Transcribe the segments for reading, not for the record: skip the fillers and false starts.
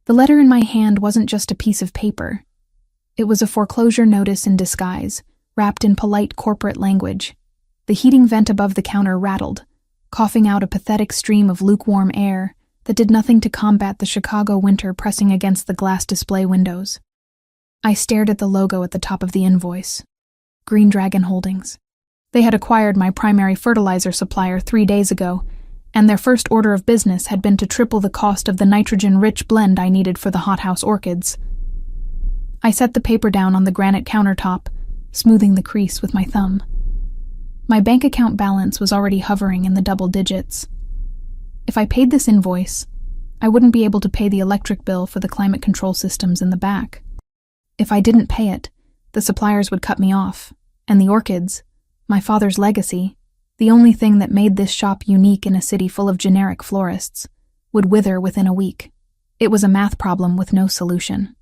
The letter in my hand wasn't just a piece of paper. It was a foreclosure notice in disguise, wrapped in polite corporate language. The heating vent above the counter rattled, coughing out a pathetic stream of lukewarm air that did nothing to combat the Chicago winter pressing against the glass display windows. I stared at the logo at the top of the invoice. Green Dragon Holdings. They had acquired my primary fertilizer supplier 3 days ago, and their first order of business had been to triple the cost of the nitrogen-rich blend I needed for the hothouse orchids. I set the paper down on the granite countertop, smoothing the crease with my thumb. My bank account balance was already hovering in the double digits. If I paid this invoice, I wouldn't be able to pay the electric bill for the climate control systems in the back. If I didn't pay it, the suppliers would cut me off, and the orchids, my father's legacy, the only thing that made this shop unique in a city full of generic florists, would wither within a week. It was a math problem with no solution.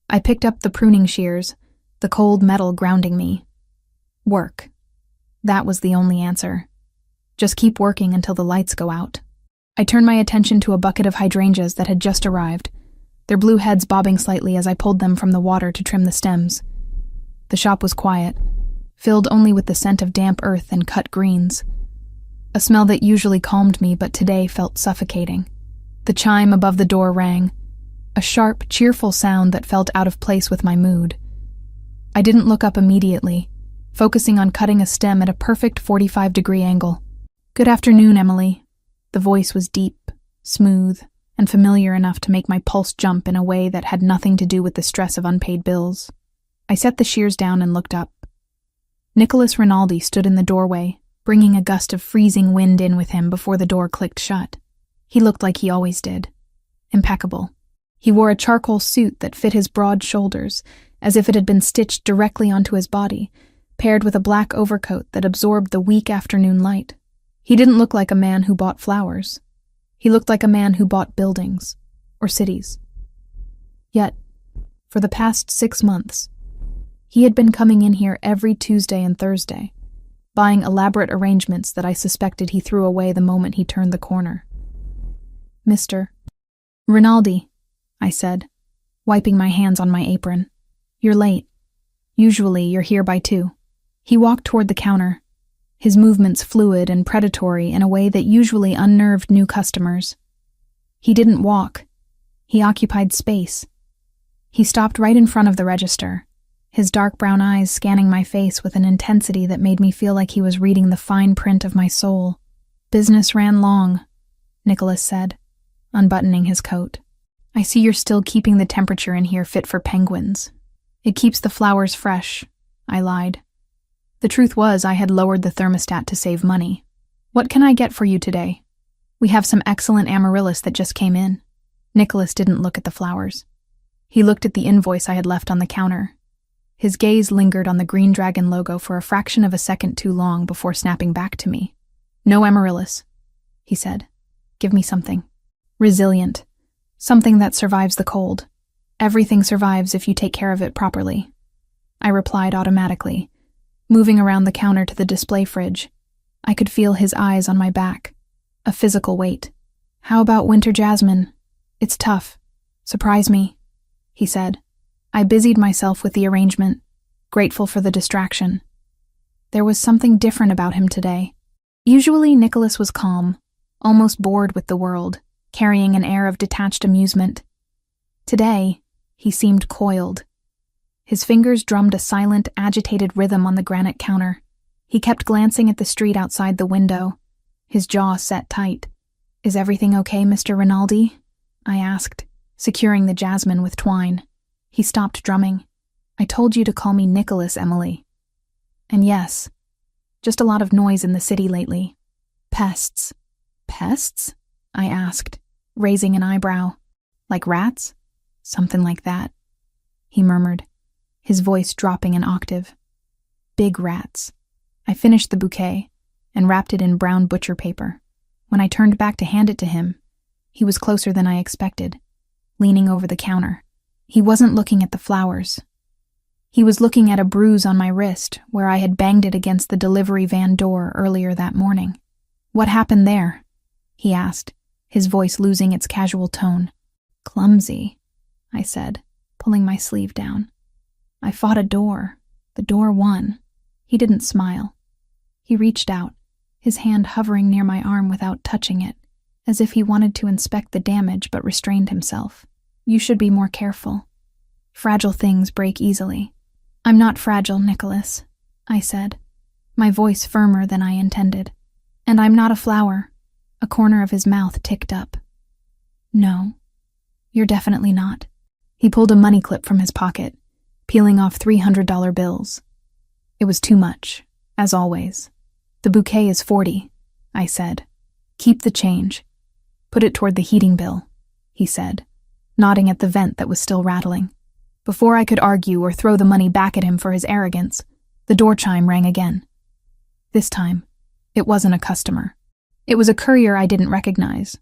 I picked up the pruning shears, the cold metal grounding me. Work. That was the only answer. Just keep working until the lights go out. I turned my attention to a bucket of hydrangeas that had just arrived, their blue heads bobbing slightly as I pulled them from the water to trim the stems. The shop was quiet, filled only with the scent of damp earth and cut greens. A smell that usually calmed me but today felt suffocating. The chime above the door rang, a sharp, cheerful sound that felt out of place with my mood. I didn't look up immediately, focusing on cutting a stem at a perfect 45-degree angle. "Good afternoon, Emily." The voice was deep, smooth, and familiar enough to make my pulse jump in a way that had nothing to do with the stress of unpaid bills. I set the shears down and looked up. Nicholas Rinaldi stood in the doorway, bringing a gust of freezing wind in with him before the door clicked shut. He looked like he always did. Impeccable. He wore a charcoal suit that fit his broad shoulders, as if it had been stitched directly onto his body, paired with a black overcoat that absorbed the weak afternoon light. He didn't look like a man who bought flowers. He looked like a man who bought buildings, or cities. Yet, for the past 6 months, he had been coming in here every Tuesday and Thursday, buying elaborate arrangements that I suspected he threw away the moment he turned the corner. "Mr. Rinaldi," I said, wiping my hands on my apron. "You're late. Usually you're here by 2. He walked toward the counter, his movements fluid and predatory in a way that usually unnerved new customers. He didn't walk. He occupied space. He stopped right in front of the register, his dark brown eyes scanning my face with an intensity that made me feel like he was reading the fine print of my soul. "Business ran long," Nicholas said, unbuttoning his coat. "I see you're still keeping the temperature in here fit for penguins." "It keeps the flowers fresh," I lied. The truth was I had lowered the thermostat to save money. "What can I get for you today? We have some excellent amaryllis that just came in." Nicholas didn't look at the flowers. He looked at the invoice I had left on the counter. His gaze lingered on the Green Dragon logo for a fraction of a second too long before snapping back to me. "No amaryllis," he said. "Give me something resilient, something that survives the cold. Everything survives if you take care of it properly," I replied automatically, moving around the counter to the display fridge. I could feel his eyes on my back, a physical weight. "How about winter jasmine? It's tough. Surprise me," he said. I busied myself with the arrangement, grateful for the distraction. There was something different about him today. Usually Nicholas was calm, almost bored with the world, carrying an air of detached amusement. Today, he seemed coiled. His fingers drummed a silent, agitated rhythm on the granite counter. He kept glancing at the street outside the window, his jaw set tight. "Is everything okay, Mr. Rinaldi?" I asked, securing the jasmine with twine. He stopped drumming. "I told you to call me Nicholas, Emily." And yes, just a lot of noise in the city lately. "Pests." "Pests?" I asked, raising an eyebrow. "Like rats?" "Something like that," he murmured, his voice dropping an octave. "Big rats." I finished the bouquet and wrapped it in brown butcher paper. When I turned back to hand it to him, he was closer than I expected, leaning over the counter. He wasn't looking at the flowers. He was looking at a bruise on my wrist where I had banged it against the delivery van door earlier that morning. "What happened there?" he asked, his voice losing its casual tone. "Clumsy," I said, pulling my sleeve down. I fought a door. The door won. He didn't smile. He reached out, his hand hovering near my arm without touching it, as if he wanted to inspect the damage but restrained himself. You should be more careful. Fragile things break easily. I'm not fragile, Nicholas, I said, my voice firmer than I intended. And I'm not a flower. A corner of his mouth ticked up. No, you're definitely not. He pulled a money clip from his pocket, peeling off $300 bills. It was too much, as always. The bouquet is $40, I said. Keep the change. Put it toward the heating bill, he said, nodding at the vent that was still rattling. Before I could argue or throw the money back at him for his arrogance, the door chime rang again. This time, it wasn't a customer. It was a courier I didn't recognize,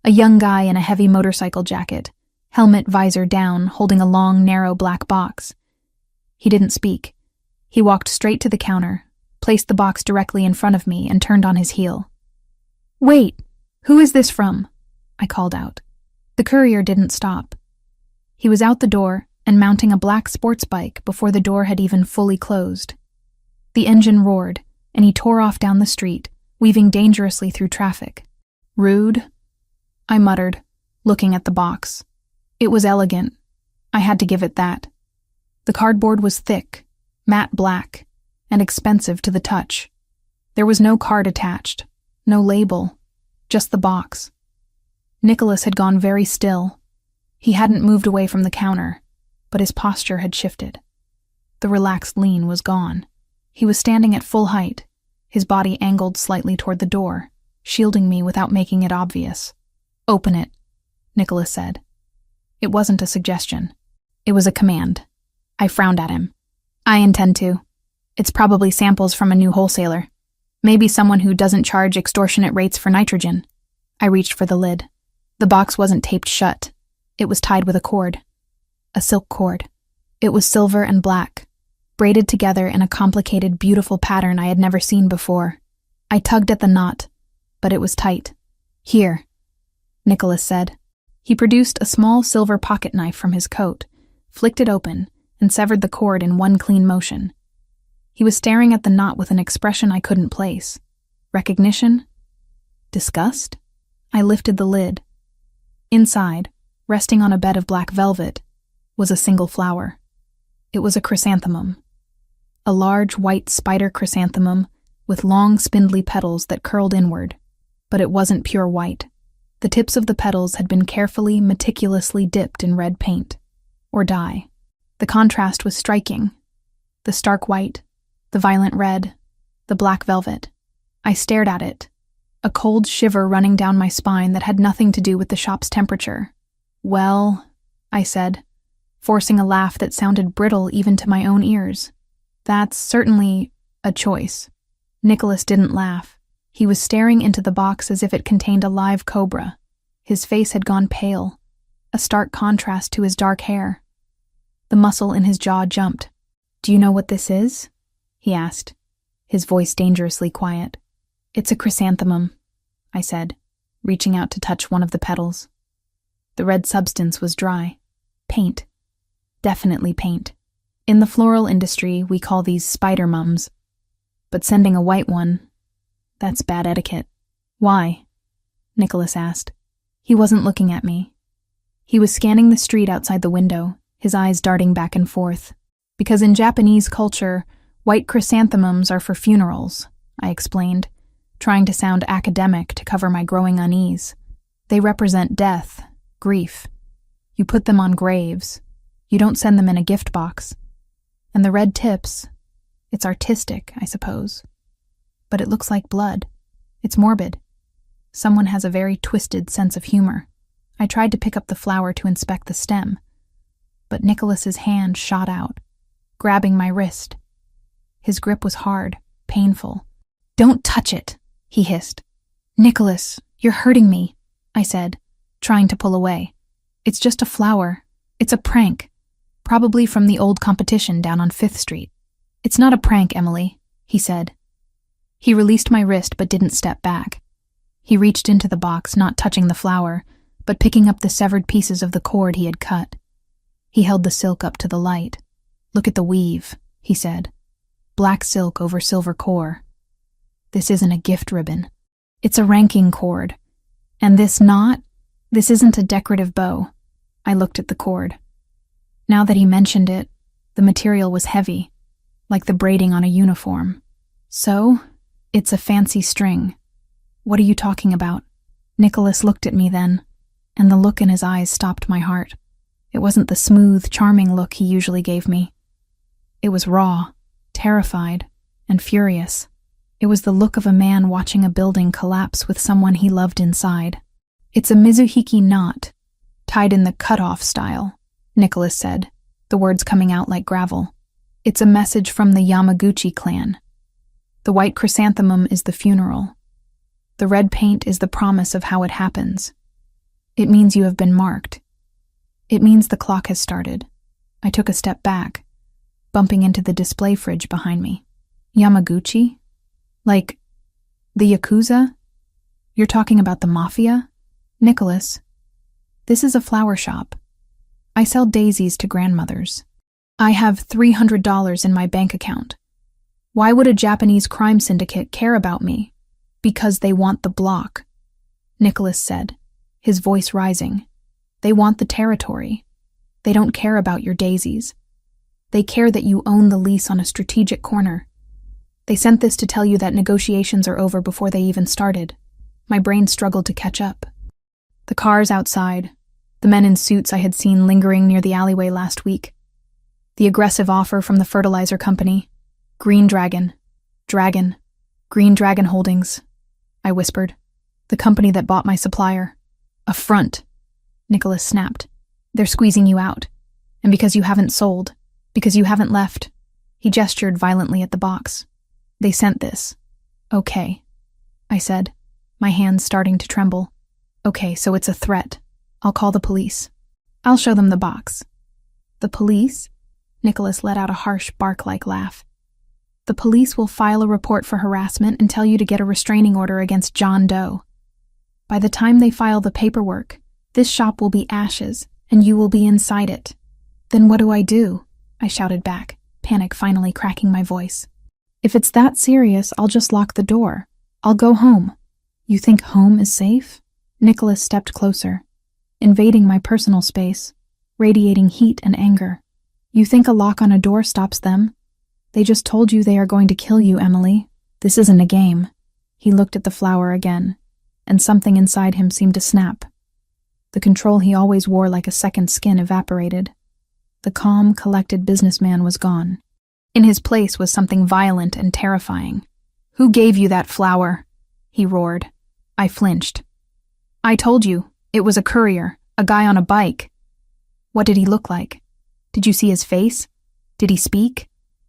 a young guy in a heavy motorcycle jacket, helmet visor down, holding a long, narrow black box. He didn't speak. He walked straight to the counter, placed the box directly in front of me, and turned on his heel. Wait, who is this from? I called out. The courier didn't stop. He was out the door and mounting a black sports bike before the door had even fully closed. The engine roared, and he tore off down the street, weaving dangerously through traffic. Rude, I muttered, looking at the box. It was elegant. I had to give it that. The cardboard was thick, matte black, and expensive to the touch. There was no card attached, no label, just the box. Nicholas had gone very still. He hadn't moved away from the counter, but his posture had shifted. The relaxed lean was gone. He was standing at full height, his body angled slightly toward the door, shielding me without making it obvious. Open it, Nicholas said. It wasn't a suggestion. It was a command. I frowned at him. I intend to. It's probably samples from a new wholesaler. Maybe someone who doesn't charge extortionate rates for nitrogen. I reached for the lid. The box wasn't taped shut. It was tied with a cord. A silk cord. It was silver and black, braided together in a complicated, beautiful pattern I had never seen before. I tugged at the knot, but it was tight. Here, Nicholas said. He produced a small silver pocket knife from his coat, flicked it open, and severed the cord in one clean motion. He was staring at the knot with an expression I couldn't place. Recognition? Disgust? I lifted the lid. Inside, resting on a bed of black velvet, was a single flower. It was a chrysanthemum. A large white spider chrysanthemum with long spindly petals that curled inward, but it wasn't pure white. The tips of the petals had been carefully, meticulously dipped in red paint, or dye. The contrast was striking. The stark white, the violent red, the black velvet. I stared at it, a cold shiver running down my spine that had nothing to do with the shop's temperature. Well, I said, forcing a laugh that sounded brittle even to my own ears. That's certainly a choice. Nicholas didn't laugh. He was staring into the box as if it contained a live cobra. His face had gone pale, a stark contrast to his dark hair. The muscle in his jaw jumped. Do you know what this is? He asked, his voice dangerously quiet. It's a chrysanthemum, I said, reaching out to touch one of the petals. The red substance was dry. Paint. Definitely paint. In the floral industry, we call these spider mums. But sending a white one, that's bad etiquette. Why? Nicholas asked. He wasn't looking at me. He was scanning the street outside the window, his eyes darting back and forth. Because in Japanese culture, white chrysanthemums are for funerals, I explained, trying to sound academic to cover my growing unease. They represent death, grief. You put them on graves. You don't send them in a gift box. And the red tips, it's artistic, I suppose. But it looks like blood. It's morbid. Someone has a very twisted sense of humor. I tried to pick up the flower to inspect the stem, but Nicholas's hand shot out, grabbing my wrist. His grip was hard, painful. Don't touch it, he hissed. Nicholas, you're hurting me, I said, trying to pull away. It's just a flower. It's a prank. Probably from the old competition down on 5th Street. It's not a prank, Emily, he said. He released my wrist but didn't step back. He reached into the box, not touching the flower, but picking up the severed pieces of the cord he had cut. He held the silk up to the light. "Look at the weave," he said. "Black silk over silver core. This isn't a gift ribbon. It's a ranking cord. And this knot, this isn't a decorative bow." I looked at the cord. Now that he mentioned it, the material was heavy, like the braiding on a uniform. "So, it's a fancy string. What are you talking about?" Nicholas looked at me then, and the look in his eyes stopped my heart. It wasn't the smooth, charming look he usually gave me. It was raw, terrified, and furious. It was the look of a man watching a building collapse with someone he loved inside. "It's a Mizuhiki knot, tied in the cut-off style," Nicholas said, the words coming out like gravel. "It's a message from the Yamaguchi clan. The white chrysanthemum is the funeral. The red paint is the promise of how it happens. It means you have been marked. It means the clock has started." I took a step back, bumping into the display fridge behind me. "Yamaguchi? Like, the Yakuza? You're talking about the Mafia?" "Nicholas, this is a flower shop. I sell daisies to grandmothers. I have $300 in my bank account. Why would a Japanese crime syndicate care about me? Because they want the block," Nicholas said, his voice rising. "They want the territory. They don't care about your daisies. They care that you own the lease on a strategic corner. They sent this to tell you that negotiations are over before they even started." My brain struggled to catch up. The cars outside, the men in suits I had seen lingering near the alleyway last week, the aggressive offer from the fertilizer company, Green Dragon, Green Dragon Holdings, I whispered, the company that bought my supplier. "A front," Nicholas snapped. "They're squeezing you out. And because you haven't sold, because you haven't left," he gestured violently at the box. "They sent this." "Okay," I said, my hands starting to tremble. "Okay, so it's a threat. I'll call the police. I'll show them the box." "The police?" Nicholas let out a harsh, bark-like laugh. "The police will file a report for harassment and tell you to get a restraining order against John Doe. By the time they file the paperwork, this shop will be ashes, and you will be inside it." "Then what do I do?" I shouted back, panic finally cracking my voice. "If it's that serious, I'll just lock the door. I'll go home." "You think home is safe?" Nicholas stepped closer, invading my personal space, radiating heat and anger. "You think a lock on a door stops them? They just told you they are going to kill you, Emily. This isn't a game." He looked at the flower again, and something inside him seemed to snap. The control he always wore like a second skin evaporated. The calm, collected businessman was gone. In his place was something violent and terrifying. "Who gave you that flower?" he roared. I flinched. "I told you, it was a courier, a guy on a bike." "What did he look like? Did you see his face? Did he speak?"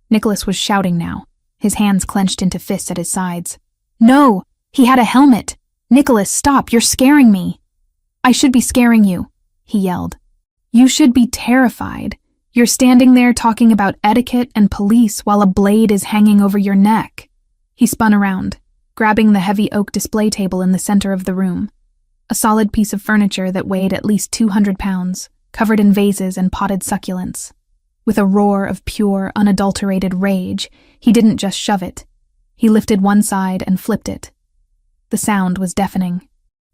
Nicholas was shouting now, his hands clenched into fists at his sides. "No! He had a helmet! Nicholas, stop! You're scaring me!" "I should be scaring you," he yelled. "You should be terrified. You're standing there talking about etiquette and police while a blade is hanging over your neck." He spun around, grabbing the heavy oak display table in the center of the room, a solid piece of furniture that weighed at least 200 pounds, covered in vases and potted succulents. With a roar of pure, unadulterated rage, he didn't just shove it. He lifted one side and flipped it. The sound was deafening.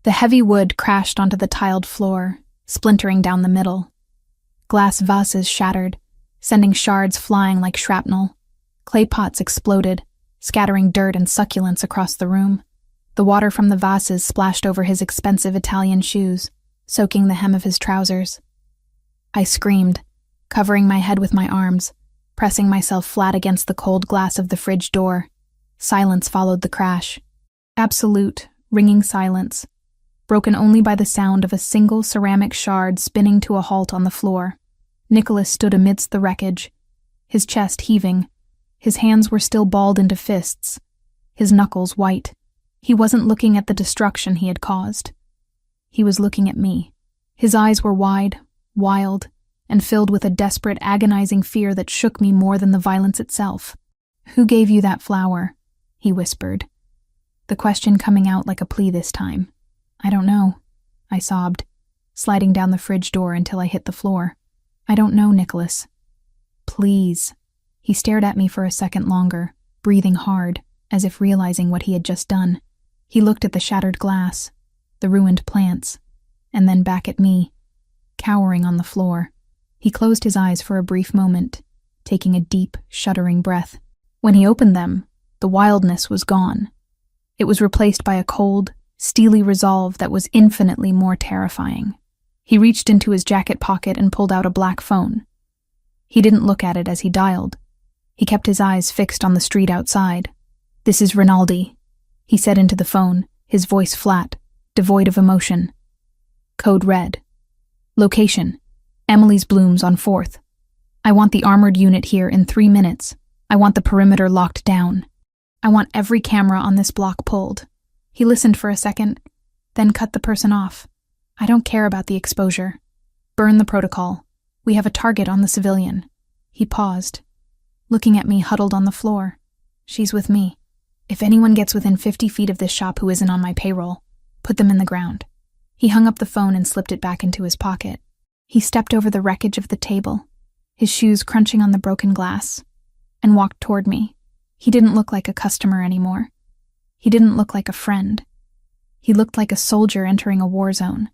The heavy wood crashed onto the tiled floor, splintering down the middle. Glass vases shattered, sending shards flying like shrapnel. Clay pots exploded, scattering dirt and succulents across the room. The water from the vases splashed over his expensive Italian shoes, soaking the hem of his trousers. I screamed, covering my head with my arms, pressing myself flat against the cold glass of the fridge door. Silence followed the crash. Absolute, ringing silence, broken only by the sound of a single ceramic shard spinning to a halt on the floor. Nicholas stood amidst the wreckage, his chest heaving. His hands were still balled into fists, his knuckles white. He wasn't looking at the destruction he had caused. He was looking at me. His eyes were wide, wild, and filled with a desperate, agonizing fear that shook me more than the violence itself. "Who gave you that flower?" he whispered, the question coming out like a plea this time. "I don't know," I sobbed, sliding down the fridge door until I hit the floor. I don't know, Nicholas. Please. He stared at me for a second longer, breathing hard, as if realizing what he had just done. He looked at the shattered glass, the ruined plants, and then back at me, cowering on the floor. He closed his eyes for a brief moment, taking a deep, shuddering breath. When he opened them, the wildness was gone. It was replaced by a cold, steely resolve that was infinitely more terrifying. He reached into his jacket pocket and pulled out a black phone. He didn't look at it as he dialed. He kept his eyes fixed on the street outside. "This is Rinaldi," he said into the phone, his voice flat, devoid of emotion. Code red. Location: Emily's Blooms on 4th. I want the armored unit here in 3 minutes. I want the perimeter locked down. I want every camera on this block pulled. He listened for a second, then cut the person off. I don't care about the exposure. Burn the protocol. We have a target on the civilian. He paused, looking at me huddled on the floor. She's with me. If anyone gets within 50 feet of this shop who isn't on my payroll, put them in the ground. He hung up the phone and slipped it back into his pocket. He stepped over the wreckage of the table, his shoes crunching on the broken glass, and walked toward me. He didn't look like a customer anymore. He didn't look like a friend. He looked like a soldier entering a war zone.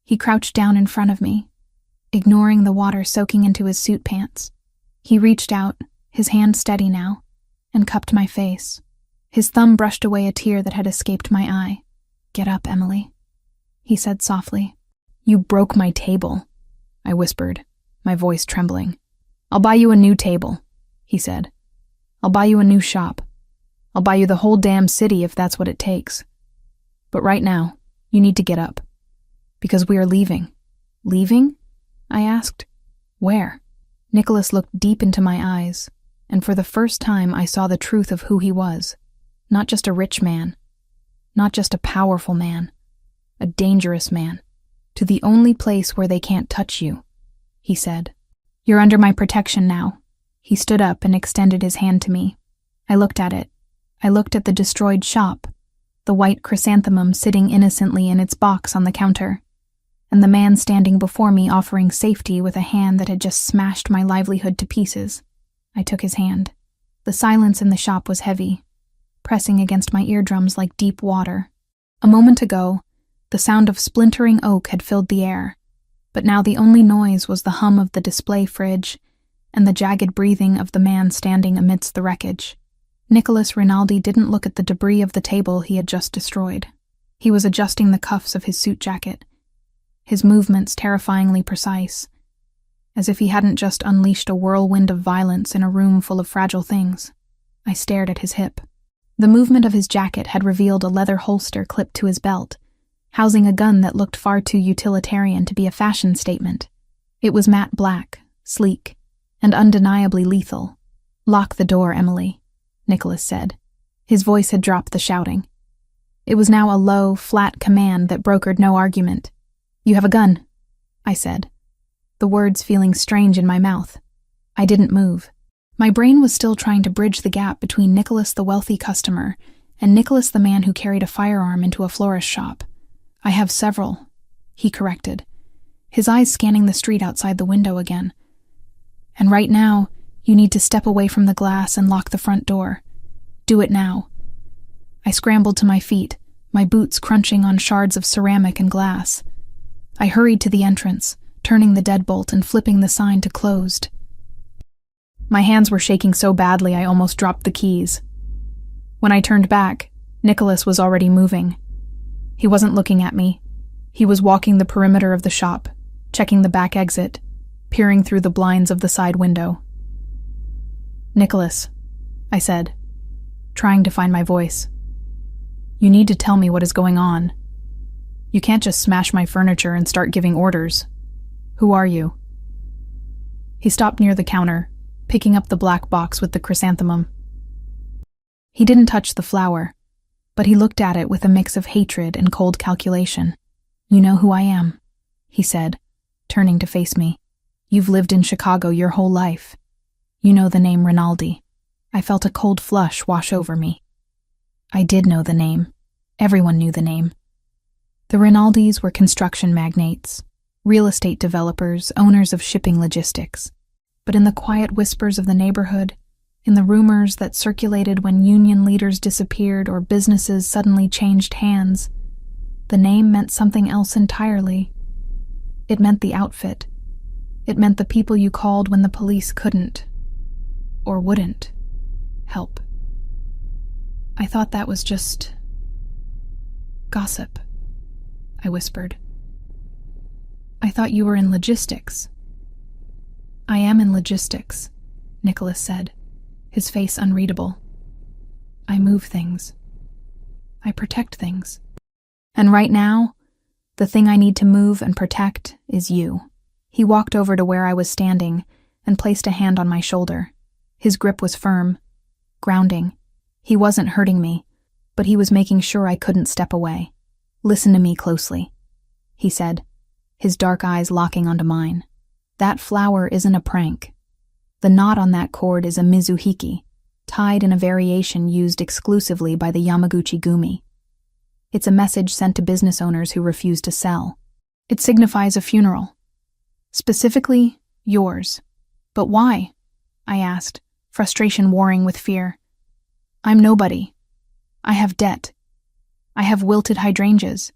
He crouched down in front of me, ignoring the water soaking into his suit pants. He reached out, his hand steady now, and cupped my face. His thumb brushed away a tear that had escaped my eye. "Get up, Emily," he said softly. "You broke my table," I whispered, my voice trembling. "I'll buy you a new table," he said. "I'll buy you a new shop. I'll buy you the whole damn city if that's what it takes. But right now, you need to get up. Because we are leaving." "Leaving?" I asked. "Where?" Nicholas looked deep into my eyes, and for the first time I saw the truth of who he was. Not just a rich man. Not just a powerful man. A dangerous man. "To the only place where they can't touch you," he said. "You're under my protection now." He stood up and extended his hand to me. I looked at it. I looked at the destroyed shop, the white chrysanthemum sitting innocently in its box on the counter, and the man standing before me offering safety with a hand that had just smashed my livelihood to pieces. I took his hand. The silence in the shop was heavy, pressing against my eardrums like deep water. A moment ago, the sound of splintering oak had filled the air, but now the only noise was the hum of the display fridge and the jagged breathing of the man standing amidst the wreckage. Nicholas Rinaldi didn't look at the debris of the table he had just destroyed. He was adjusting the cuffs of his suit jacket, his movements terrifyingly precise, as if he hadn't just unleashed a whirlwind of violence in a room full of fragile things. I stared at his hip. The movement of his jacket had revealed a leather holster clipped to his belt, housing a gun that looked far too utilitarian to be a fashion statement. It was matte black, sleek, and undeniably lethal. "Lock the door, Emily," Nicholas said. His voice had dropped the shouting. It was now a low, flat command that brokered no argument. "You have a gun," I said, the words feeling strange in my mouth. I didn't move. My brain was still trying to bridge the gap between Nicholas the wealthy customer and Nicholas the man who carried a firearm into a florist shop. "I have several," he corrected, his eyes scanning the street outside the window again. "And right now, you need to step away from the glass and lock the front door. Do it now." I scrambled to my feet, my boots crunching on shards of ceramic and glass. I hurried to the entrance, turning the deadbolt and flipping the sign to closed. My hands were shaking so badly I almost dropped the keys. When I turned back, Nicholas was already moving. He wasn't looking at me. He was walking the perimeter of the shop, checking the back exit, peering through the blinds of the side window. "Nicholas," I said, trying to find my voice. "You need to tell me what is going on. You can't just smash my furniture and start giving orders. Who are you?" He stopped near the counter, picking up the black box with the chrysanthemum. He didn't touch the flower, but he looked at it with a mix of hatred and cold calculation. "You know who I am," he said, turning to face me. "You've lived in Chicago your whole life. You know the name Rinaldi." I felt a cold flush wash over me. I did know the name. Everyone knew the name. The Rinaldis were construction magnates, real estate developers, owners of shipping logistics. But in the quiet whispers of the neighborhood, in the rumors that circulated when union leaders disappeared or businesses suddenly changed hands, the name meant something else entirely. It meant the outfit. It meant the people you called when the police couldn't, or wouldn't, help. I thought that was just gossip, I whispered. I thought you were in logistics. I am in logistics, Nicholas said, his face unreadable. I move things. I protect things. And right now, the thing I need to move and protect is you. He walked over to where I was standing and placed a hand on my shoulder. His grip was firm, grounding. He wasn't hurting me, but he was making sure I couldn't step away. Listen to me closely, he said, his dark eyes locking onto mine. That flower isn't a prank. The knot on that cord is a mizuhiki, tied in a variation used exclusively by the Yamaguchi-gumi. It's a message sent to business owners who refuse to sell. It signifies a funeral. Specifically, yours. But why? I asked, frustration warring with fear. I'm nobody. I have debt. I have wilted hydrangeas.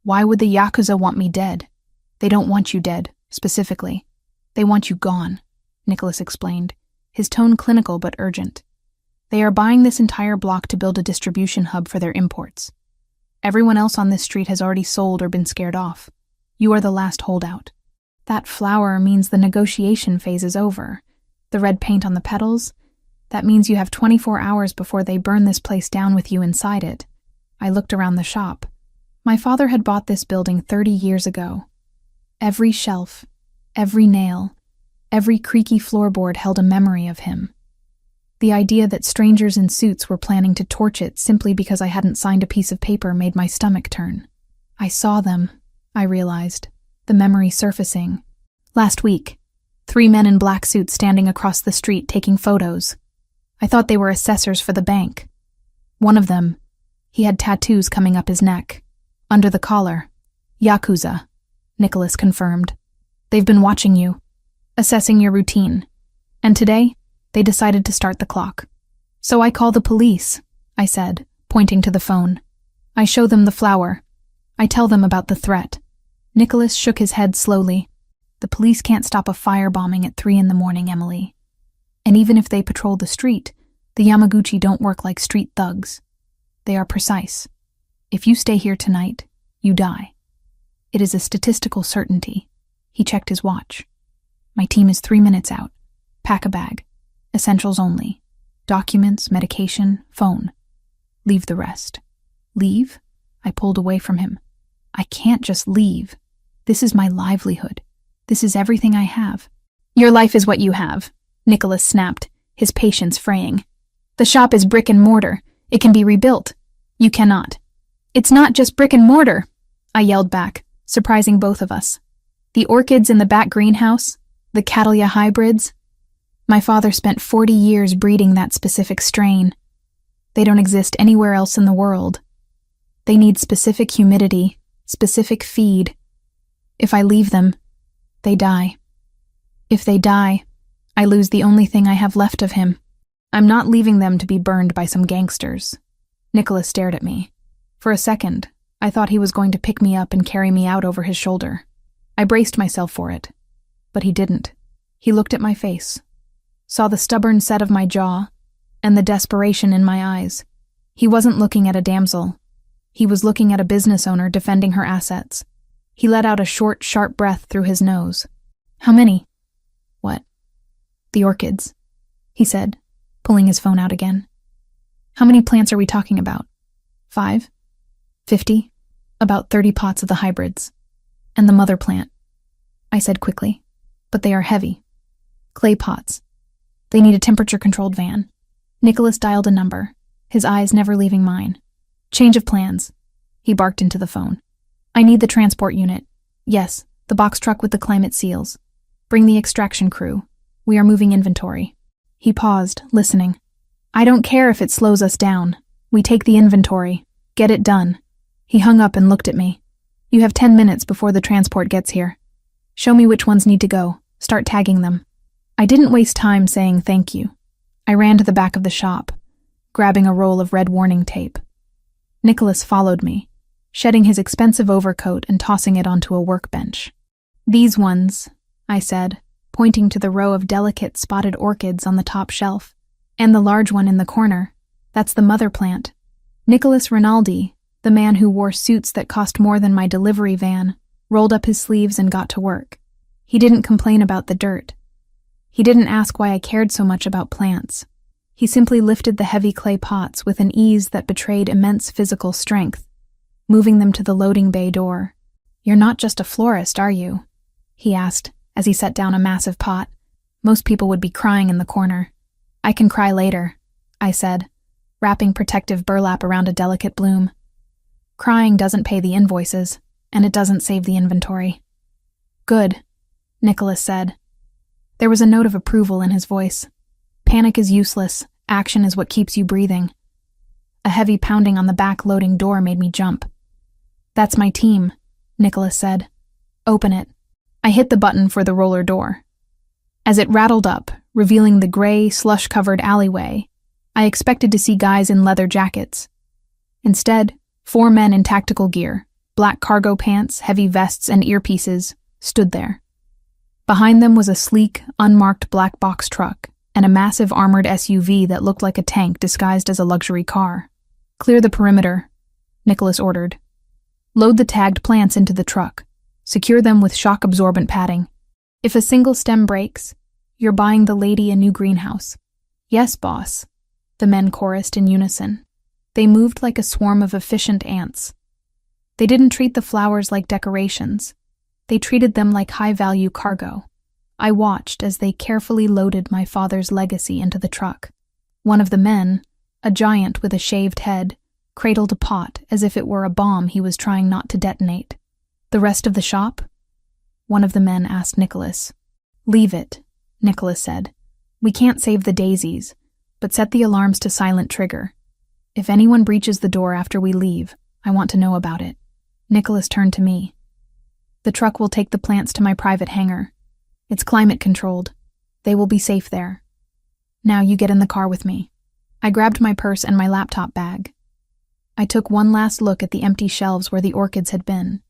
Why would the Yakuza want me dead? They don't want you dead, specifically. They want you gone, Nicholas explained, his tone clinical but urgent. They are buying this entire block to build a distribution hub for their imports. Everyone else on this street has already sold or been scared off. You are the last holdout. That flower means the negotiation phase is over. The red paint on the petals, that means you have 24 hours before they burn this place down with you inside it. I looked around the shop. My father had bought this building 30 years ago. Every shelf, every nail, every creaky floorboard held a memory of him. The idea that strangers in suits were planning to torch it simply because I hadn't signed a piece of paper made my stomach turn. I saw them, I realized, the memory surfacing. Last week, 3 men in black suits standing across the street taking photos. I thought they were assessors for the bank. One of them, he had tattoos coming up his neck. Under the collar. Yakuza, Nicholas confirmed. They've been watching you, assessing your routine. And today, they decided to start the clock. So I call the police, I said, pointing to the phone. I show them the flower. I tell them about the threat. Nicholas shook his head slowly. The police can't stop a firebombing at 3 a.m, Emily. And even if they patrol the street, the Yamaguchi don't work like street thugs. They are precise. If you stay here tonight, you die. It is a statistical certainty. He checked his watch. My team is 3 minutes out. Pack a bag. Essentials only. Documents, medication, phone. Leave the rest. Leave? I pulled away from him. I can't just leave. This is my livelihood. This is everything I have. Your life is what you have, Nicholas snapped, his patience fraying. The shop is brick and mortar. It can be rebuilt. You cannot. It's not just brick and mortar, I yelled back, surprising both of us. The orchids in the back greenhouse, the Catalia hybrids. My father spent 40 years breeding that specific strain. They don't exist anywhere else in the world. They need specific humidity, specific feed. If I leave them, they die. If they die, I lose the only thing I have left of him. I'm not leaving them to be burned by some gangsters. Nicholas stared at me. For a second, I thought he was going to pick me up and carry me out over his shoulder. I braced myself for it, but he didn't. He looked at my face, saw the stubborn set of my jaw, and the desperation in my eyes. He wasn't looking at a damsel. He was looking at a business owner defending her assets. He let out a short, sharp breath through his nose. How many? What? The orchids, he said, pulling his phone out again. How many plants are we talking about? 5? 50? About 30 pots of the hybrids. And the mother plant, I said quickly. But they are heavy. Clay pots. They need a temperature-controlled van. Nicholas dialed a number, his eyes never leaving mine. Change of plans. He barked into the phone. I need the transport unit. Yes, the box truck with the climate seals. Bring the extraction crew. We are moving inventory. He paused, listening. I don't care if it slows us down. We take the inventory. Get it done. He hung up and looked at me. You have 10 minutes before the transport gets here. Show me which ones need to go. Start tagging them. I didn't waste time saying thank you. I ran to the back of the shop, grabbing a roll of red warning tape. Nicholas followed me, shedding his expensive overcoat and tossing it onto a workbench. These ones, I said, pointing to the row of delicate spotted orchids on the top shelf, and the large one in the corner. That's the mother plant. Nicholas Rinaldi, the man who wore suits that cost more than my delivery van, rolled up his sleeves and got to work. He didn't complain about the dirt. He didn't ask why I cared so much about plants. He simply lifted the heavy clay pots with an ease that betrayed immense physical strength, moving them to the loading bay door. "You're not just a florist, are you?" he asked as he set down a massive pot. Most people would be crying in the corner. "I can cry later," I said, wrapping protective burlap around a delicate bloom. "Crying doesn't pay the invoices, and it doesn't save the inventory." "Good," Nicholas said. There was a note of approval in his voice. Panic is useless. Action is what keeps you breathing. A heavy pounding on the back loading door made me jump. "That's my team," Nicholas said. "Open it." I hit the button for the roller door. As it rattled up, revealing the gray, slush-covered alleyway, I expected to see guys in leather jackets. Instead, 4 men in tactical gear, black cargo pants, heavy vests, and earpieces, stood there. Behind them was a sleek, unmarked black box truck and a massive armored SUV that looked like a tank disguised as a luxury car. "Clear the perimeter," Nicholas ordered. "Load the tagged plants into the truck. Secure them with shock-absorbent padding. If a single stem breaks, you're buying the lady a new greenhouse." "Yes, boss," the men chorused in unison. They moved like a swarm of efficient ants. They didn't treat the flowers like decorations. They treated them like high-value cargo. I watched as they carefully loaded my father's legacy into the truck. One of the men, a giant with a shaved head, cradled a pot as if it were a bomb he was trying not to detonate. "The rest of the shop?" one of the men asked Nicholas. "Leave it," Nicholas said. "We can't save the daisies, but set the alarms to silent trigger. If anyone breaches the door after we leave, I want to know about it." Nicholas turned to me. "The truck will take the plants to my private hangar. It's climate-controlled. They will be safe there. Now you get in the car with me." I grabbed my purse and my laptop bag. I took one last look at the empty shelves where the orchids had been.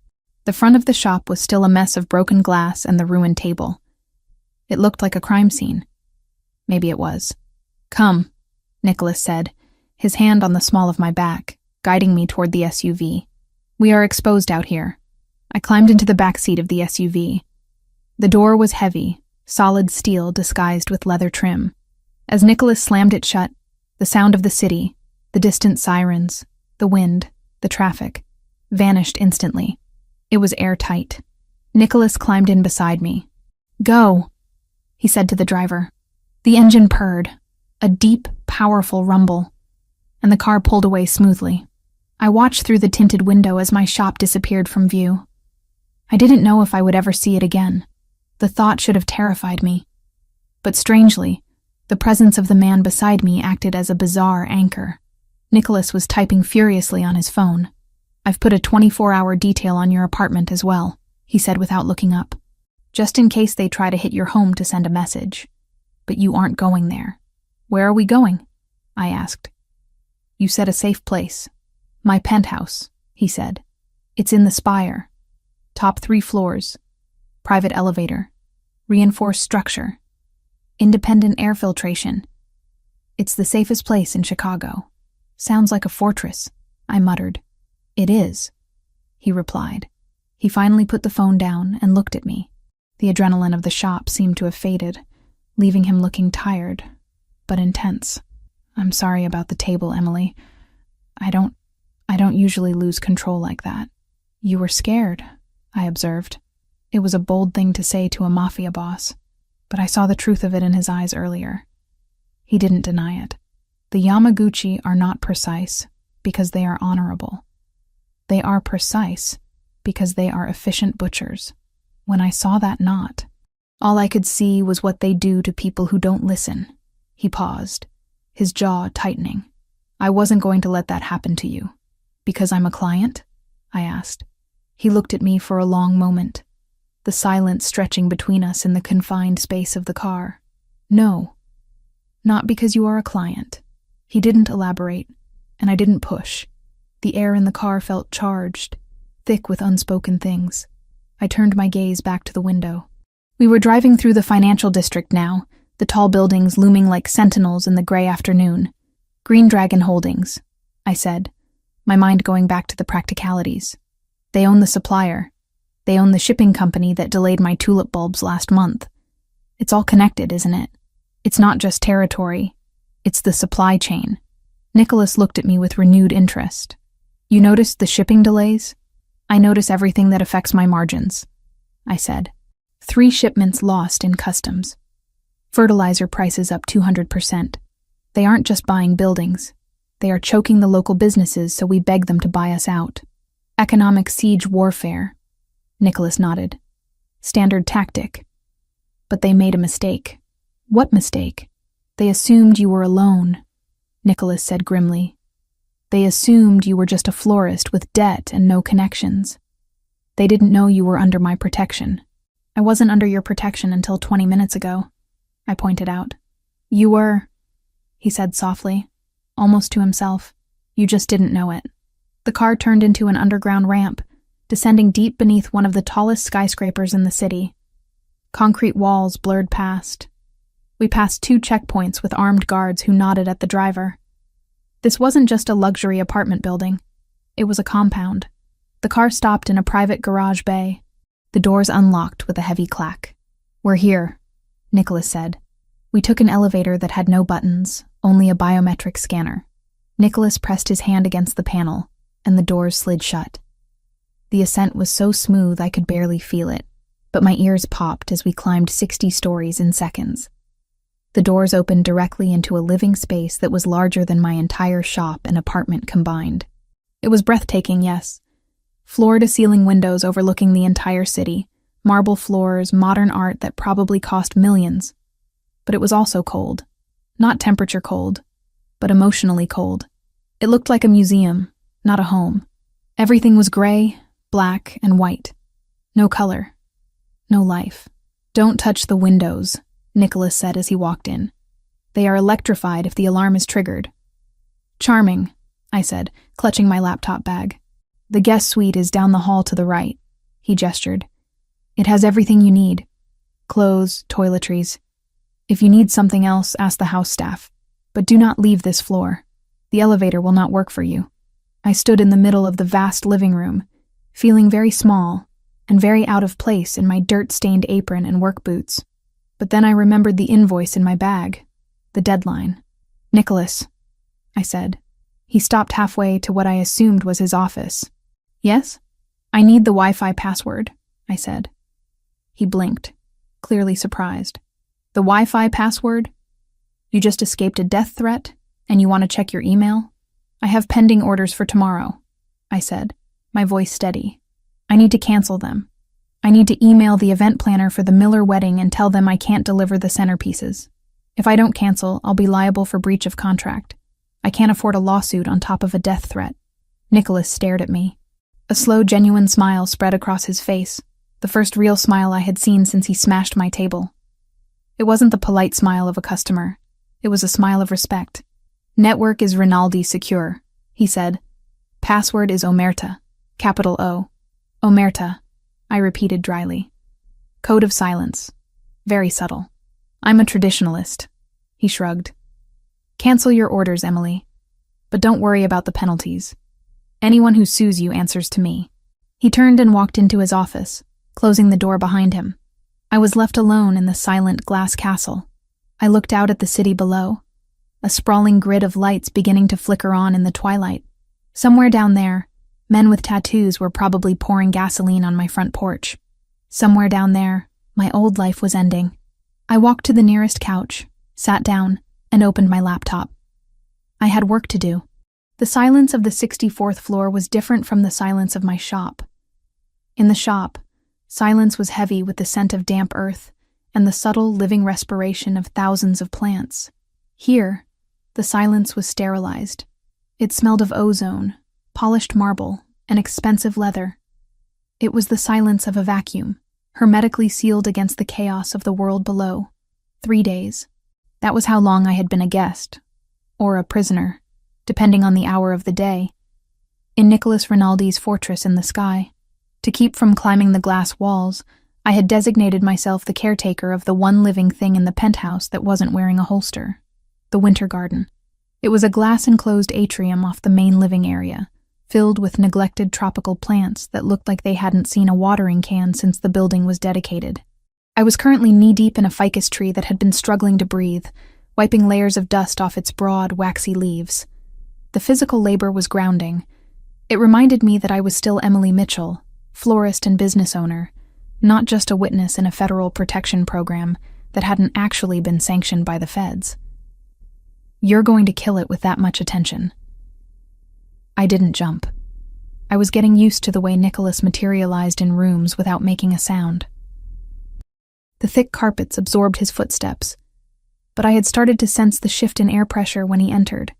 The front of the shop was still a mess of broken glass and the ruined table. It looked like a crime scene. Maybe it was. "Come," Nicholas said, his hand on the small of my back, guiding me toward the SUV. "We are exposed out here." I climbed into the back seat of the SUV. The door was heavy, solid steel disguised with leather trim. As Nicholas slammed it shut, the sound of the city, the distant sirens, the wind, the traffic, vanished instantly. It was airtight. Nicholas climbed in beside me. "Go," he said to the driver. The engine purred, a deep, powerful rumble, and the car pulled away smoothly. I watched through the tinted window as my shop disappeared from view. I didn't know if I would ever see it again. The thought should have terrified me. But strangely, the presence of the man beside me acted as a bizarre anchor. Nicholas was typing furiously on his phone. "I've put a 24-hour detail on your apartment as well," he said without looking up. "Just in case they try to hit your home to send a message. But you aren't going there." "Where are we going?" I asked. "You said a safe place." "My penthouse," he said. "It's in the spire. Top 3 floors. Private elevator. Reinforced structure. Independent air filtration. It's the safest place in Chicago." "Sounds like a fortress," I muttered. "It is," he replied. He finally put the phone down and looked at me. The adrenaline of the shop seemed to have faded, leaving him looking tired, but intense. "I'm sorry about the table, Emily. I don't usually lose control like that." "You were scared," I observed. It was a bold thing to say to a mafia boss, but I saw the truth of it in his eyes earlier. He didn't deny it. The Yamaguchi are not precise because they are honorable. They are precise because they are efficient butchers. When I saw that knot, all I could see was what they do to people who don't listen. He paused, his jaw tightening. "I wasn't going to let that happen to you." "Because I'm a client?" I asked. He looked at me for a long moment. the silence stretching between us in the confined space of the car. No, not because you are a client. He didn't elaborate, and I didn't push. The air in the car felt charged, thick with unspoken things. I turned my gaze back to the window. We were driving through the financial district now, the tall buildings looming like sentinels in the gray afternoon. Green Dragon Holdings, I said, my mind going back to the practicalities. They own the supplier. They own the shipping company that delayed my tulip bulbs last month. It's all connected, isn't it? It's not just territory. It's the supply chain. Nicholas looked at me with renewed interest. You noticed the shipping delays? I notice everything that affects my margins, I said. 3 shipments lost in customs. Fertilizer prices up 200%. They aren't just buying buildings. They are choking the local businesses, so we beg them to buy us out. Economic siege warfare. Nicholas nodded. Standard tactic. But they made a mistake. What mistake? They assumed you were alone, Nicholas said grimly. They assumed you were just a florist with debt and no connections. They didn't know you were under my protection. I wasn't under your protection until 20 minutes ago, I pointed out. You were, he said softly, almost to himself. You just didn't know it. The car turned into an underground ramp, descending deep beneath one of the tallest skyscrapers in the city. Concrete walls blurred past. We passed 2 checkpoints with armed guards who nodded at the driver. This wasn't just a luxury apartment building. It was a compound. The car stopped in a private garage bay. The doors unlocked with a heavy clack. We're here, Nicholas said. We took an elevator that had no buttons, only a biometric scanner. Nicholas pressed his hand against the panel, and the doors slid shut. The ascent was so smooth I could barely feel it, but my ears popped as we climbed 60 stories in seconds. The doors opened directly into a living space that was larger than my entire shop and apartment combined. It was breathtaking, yes. Floor-to-ceiling windows overlooking the entire city, marble floors, modern art that probably cost millions. But it was also cold. Not temperature cold, but emotionally cold. It looked like a museum, not a home. Everything was gray, black, and white. No color. No life. Don't touch the windows, Nicholas said as he walked in. They are electrified if the alarm is triggered. Charming, I said, clutching my laptop bag. The guest suite is down the hall to the right, he gestured. It has everything you need. Clothes, toiletries. If you need something else, ask the house staff. But do not leave this floor. The elevator will not work for you. I stood in the middle of the vast living room, feeling very small and very out of place in my dirt-stained apron and work boots. But then I remembered the invoice in my bag, the deadline. Nicholas, I said. He stopped halfway to what I assumed was his office. Yes? I need the Wi-Fi password, I said. He blinked, clearly surprised. The Wi-Fi password? You just escaped a death threat, and you want to check your email? I have pending orders for tomorrow, I said, my voice steady. I need to cancel them. I need to email the event planner for the Miller wedding and tell them I can't deliver the centerpieces. If I don't cancel, I'll be liable for breach of contract. I can't afford a lawsuit on top of a death threat. Nicholas stared at me. A slow, genuine smile spread across his face, the first real smile I had seen since he smashed my table. It wasn't the polite smile of a customer. It was a smile of respect. Network is Rinaldi secure, he said. Password is Omerta, capital O. Omerta, I repeated dryly. Code of silence. Very subtle. I'm a traditionalist, he shrugged. Cancel your orders, Emily. But don't worry about the penalties. Anyone who sues you answers to me. He turned and walked into his office, closing the door behind him. I was left alone in the silent glass castle. I looked out at the city below, a sprawling grid of lights beginning to flicker on in the twilight. Somewhere down there, men with tattoos were probably pouring gasoline on my front porch. Somewhere down there, my old life was ending. I walked to the nearest couch, sat down, and opened my laptop. I had work to do. The silence of the 64th floor was different from the silence of my shop. In the shop, silence was heavy with the scent of damp earth and the subtle living respiration of thousands of plants. Here, the silence was sterilized. It smelled of ozone, polished marble, and expensive leather. It was the silence of a vacuum. hermetically sealed against the chaos of the world below. 3 days. That was how long I had been a guest, or a prisoner, depending on the hour of the day, in Nicholas Rinaldi's fortress in the sky. To keep from climbing the glass walls, I had designated myself the caretaker of the one living thing in the penthouse that wasn't wearing a holster, the winter garden. It was a glass-enclosed atrium off the main living area, filled with neglected tropical plants that looked like they hadn't seen a watering can since the building was dedicated. I was currently knee-deep in a ficus tree that had been struggling to breathe, wiping layers of dust off its broad, waxy leaves. The physical labor was grounding. It reminded me that I was still Emily Mitchell, florist and business owner, not just a witness in a federal protection program that hadn't actually been sanctioned by the feds. You're going to kill it with that much attention. I didn't jump. I was getting used to the way Nicholas materialized in rooms without making a sound. The thick carpets absorbed his footsteps, but I had started to sense the shift in air pressure when he entered.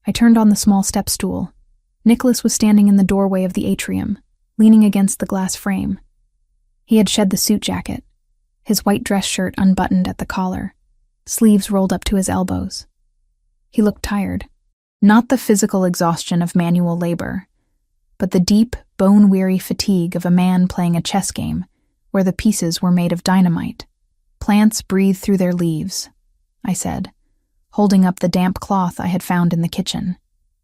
I turned on the small step stool. Nicholas was standing in the doorway of the atrium, leaning against the glass frame. He had shed the suit jacket, his white dress shirt unbuttoned at the collar, sleeves rolled up to his elbows. He looked tired. Not the physical exhaustion of manual labor, but the deep, bone-weary fatigue of a man playing a chess game where the pieces were made of dynamite. Plants breathe through their leaves, I said, holding up the damp cloth I had found in the kitchen.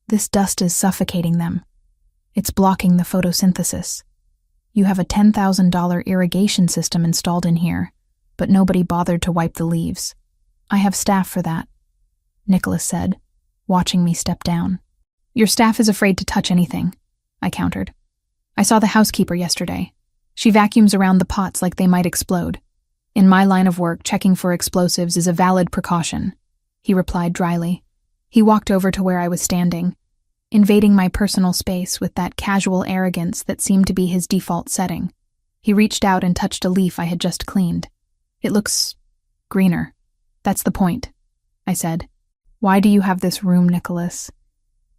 This dust is suffocating them. It's blocking the photosynthesis. You have a $10,000 irrigation system installed in here, but nobody bothered to wipe the leaves. I have staff for that, Nicholas said, watching me step down. Your staff is afraid to touch anything, I countered. I saw the housekeeper yesterday. She vacuums around the pots like they might explode. In my line of work, checking for explosives is a valid precaution, he replied dryly. He walked over to where I was standing, invading my personal space with that casual arrogance that seemed to be his default setting. He reached out and touched a leaf I had just cleaned. It looks greener. That's the point, I said. Why do you have this room, Nicholas?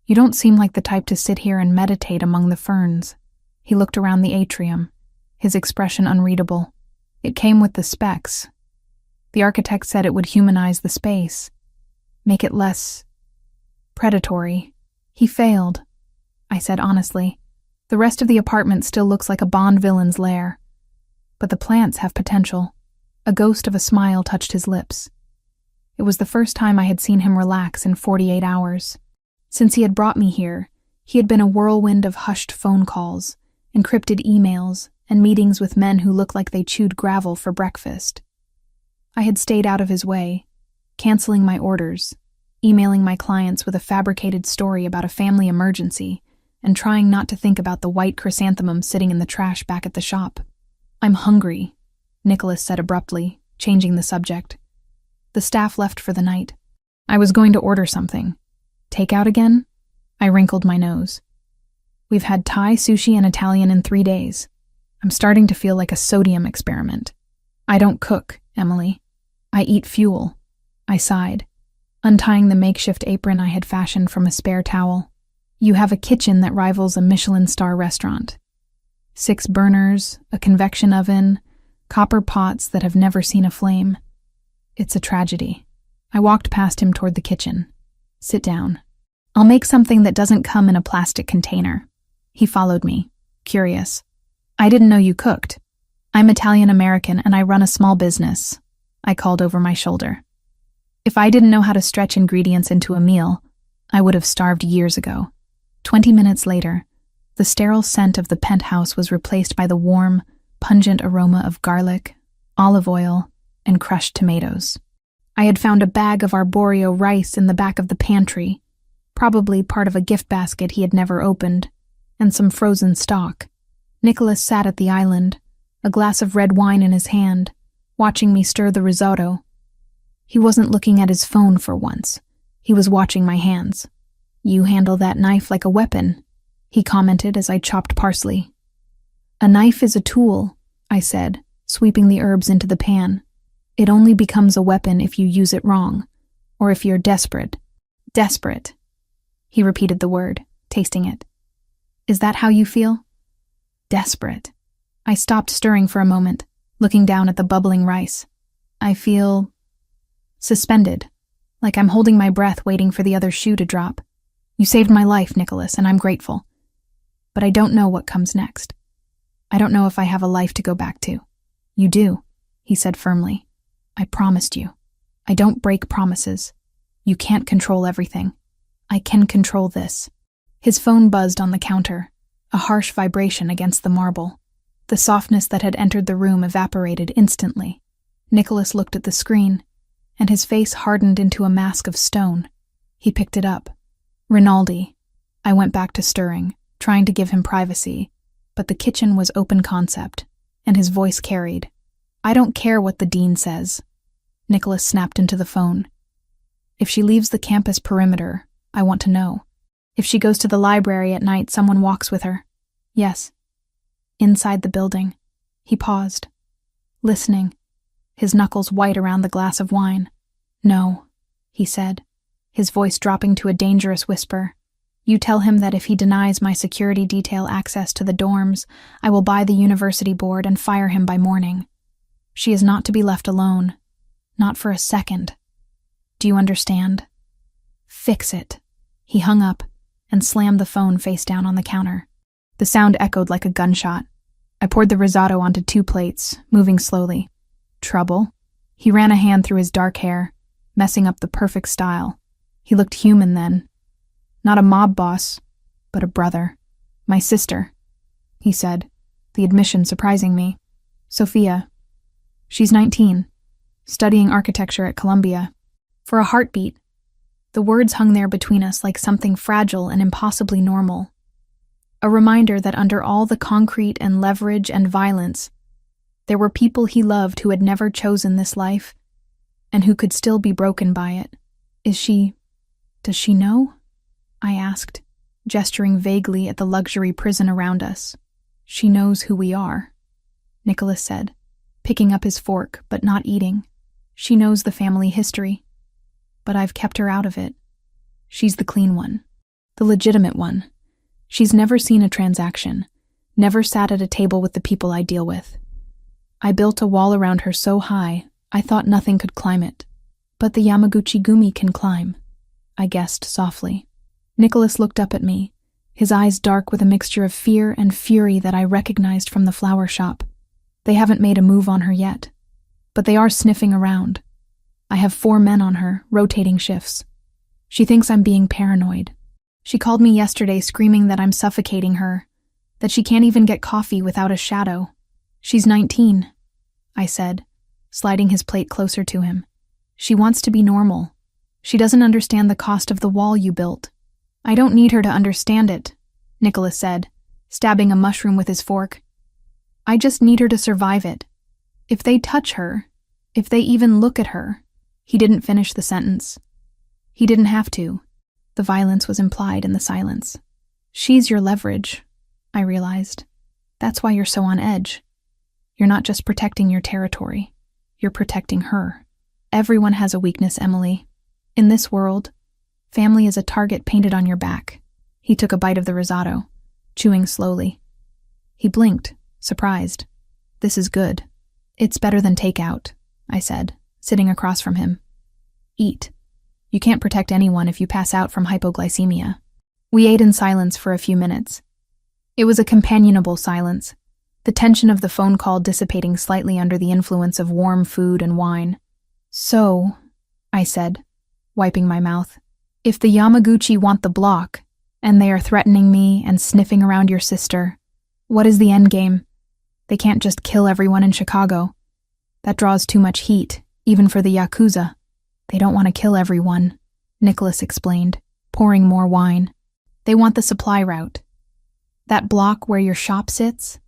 You don't seem like the type to sit here and meditate among the ferns. He looked around the atrium, his expression unreadable. It came with the specs. The architect said it would humanize the space, make it less predatory. He failed, I said honestly. The rest of the apartment still looks like a Bond villain's lair. But the plants have potential. A ghost of a smile touched his lips. It was the first time I had seen him relax in 48 hours. Since he had brought me here, he had been a whirlwind of hushed phone calls, encrypted emails, and meetings with men who looked like they chewed gravel for breakfast. I had stayed out of his way, canceling my orders, emailing my clients with a fabricated story about a family emergency, and trying not to think about the white chrysanthemum sitting in the trash back at the shop. I'm hungry, Nicholas said abruptly, changing the subject. The staff left for the night. I was going to order something. Takeout again? I wrinkled my nose. We've had Thai, sushi, and Italian in 3 days. I'm starting to feel like a sodium experiment. I don't cook, Emily. I eat fuel. I sighed, untying the makeshift apron I had fashioned from a spare towel. You have a kitchen that rivals a Michelin star restaurant. 6 burners, a convection oven, copper pots that have never seen a flame. It's a tragedy. I walked past him toward the kitchen. Sit down. I'll make something that doesn't come in a plastic container. He followed me, curious. I didn't know you cooked. I'm Italian-American and I run a small business, I called over my shoulder. If I didn't know how to stretch ingredients into a meal, I would have starved years ago. 20 minutes later, the sterile scent of the penthouse was replaced by the warm, pungent aroma of garlic, olive oil, and crushed tomatoes. I had found a bag of arborio rice in the back of the pantry, probably part of a gift basket he had never opened, and some frozen stock. Nicholas sat at the island, a glass of red wine in his hand, watching me stir the risotto. He wasn't looking at his phone for once. He was watching my hands. You handle that knife like a weapon, he commented as I chopped parsley. A knife is a tool, I said, sweeping the herbs into the pan. It only becomes a weapon if you use it wrong, or if you're desperate. Desperate. He repeated the word, tasting it. Is that how you feel? Desperate. I stopped stirring for a moment, looking down at the bubbling rice. I feel suspended, like I'm holding my breath waiting for the other shoe to drop. You saved my life, Nicholas, and I'm grateful. But I don't know what comes next. I don't know if I have a life to go back to. You do, he said firmly. I promised you. I don't break promises. You can't control everything. I can control this. His phone buzzed on the counter, a harsh vibration against the marble. The softness that had entered the room evaporated instantly. Nicholas looked at the screen, and his face hardened into a mask of stone. He picked it up. Rinaldi. I went back to stirring, trying to give him privacy, but the kitchen was open concept, and his voice carried. I don't care what the dean says. Nicholas snapped into the phone. If she leaves the campus perimeter, I want to know. If she goes to the library at night, someone walks with her. Yes. Inside the building. He paused, listening, his knuckles white around the glass of wine. No, he said, his voice dropping to a dangerous whisper. You tell him that if he denies my security detail access to the dorms, I will buy the university board and fire him by morning. She is not to be left alone. Not for a second. Do you understand? Fix it. He hung up and slammed the phone face down on the counter. The sound echoed like a gunshot. I poured the risotto onto 2 plates, moving slowly. Trouble? He ran a hand through his dark hair, messing up the perfect style. He looked human then. Not a mob boss, but a brother. My sister, he said, the admission surprising me. Sophia. She's 19, studying architecture at Columbia. For a heartbeat, the words hung there between us like something fragile and impossibly normal. A reminder that under all the concrete and leverage and violence, there were people he loved who had never chosen this life, and who could still be broken by it. Does she know? I asked, gesturing vaguely at the luxury prison around us. She knows who we are, Nicholas said, picking up his fork but not eating. She knows the family history. But I've kept her out of it. She's the clean one, the legitimate one. She's never seen a transaction, never sat at a table with the people I deal with. I built a wall around her so high, I thought nothing could climb it. But the Yamaguchi Gumi can climb, I guessed softly. Nicholas looked up at me, his eyes dark with a mixture of fear and fury that I recognized from the flower shop. They haven't made a move on her yet, but they are sniffing around. I have 4 men on her, rotating shifts. She thinks I'm being paranoid. She called me yesterday screaming that I'm suffocating her, that she can't even get coffee without a shadow. She's 19, I said, sliding his plate closer to him. She wants to be normal. She doesn't understand the cost of the wall you built. I don't need her to understand it, Nicholas said, stabbing a mushroom with his fork. I just need her to survive it. If they touch her, if they even look at her. He didn't finish the sentence. He didn't have to. The violence was implied in the silence. She's your leverage, I realized. That's why you're so on edge. You're not just protecting your territory. You're protecting her. Everyone has a weakness, Emily. In this world, family is a target painted on your back. He took a bite of the risotto, chewing slowly. He blinked, surprised. This is good. It's better than takeout, I said, sitting across from him. Eat. You can't protect anyone if you pass out from hypoglycemia. We ate in silence for a few minutes. It was a companionable silence, the tension of the phone call dissipating slightly under the influence of warm food and wine. So, I said, wiping my mouth, if the Yamaguchi want the block, and they are threatening me and sniffing around your sister, what is the endgame? They can't just kill everyone in Chicago. That draws too much heat, even for the Yakuza. They don't want to kill everyone, Nicholas explained, pouring more wine. They want the supply route. That block where your shop sits?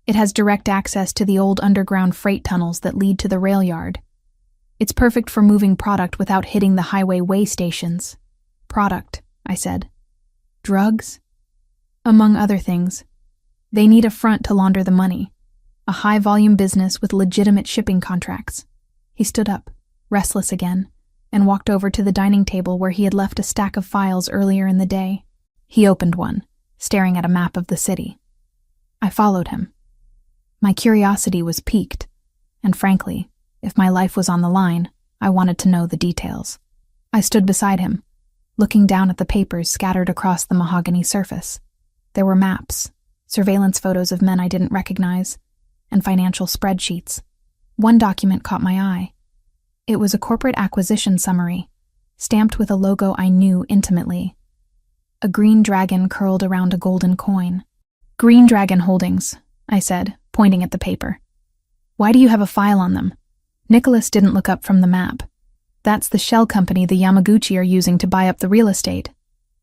It has direct access to the old underground freight tunnels that lead to the rail yard. It's perfect for moving product without hitting the highway way stations. Product, I said. Drugs? Among other things. They need a front to launder the money. A high-volume business with legitimate shipping contracts. He stood up, restless again, and walked over to the dining table where he had left a stack of files earlier in the day. He opened one, staring at a map of the city. I followed him. My curiosity was piqued. and frankly, if my life was on the line, I wanted to know the details. I stood beside him, looking down at the papers scattered across the mahogany surface. There were maps, surveillance photos of men I didn't recognize, and financial spreadsheets. One document caught my eye. It was a corporate acquisition summary, stamped with a logo I knew intimately. A green dragon curled around a golden coin. "Green Dragon Holdings," I said, pointing at the paper. "Why do you have a file on them?" Nicholas didn't look up from the map. "That's the shell company the Yamaguchi are using to buy up the real estate.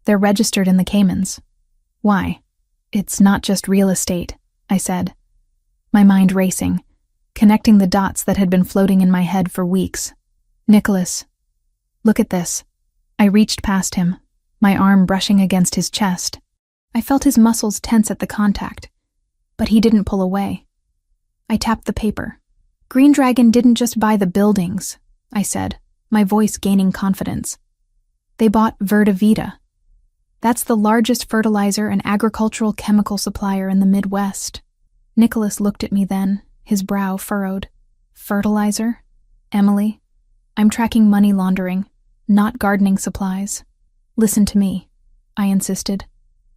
They're registered in the Caymans." "Why?" "It's not just real estate," I said, my mind racing, connecting the dots that had been floating in my head for weeks. "Nicholas, look at this." I reached past him, my arm brushing against his chest. I felt his muscles tense at the contact, but he didn't pull away. I tapped the paper. "Green Dragon didn't just buy the buildings," I said, my voice gaining confidence. "They bought Verda Vita. That's the largest fertilizer and agricultural chemical supplier in the Midwest." Nicholas looked at me then, his brow furrowed. "Fertilizer? Emily, I'm tracking money laundering, not gardening supplies." "Listen to me," I insisted.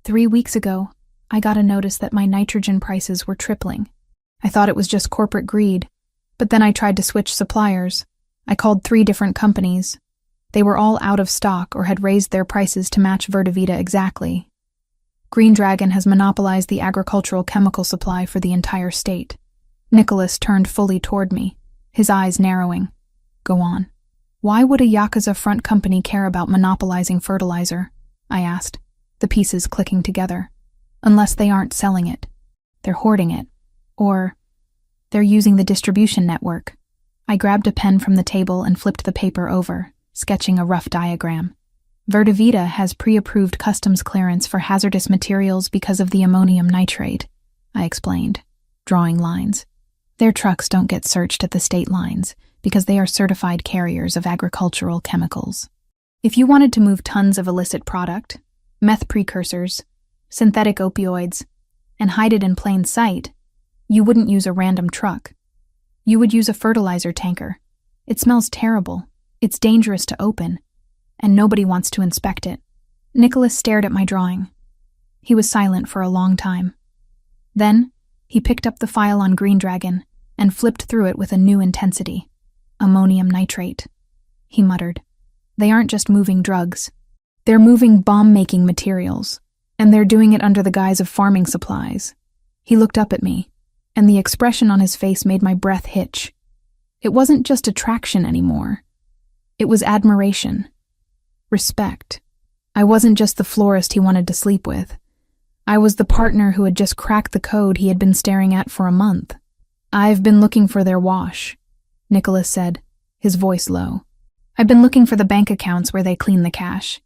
3 weeks ago, I got a notice that my nitrogen prices were tripling. I thought it was just corporate greed, but then I tried to switch suppliers. I called 3 different companies. They were all out of stock or had raised their prices to match Verda Vita exactly. Green Dragon has monopolized the agricultural chemical supply for the entire state. Nicholas turned fully toward me, his eyes narrowing. "Go on." "Why would a Yakuza front company care about monopolizing fertilizer?" I asked, the pieces clicking together. "Unless they aren't selling it. They're hoarding it. Or they're using the distribution network." I grabbed a pen from the table and flipped the paper over, sketching a rough diagram. "Verda Vita has pre-approved customs clearance for hazardous materials because of the ammonium nitrate," I explained, drawing lines. "Their trucks don't get searched at the state lines because they are certified carriers of agricultural chemicals. If you wanted to move tons of illicit product, meth precursors, synthetic opioids, and hide it in plain sight, you wouldn't use a random truck. You would use a fertilizer tanker. It smells terrible, it's dangerous to open, and nobody wants to inspect it." Nicholas stared at my drawing. He was silent for a long time. Then, he picked up the file on Green Dragon and flipped through it with a new intensity. "Ammonium nitrate," he muttered. "They aren't just moving drugs. They're moving bomb-making materials, and they're doing it under the guise of farming supplies." He looked up at me, and the expression on his face made my breath hitch. It wasn't just attraction anymore. It was admiration. Respect. I wasn't just the florist he wanted to sleep with. I was the partner who had just cracked the code he had been staring at for a month. "I've been looking for their wash," Nicholas said, his voice low. "I've been looking for the bank accounts where they clean the cash,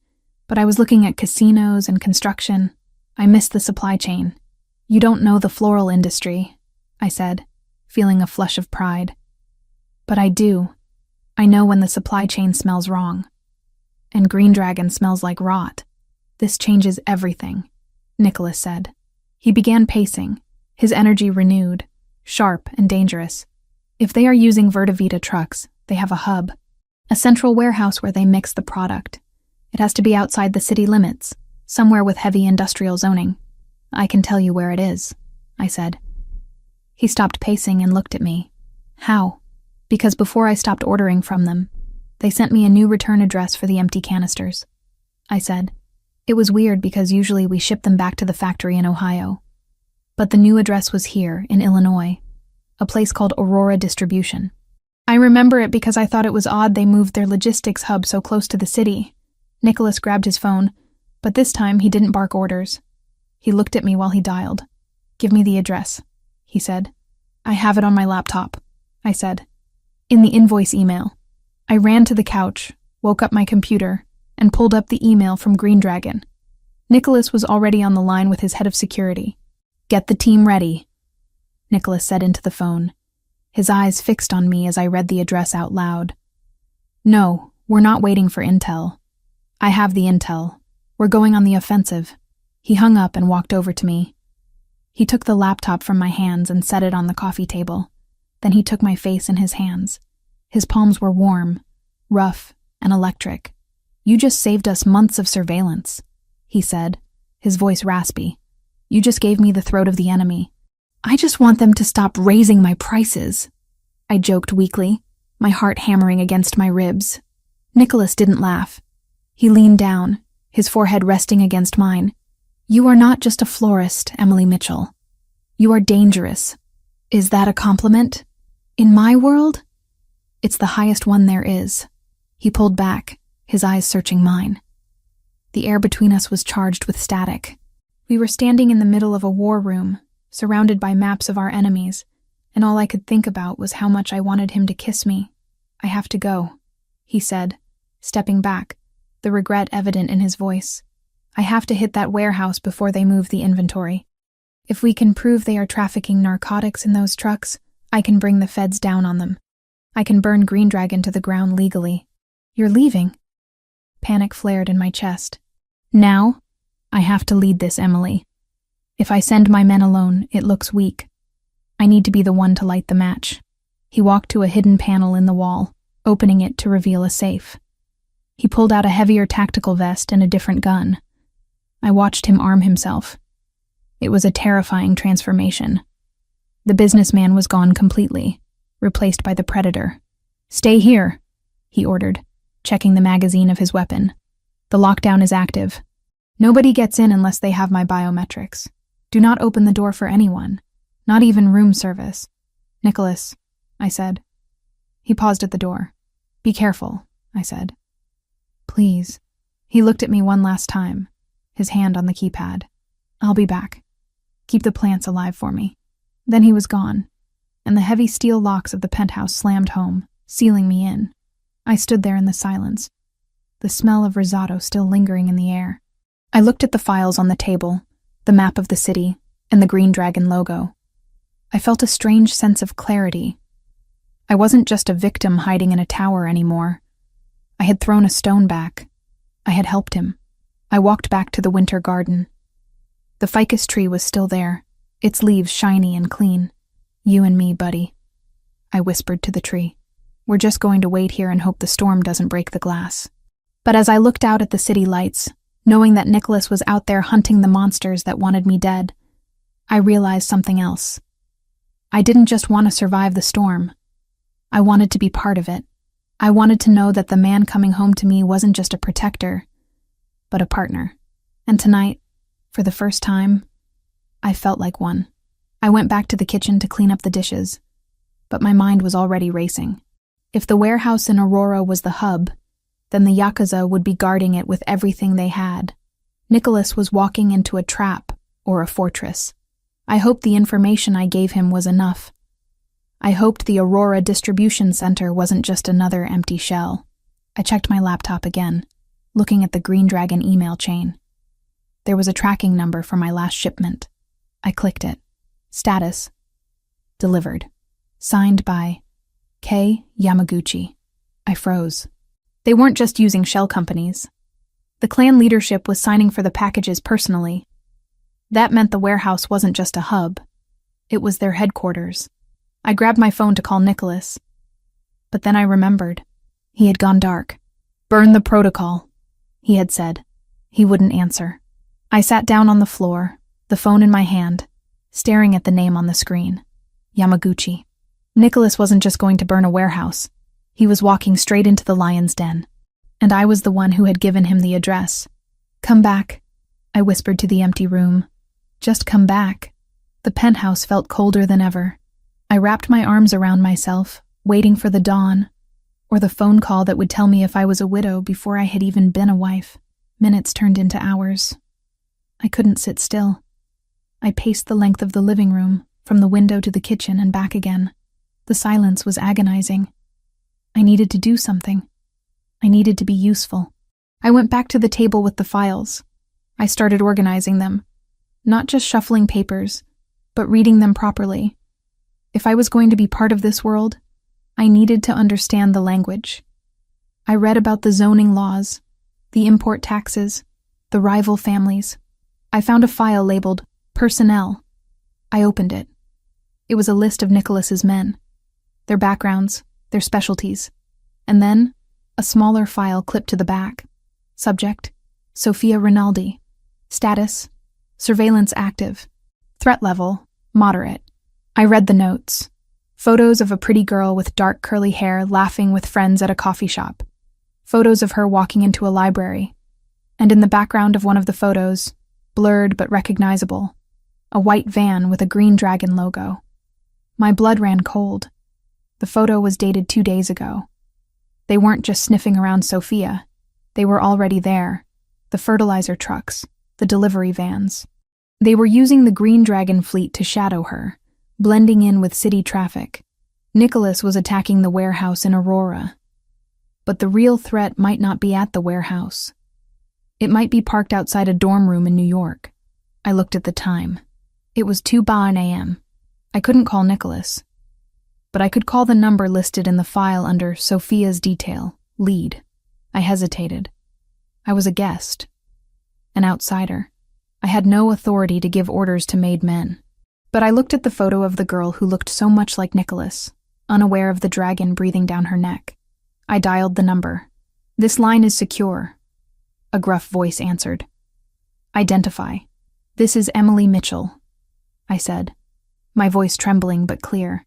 but I was looking at casinos and construction. I missed the supply chain." "You don't know the floral industry," I said, feeling a flush of pride. "But I do. I know when the supply chain smells wrong. And Green Dragon smells like rot. This changes everything," Nicholas said. He began pacing, his energy renewed, sharp and dangerous. "If they are using Verda Vita trucks, they have a hub, a central warehouse where they mix the product. It has to be outside the city limits, somewhere with heavy industrial zoning. I can tell you where it is," I said. He stopped pacing and looked at me. "How?" "Because before I stopped ordering from them, they sent me a new return address for the empty canisters," I said. "It was weird because usually we ship them back to the factory in Ohio. But the new address was here, in Illinois, a place called Aurora Distribution. I remember it because I thought it was odd they moved their logistics hub so close to the city." Nicholas grabbed his phone, but this time he didn't bark orders. He looked at me while he dialed. "Give me the address," he said. "I have it on my laptop," I said. "In the invoice email." I ran to the couch, woke up my computer, and pulled up the email from Green Dragon. Nicholas was already on the line with his head of security. "Get the team ready," Nicholas said into the phone, his eyes fixed on me as I read the address out loud. "No, we're not waiting for intel. I have the intel. We're going on the offensive." He hung up and walked over to me. He took the laptop from my hands and set it on the coffee table. Then he took my face in his hands. His palms were warm, rough, and electric. "You just saved us months of surveillance," he said, his voice raspy. "You just gave me the throat of the enemy. I just want them to stop raising my prices," I joked weakly, my heart hammering against my ribs. Nicholas didn't laugh. He leaned down, his forehead resting against mine. "You are not just a florist, Emily Mitchell. You are dangerous. Is that a compliment? In my world? It's the highest one there is." He pulled back, his eyes searching mine. The air between us was charged with static. We were standing in the middle of a war room, surrounded by maps of our enemies, and all I could think about was how much I wanted him to kiss me. "I have to go," he said, stepping back, the regret evident in his voice. "I have to hit that warehouse before they move the inventory. If we can prove they are trafficking narcotics in those trucks, I can bring the feds down on them. I can burn Green Dragon to the ground legally." "You're leaving?" Panic flared in my chest. "Now? I have to lead this, Emily. If I send my men alone, it looks weak. I need to be the one to light the match." He walked to a hidden panel in the wall, opening it to reveal a safe. He pulled out a heavier tactical vest and a different gun. I watched him arm himself. It was a terrifying transformation. The businessman was gone completely, replaced by the predator. "Stay here," he ordered, checking the magazine of his weapon. "The lockdown is active. Nobody gets in unless they have my biometrics. Do not open the door for anyone, not even room service." "Nicholas," I said. He paused at the door. "Be careful," I said. "Please." He looked at me one last time, his hand on the keypad. "I'll be back. Keep the plants alive for me." Then he was gone, and the heavy steel locks of the penthouse slammed home, sealing me in. I stood there in the silence, the smell of risotto still lingering in the air. I looked at the files on the table, the map of the city, and the Green Dragon logo. I felt a strange sense of clarity. I wasn't just a victim hiding in a tower anymore. I had thrown a stone back. I had helped him. I walked back to the winter garden. The ficus tree was still there, its leaves shiny and clean. "You and me, buddy," I whispered to the tree. "We're just going to wait here and hope the storm doesn't break the glass." But as I looked out at the city lights, knowing that Nicholas was out there hunting the monsters that wanted me dead, I realized something else. I didn't just want to survive the storm. I wanted to be part of it. I wanted to know that the man coming home to me wasn't just a protector, but a partner. And tonight, for the first time, I felt like one. I went back to the kitchen to clean up the dishes, but my mind was already racing. If the warehouse in Aurora was the hub, then the Yakuza would be guarding it with everything they had. Nicholas was walking into a trap or a fortress. I hoped the information I gave him was enough. I hoped the Aurora distribution center wasn't just another empty shell. I checked my laptop again, looking at the Green Dragon email chain. There was a tracking number for my last shipment. I clicked it. Status: delivered. Signed by K. Yamaguchi. I froze. They weren't just using shell companies. The clan leadership was signing for the packages personally. That meant the warehouse wasn't just a hub. It was their headquarters. I grabbed my phone to call Nicholas. But then I remembered. He had gone dark. "Burn the protocol," he had said. He wouldn't answer. I sat down on the floor, the phone in my hand, staring at the name on the screen. Yamaguchi. Nicholas wasn't just going to burn a warehouse. He was walking straight into the lion's den. And I was the one who had given him the address. "Come back," I whispered to the empty room. "Just come back." The penthouse felt colder than ever. I wrapped my arms around myself, waiting for the dawn, or the phone call that would tell me if I was a widow before I had even been a wife. Minutes turned into hours. I couldn't sit still. I paced the length of the living room, from the window to the kitchen and back again. The silence was agonizing. I needed to do something. I needed to be useful. I went back to the table with the files. I started organizing them, not just shuffling papers, but reading them properly. If I was going to be part of this world, I needed to understand the language. I read about the zoning laws, the import taxes, the rival families. I found a file labeled Personnel. I opened it. It was a list of Nicholas's men. their backgrounds, their specialties. And then, a smaller file clipped to the back. Subject, Sofia Rinaldi. Status, surveillance active. Threat level, moderate. I read the notes. Photos of a pretty girl with dark curly hair laughing with friends at a coffee shop. Photos of her walking into a library. And in the background of one of the photos, blurred but recognizable, a white van with a green dragon logo. My blood ran cold. The photo was dated 2 days ago. They weren't just sniffing around Sofia. They were already there. The fertilizer trucks, the delivery vans. They were using the green dragon fleet to shadow her, blending in with city traffic. Nicholas was attacking the warehouse in Aurora. But the real threat might not be at the warehouse. It might be parked outside a dorm room in New York. I looked at the time. It was 2:00 a.m. I couldn't call Nicholas. But I could call the number listed in the file under Sofia's detail, lead. I hesitated. I was a guest. An outsider. I had no authority to give orders to made men. But I looked at the photo of the girl who looked so much like Nicholas, unaware of the dragon breathing down her neck. I dialed the number. "This line is secure," a gruff voice answered. "Identify. This is Emily Mitchell," I said, my voice trembling but clear.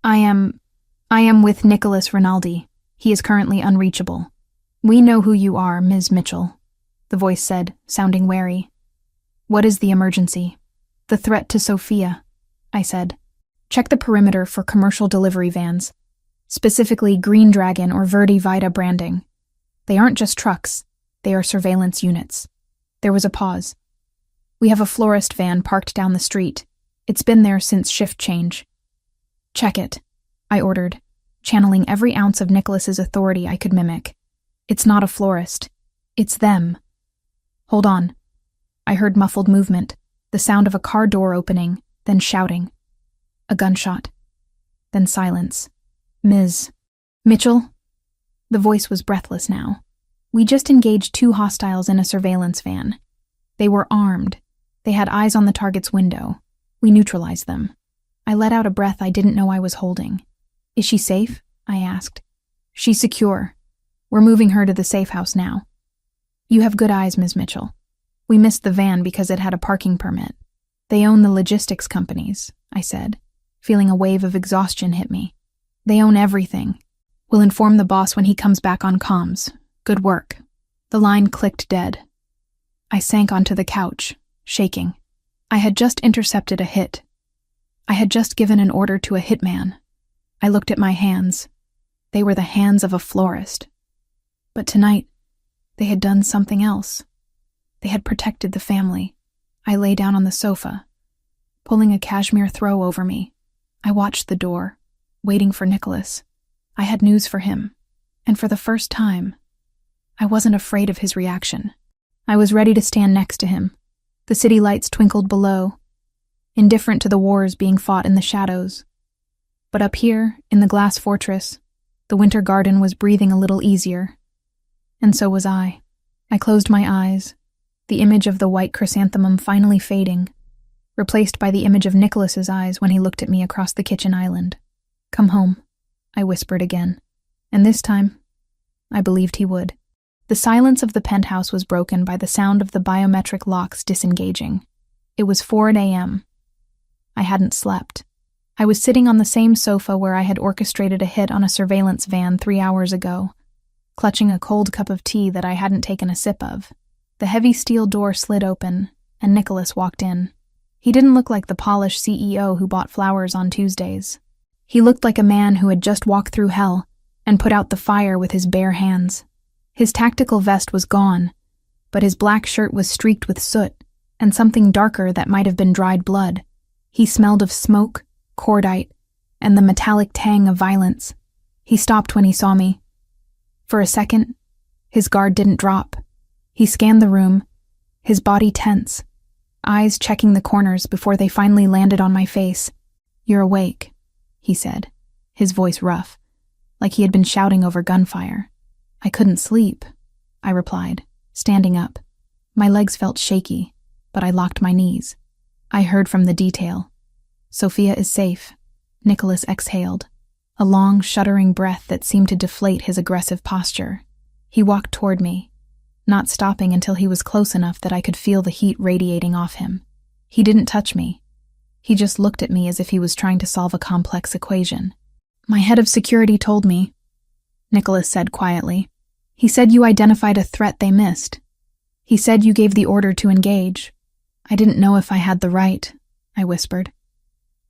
I am with Nicholas Rinaldi. He is currently unreachable." "We know who you are, Ms. Mitchell," the voice said, sounding wary. "What is the emergency?" "The threat to Sofia," I said. "Check the perimeter for commercial delivery vans, specifically Green Dragon or Verdi Vita branding. They aren't just trucks, they are surveillance units." There was a pause. "We have a florist van parked down the street. It's been there since shift change." "Check it," I ordered, channeling every ounce of Nicholas's authority I could mimic. "It's not a florist. It's them." "Hold on." I heard muffled movement, the sound of a car door opening, then shouting. A gunshot. Then silence. "Ms. Mitchell?" The voice was breathless now. "We just engaged 2 hostiles in a surveillance van. They were armed. They had eyes on the target's window. We neutralized them." I let out a breath I didn't know I was holding. "Is she safe?" I asked. "She's secure. We're moving her to the safe house now." "You have good eyes, Ms. Mitchell. We missed the van because it had a parking permit. They own the logistics companies," I said, feeling a wave of exhaustion hit me. "They own everything. We'll inform the boss when he comes back on comms. Good work." The line clicked dead. I sank onto the couch, shaking. I had just intercepted a hit. I had just given an order to a hitman. I looked at my hands. They were the hands of a florist. But tonight, they had done something else. They had protected the family. I lay down on the sofa, pulling a cashmere throw over me. I watched the door, waiting for Nicholas. I had news for him, and for the first time, I wasn't afraid of his reaction. I was ready to stand next to him. The city lights twinkled below, indifferent to the wars being fought in the shadows. But up here, in the glass fortress, the winter garden was breathing a little easier. And so was I. I closed my eyes, the image of the white chrysanthemum finally fading, replaced by the image of Nicholas's eyes when he looked at me across the kitchen island. "Come home," I whispered again. And this time, I believed he would. The silence of the penthouse was broken by the sound of the biometric locks disengaging. It was 4 a.m. I hadn't slept. I was sitting on the same sofa where I had orchestrated a hit on a surveillance van 3 hours ago, clutching a cold cup of tea that I hadn't taken a sip of. The heavy steel door slid open, and Nicholas walked in. He didn't look like the polished CEO who bought flowers on Tuesdays. He looked like a man who had just walked through hell and put out the fire with his bare hands. His tactical vest was gone, but his black shirt was streaked with soot and something darker that might have been dried blood. He smelled of smoke, cordite, and the metallic tang of violence. He stopped when he saw me. For a second, his guard didn't drop. He scanned the room, his body tense, eyes checking the corners before they finally landed on my face. "You're awake," he said, his voice rough, like he had been shouting over gunfire. "I couldn't sleep," I replied, standing up. My legs felt shaky, but I locked my knees. I heard from the detail. "Sofia is safe," Nicholas exhaled, a long, shuddering breath that seemed to deflate his aggressive posture. He walked toward me, not stopping until he was close enough that I could feel the heat radiating off him. He didn't touch me. He just looked at me as if he was trying to solve a complex equation. "My head of security told me," Nicholas said quietly. "He said you identified a threat they missed. He said you gave the order to engage. I didn't know if I had the right," I whispered.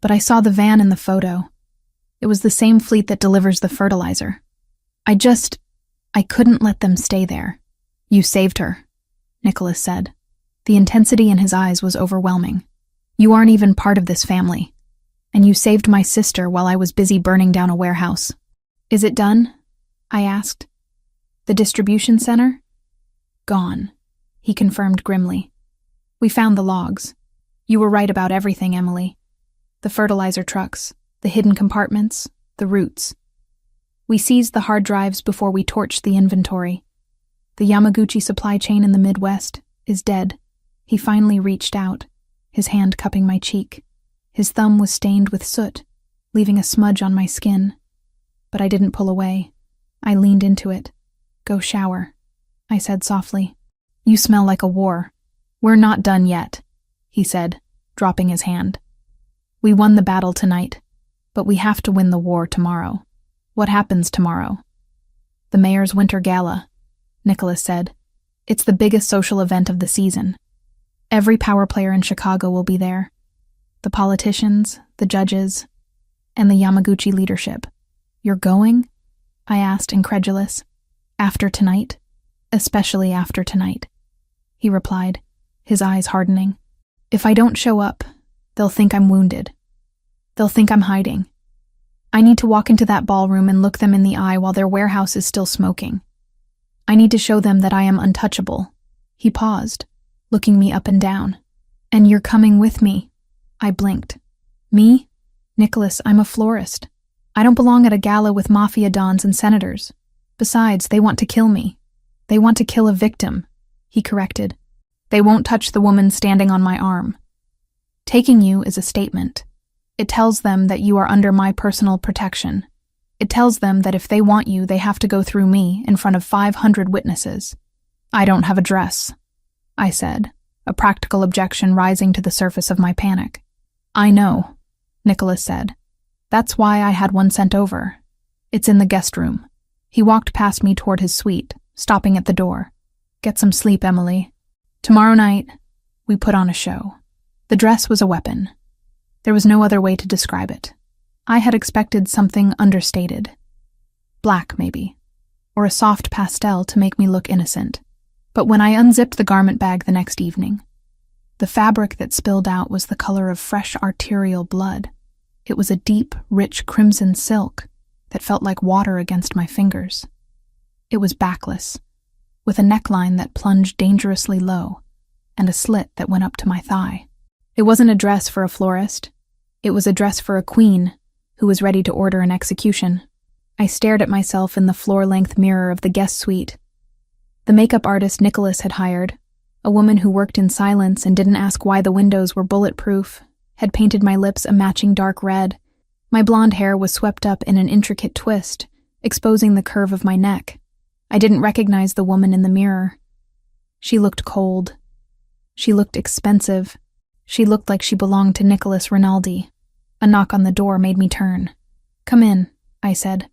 "But I saw the van in the photo. It was the same fleet that delivers the fertilizer. I couldn't let them stay there." "You saved her," Nicholas said. The intensity in his eyes was overwhelming. "You aren't even part of this family. And you saved my sister while I was busy burning down a warehouse." "Is it done?" I asked. "The distribution center?" "Gone," he confirmed grimly. "We found the logs. You were right about everything, Emily. The fertilizer trucks, the hidden compartments, the routes. We seized the hard drives before we torched the inventory. The Yamaguchi supply chain in the Midwest is dead." He finally reached out, his hand cupping my cheek. His thumb was stained with soot, leaving a smudge on my skin. But I didn't pull away. I leaned into it. "Go shower," I said softly. "You smell like a war." "We're not done yet," he said, dropping his hand. "We won the battle tonight, but we have to win the war tomorrow." "What happens tomorrow?" "The mayor's winter gala," Nicholas said. "It's the biggest social event of the season. Every power player in Chicago will be there. The politicians, the judges, and the Yamaguchi leadership." "You're going?" I asked, incredulous. "After tonight? Especially after tonight," he replied, his eyes hardening. "If I don't show up, they'll think I'm wounded. They'll think I'm hiding. I need to walk into that ballroom and look them in the eye while their warehouse is still smoking. I need to show them that I am untouchable." He paused, looking me up and down. "And you're coming with me?" I blinked. "Me? Nicholas, I'm a florist. I don't belong at a gala with mafia dons and senators. Besides, they want to kill me. They want to kill a victim," he corrected. "They won't touch the woman standing on my arm. Taking you is a statement. It tells them that you are under my personal protection. It tells them that if they want you, they have to go through me in front of 500 witnesses." "I don't have a dress," I said, a practical objection rising to the surface of my panic. "I know," Nicholas said. "That's why I had one sent over. It's in the guest room." He walked past me toward his suite, stopping at the door. "Get some sleep, Emily. Tomorrow night, we put on a show." The dress was a weapon. There was no other way to describe it. I had expected something understated. Black, maybe, or a soft pastel to make me look innocent. But when I unzipped the garment bag the next evening, the fabric that spilled out was the color of fresh arterial blood. It was a deep, rich crimson silk that felt like water against my fingers. It was backless, with a neckline that plunged dangerously low and a slit that went up to my thigh. It wasn't a dress for a florist. It was a dress for a queen who was ready to order an execution. I stared at myself in the floor-length mirror of the guest suite. The makeup artist Nicholas had hired, a woman who worked in silence and didn't ask why the windows were bulletproof, had painted my lips a matching dark red. My blonde hair was swept up in an intricate twist, exposing the curve of my neck. I didn't recognize the woman in the mirror. She looked cold. She looked expensive. She looked like she belonged to Nicholas Rinaldi. A knock on the door made me turn. "Come in," I said.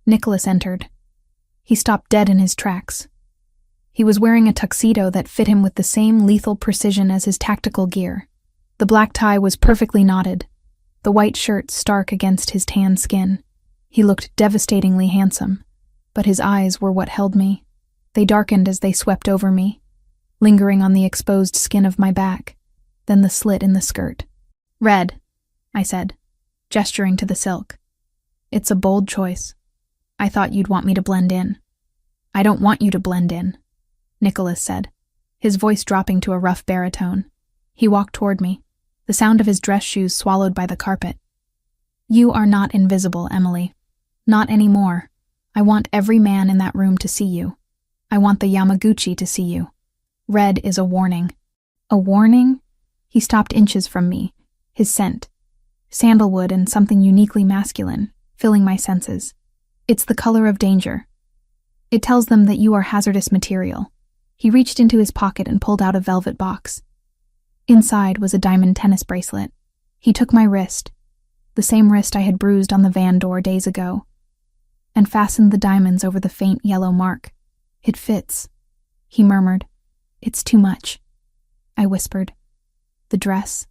Nicholas entered. He stopped dead in his tracks. He was wearing a tuxedo that fit him with the same lethal precision as his tactical gear. The black tie was perfectly knotted, the white shirt stark against his tan skin. He looked devastatingly handsome, but his eyes were what held me. They darkened as they swept over me, lingering on the exposed skin of my back, then the slit in the skirt. "Red," I said, gesturing to the silk. "It's a bold choice. I thought you'd want me to blend in." "I don't want you to blend in," Nicholas said, his voice dropping to a rough baritone. He walked toward me, the sound of his dress shoes swallowed by the carpet. "You are not invisible, Emily. Not anymore. I want every man in that room to see you. I want the Yamaguchi to see you. Red is a warning." "A warning?" He stopped inches from me, his scent, sandalwood and something uniquely masculine, filling my senses. It's the color of danger. It tells them that you are hazardous material. He reached into his pocket and pulled out a velvet box. Inside was a diamond tennis bracelet. He took my wrist, the same wrist I had bruised on the van door days ago, and fastened the diamonds over the faint yellow mark. It fits, he murmured. It's too much, I whispered. The dress,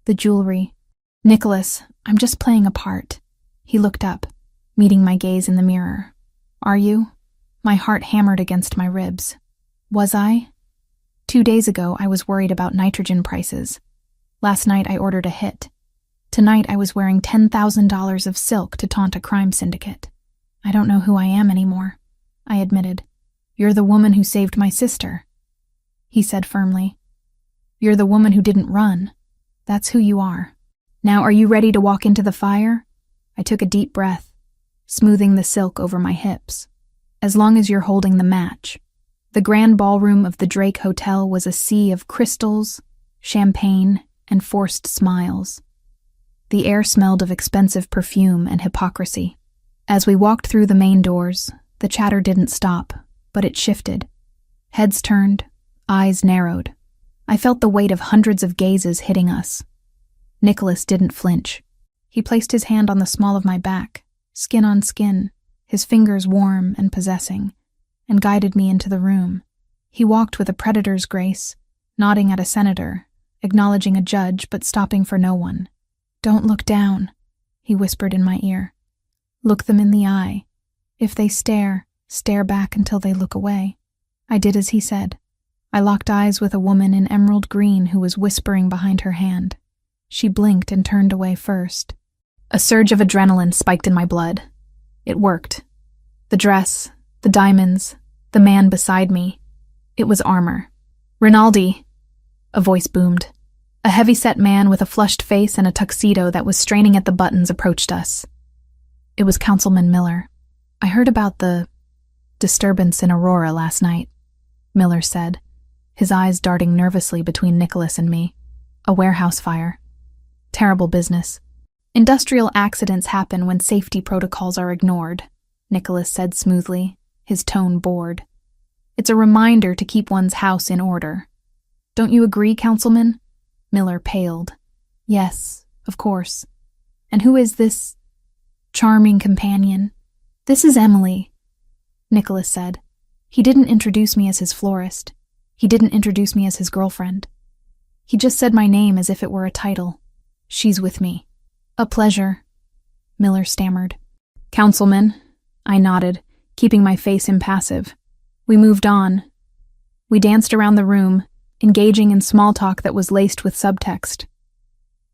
the jewelry. Nicholas, I'm just playing a part. He looked up, meeting my gaze in the mirror. Are you? My heart hammered against my ribs. Was I? 2 days ago, I was worried about nitrogen prices. Last night, I ordered a hit. Tonight, I was wearing $10,000 of silk to taunt a crime syndicate. I don't know who I am anymore, I admitted. You're the woman who saved my sister, he said firmly. You're the woman who didn't run. That's who you are. Now, are you ready to walk into the fire? I took a deep breath, smoothing the silk over my hips. As long as you're holding the match. The grand ballroom of the Drake Hotel was a sea of crystals, champagne, and forced smiles. The air smelled of expensive perfume and hypocrisy. As we walked through the main doors, the chatter didn't stop, but it shifted. Heads turned, eyes narrowed. I felt the weight of hundreds of gazes hitting us. Nicholas didn't flinch. He placed his hand on the small of my back, skin on skin, his fingers warm and possessing, and guided me into the room. He walked with a predator's grace, nodding at a senator, acknowledging a judge but stopping for no one. Don't look down, he whispered in my ear. Look them in the eye. If they stare, stare back until they look away. I did as he said. I locked eyes with a woman in emerald green who was whispering behind her hand. She blinked and turned away first. A surge of adrenaline spiked in my blood. It worked. The dress, the diamonds, the man beside me. It was armor. Rinaldi, a voice boomed. A heavy-set man with a flushed face and a tuxedo that was straining at the buttons approached us. It was Councilman Miller. I heard about the disturbance in Aurora last night, Miller said, his eyes darting nervously between Nicholas and me. A warehouse fire. Terrible business. Industrial accidents happen when safety protocols are ignored, Nicholas said smoothly, his tone bored. It's a reminder to keep one's house in order. Don't you agree, Councilman? Miller paled. Yes, of course. And who is this charming companion? This is Emily, Nicholas said. He didn't introduce me as his florist. He didn't introduce me as his girlfriend. He just said my name as if it were a title. She's with me. A pleasure, Miller stammered. Councilman, I nodded, keeping my face impassive. We moved on. We danced around the room, engaging in small talk that was laced with subtext.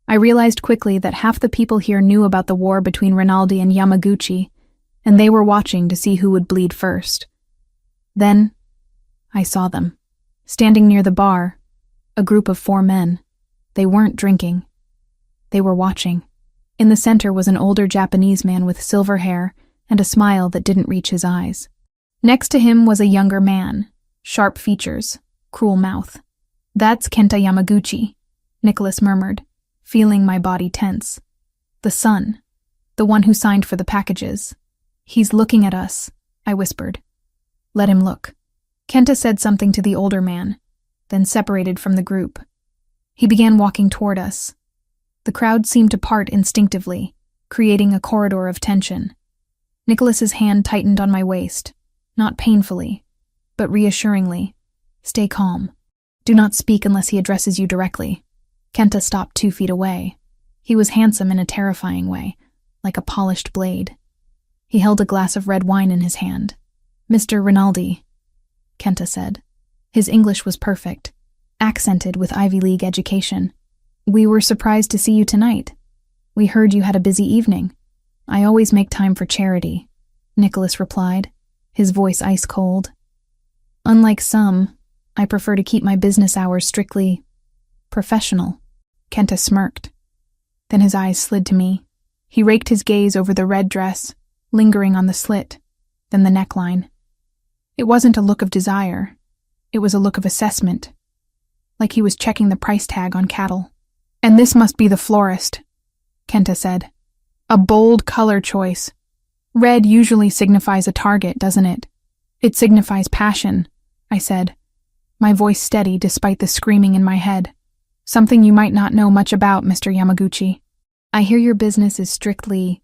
I realized quickly that half the people here knew about the war between Rinaldi and Yamaguchi, and they were watching to see who would bleed first. Then, I saw them. Standing near the bar, a group of 4 men. They weren't drinking. They were watching. In the center was an older Japanese man with silver hair and a smile that didn't reach his eyes. Next to him was a younger man, sharp features, cruel mouth. That's Kenta Yamaguchi, Nicholas murmured, feeling my body tense. The son, the one who signed for the packages. He's looking at us, I whispered. Let him look. Kenta said something to the older man, then separated from the group. He began walking toward us. The crowd seemed to part instinctively, creating a corridor of tension. Nicholas's hand tightened on my waist, not painfully, but reassuringly. Stay calm. Do not speak unless he addresses you directly. Kenta stopped 2 feet away. He was handsome in a terrifying way, like a polished blade. He held a glass of red wine in his hand. Mr. Rinaldi, Kenta said. His English was perfect, accented with Ivy League education. We were surprised to see you tonight. We heard you had a busy evening. I always make time for charity, Nicholas replied, his voice ice cold. Unlike some, I prefer to keep my business hours strictly professional. Kenta smirked. Then his eyes slid to me. He raked his gaze over the red dress, lingering on the slit, then the neckline. It wasn't a look of desire. It was a look of assessment, like he was checking the price tag on cattle. And this must be the florist, Kenta said. A bold color choice. Red usually signifies a target, doesn't it? It signifies passion, I said, my voice steady despite the screaming in my head. Something you might not know much about, Mr. Yamaguchi. I hear your business is strictly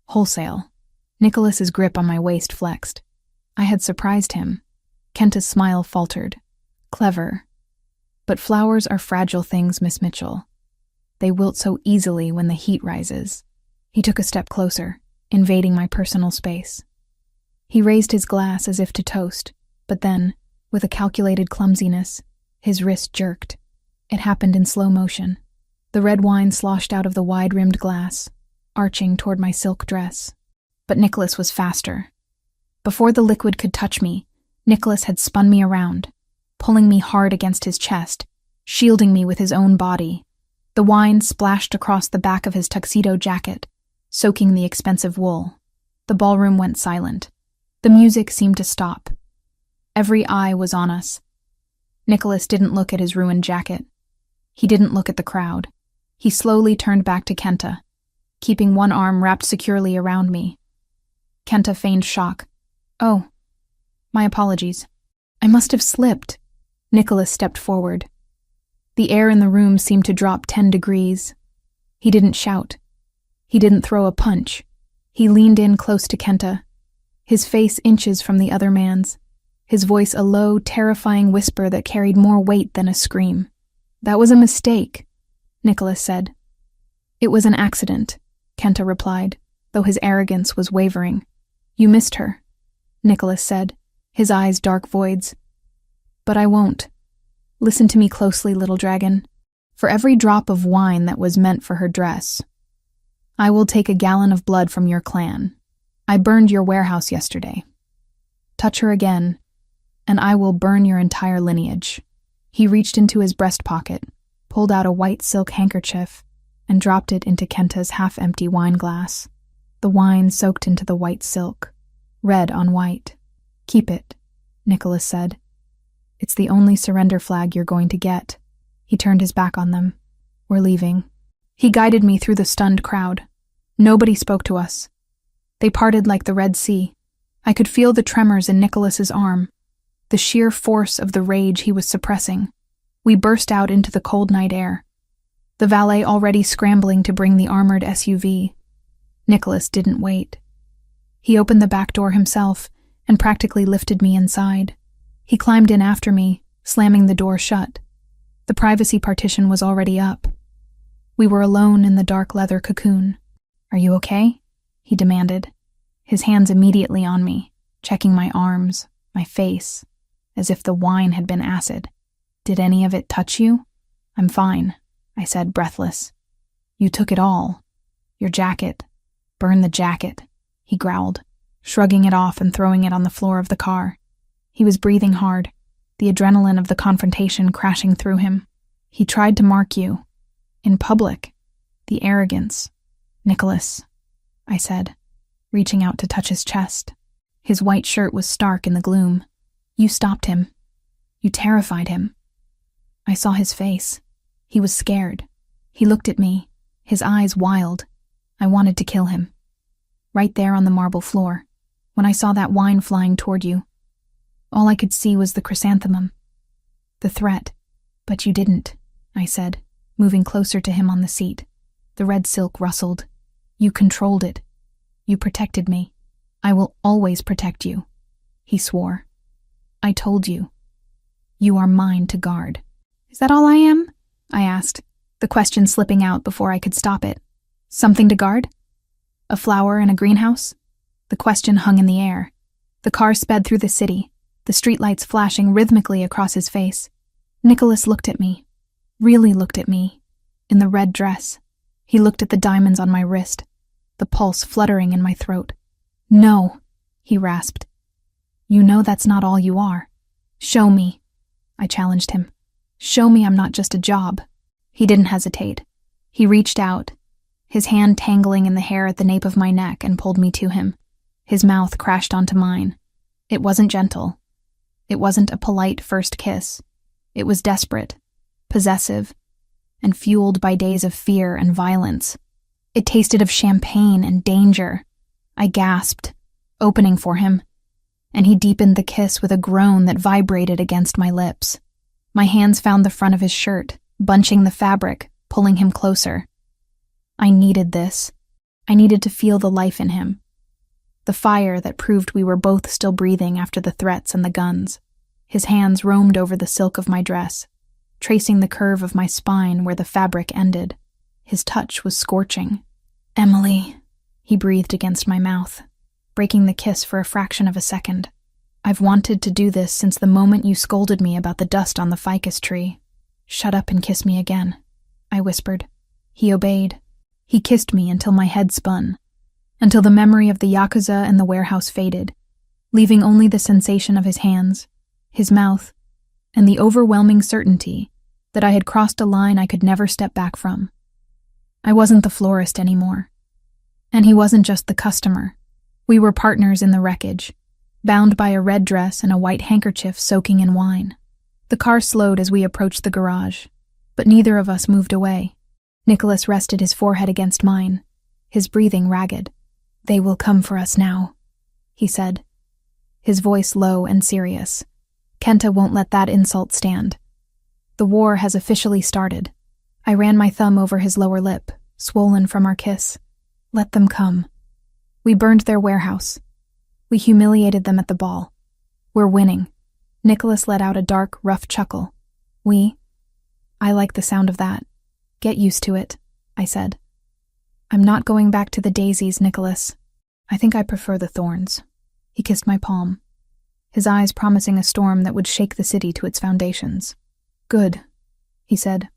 wholesale. Nicholas's grip on my waist flexed. I had surprised him. Kenta's smile faltered. Clever. But flowers are fragile things, Miss Mitchell. They wilt so easily when the heat rises. He took a step closer, invading my personal space. He raised his glass as if to toast, but then, with a calculated clumsiness, his wrist jerked. It happened in slow motion. The red wine sloshed out of the wide-rimmed glass, arching toward my silk dress. But Nicholas was faster. Before the liquid could touch me, Nicholas had spun me around, pulling me hard against his chest, shielding me with his own body. The wine splashed across the back of his tuxedo jacket, soaking the expensive wool. The ballroom went silent. The music seemed to stop. Every eye was on us. Nicholas didn't look at his ruined jacket. He didn't look at the crowd. He slowly turned back to Kenta, keeping one arm wrapped securely around me. Kenta feigned shock. Oh, my apologies. I must have slipped. Nicholas stepped forward. The air in the room seemed to drop 10 degrees. He didn't shout. He didn't throw a punch. He leaned in close to Kenta, his face inches from the other man's, his voice a low, terrifying whisper that carried more weight than a scream. That was a mistake, Nicholas said. It was an accident, Kenta replied, though his arrogance was wavering. You missed her, Nicholas said, his eyes dark voids. But I won't. Listen to me closely, little dragon. For every drop of wine that was meant for her dress, I will take a gallon of blood from your clan. I burned your warehouse yesterday. Touch her again, and I will burn your entire lineage. He reached into his breast pocket, pulled out a white silk handkerchief, and dropped it into Kenta's half-empty wine glass. The wine soaked into the white silk, red on white. Keep it, Nicholas said. It's the only surrender flag you're going to get. He turned his back on them. We're leaving. He guided me through the stunned crowd. Nobody spoke to us. They parted like the Red Sea. I could feel the tremors in Nicholas's arm, the sheer force of the rage he was suppressing. We burst out into the cold night air, the valet already scrambling to bring the armored SUV. Nicholas didn't wait. He opened the back door himself and practically lifted me inside. He climbed in after me, slamming the door shut. The privacy partition was already up. We were alone in the dark leather cocoon. Are you okay? He demanded, his hands immediately on me, checking my arms, my face, as if the wine had been acid. Did any of it touch you? I'm fine, I said, breathless. You took it all. Your jacket. Burn the jacket, he growled, shrugging it off and throwing it on the floor of the car. He was breathing hard, the adrenaline of the confrontation crashing through him. He tried to mark you. In public. The arrogance. Nicholas, I said, reaching out to touch his chest. His white shirt was stark in the gloom. You stopped him. You terrified him. I saw his face. He was scared. He looked at me, his eyes wild. I wanted to kill him. Right there on the marble floor, when I saw that wine flying toward you. All I could see was the chrysanthemum. The threat. But you didn't, I said, moving closer to him on the seat. The red silk rustled. You controlled it. You protected me. I will always protect you, he swore. I told you. You are mine to guard. Is that all I am? I asked, the question slipping out before I could stop it. Something to guard? A flower in a greenhouse? The question hung in the air. The car sped through the city, the streetlights flashing rhythmically across his face. Nicholas looked at me, really looked at me, in the red dress. He looked at the diamonds on my wrist, the pulse fluttering in my throat. No, he rasped. You know that's not all you are. Show me, I challenged him. Show me I'm not just a job. He didn't hesitate. He reached out, his hand tangling in the hair at the nape of my neck, and pulled me to him. His mouth crashed onto mine. It wasn't gentle. It wasn't a polite first kiss. It was desperate, possessive, and fueled by days of fear and violence. It tasted of champagne and danger. I gasped, opening for him, and he deepened the kiss with a groan that vibrated against my lips. My hands found the front of his shirt, bunching the fabric, pulling him closer. I needed this. I needed to feel the life in him. The fire that proved we were both still breathing after the threats and the guns. His hands roamed over the silk of my dress, tracing the curve of my spine where the fabric ended. His touch was scorching. "Emily," he breathed against my mouth, breaking the kiss for a fraction of a second. "I've wanted to do this since the moment you scolded me about the dust on the ficus tree." "Shut up and kiss me again," I whispered. He obeyed. He kissed me until my head spun, until the memory of the Yakuza and the warehouse faded, leaving only the sensation of his hands, his mouth, and the overwhelming certainty that I had crossed a line I could never step back from. I wasn't the florist anymore. And he wasn't just the customer. We were partners in the wreckage, bound by a red dress and a white handkerchief soaking in wine. The car slowed as we approached the garage, but neither of us moved away. Nicholas rested his forehead against mine, his breathing ragged. "They will come for us now," he said, his voice low and serious. "Kenta won't let that insult stand. The war has officially started." I ran my thumb over his lower lip, swollen from our kiss. "Let them come. We burned their warehouse. We humiliated them at the ball. We're winning." Nicholas let out a dark, rough chuckle. "We? I like the sound of that. Get used to it," I said. "I'm not going back to the daisies, Nicholas. I think I prefer the thorns." He kissed my palm, his eyes promising a storm that would shake the city to its foundations. "Good," he said,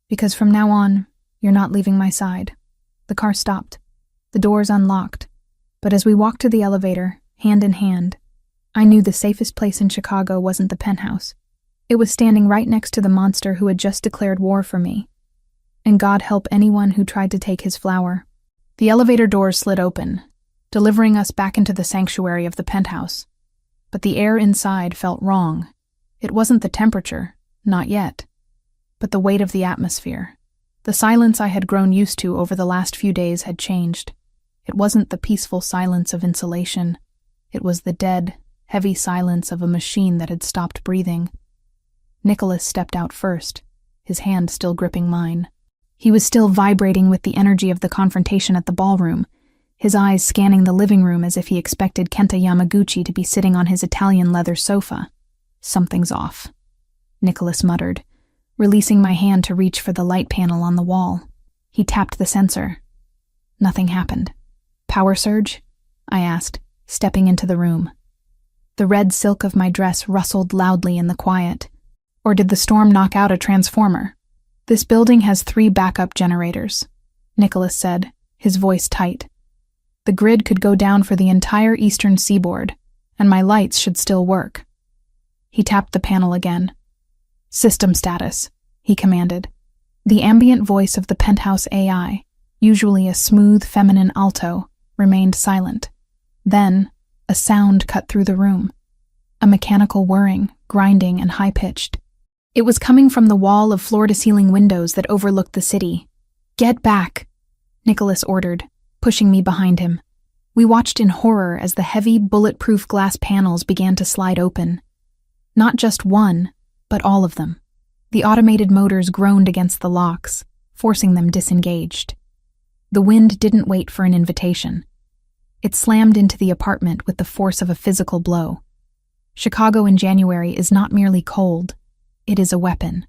"because from now on, you're not leaving my side." The car stopped. The doors unlocked. But as we walked to the elevator, hand in hand, I knew the safest place in Chicago wasn't the penthouse. It was standing right next to the monster who had just declared war for me. And God help anyone who tried to take his flower. The elevator doors slid open, delivering us back into the sanctuary of the penthouse. But the air inside felt wrong. It wasn't the temperature, not yet, but the weight of the atmosphere. The silence I had grown used to over the last few days had changed. It wasn't the peaceful silence of insulation. It was the dead, heavy silence of a machine that had stopped breathing. Nicholas stepped out first, his hand still gripping mine. He was still vibrating with the energy of the confrontation at the ballroom, his eyes scanning the living room as if he expected Kenta Yamaguchi to be sitting on his Italian leather sofa. "Something's off," Nicholas muttered, releasing my hand to reach for the light panel on the wall. He tapped the sensor. Nothing happened. "Power surge?" I asked, stepping into the room. The red silk of my dress rustled loudly in the quiet. Or did the storm knock out a transformer? "This building has 3 backup generators," Nicholas said, his voice tight. "The grid could go down for the entire eastern seaboard, and my lights should still work." He tapped the panel again. "System status," he commanded. The ambient voice of the penthouse AI, usually a smooth feminine alto, remained silent. Then, a sound cut through the room. A mechanical whirring, grinding, and high-pitched. It was coming from the wall of floor-to-ceiling windows that overlooked the city. "Get back," Nicholas ordered, pushing me behind him. We watched in horror as the heavy, bulletproof glass panels began to slide open. Not just one, but all of them. The automated motors groaned against the locks, forcing them disengaged. The wind didn't wait for an invitation. It slammed into the apartment with the force of a physical blow. Chicago in January is not merely cold. It is a weapon.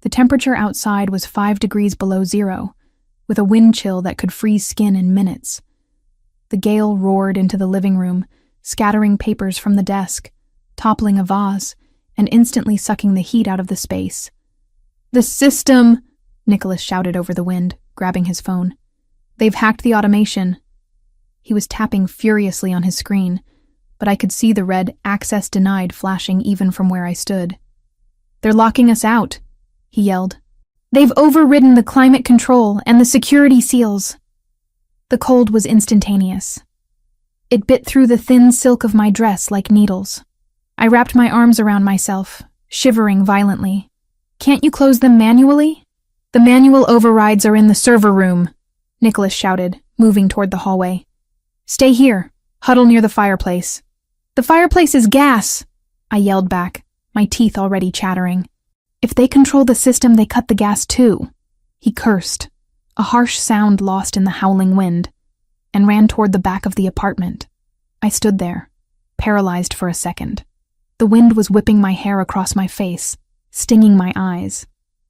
The temperature outside was 5 degrees below zero, with a wind chill that could freeze skin in minutes. The gale roared into the living room, scattering papers from the desk, toppling a vase, and instantly sucking the heat out of the space. "The system!" Nicholas shouted over the wind, grabbing his phone. "They've hacked the automation." He was tapping furiously on his screen, but I could see the red "access denied" flashing even from where I stood. "They're locking us out," he yelled. "They've overridden the climate control and the security seals." The cold was instantaneous. It bit through the thin silk of my dress like needles. I wrapped my arms around myself, shivering violently. "Can't you close them manually?" "The manual overrides are in the server room," Nicholas shouted, moving toward the hallway. "Stay here. Huddle near the fireplace." "The fireplace is gas," I yelled back, my teeth already chattering. "If they control the system, they cut the gas too." He cursed, a harsh sound lost in the howling wind, and ran toward the back of the apartment. I stood there, paralyzed for a second. The wind was whipping my hair across my face, stinging my eyes.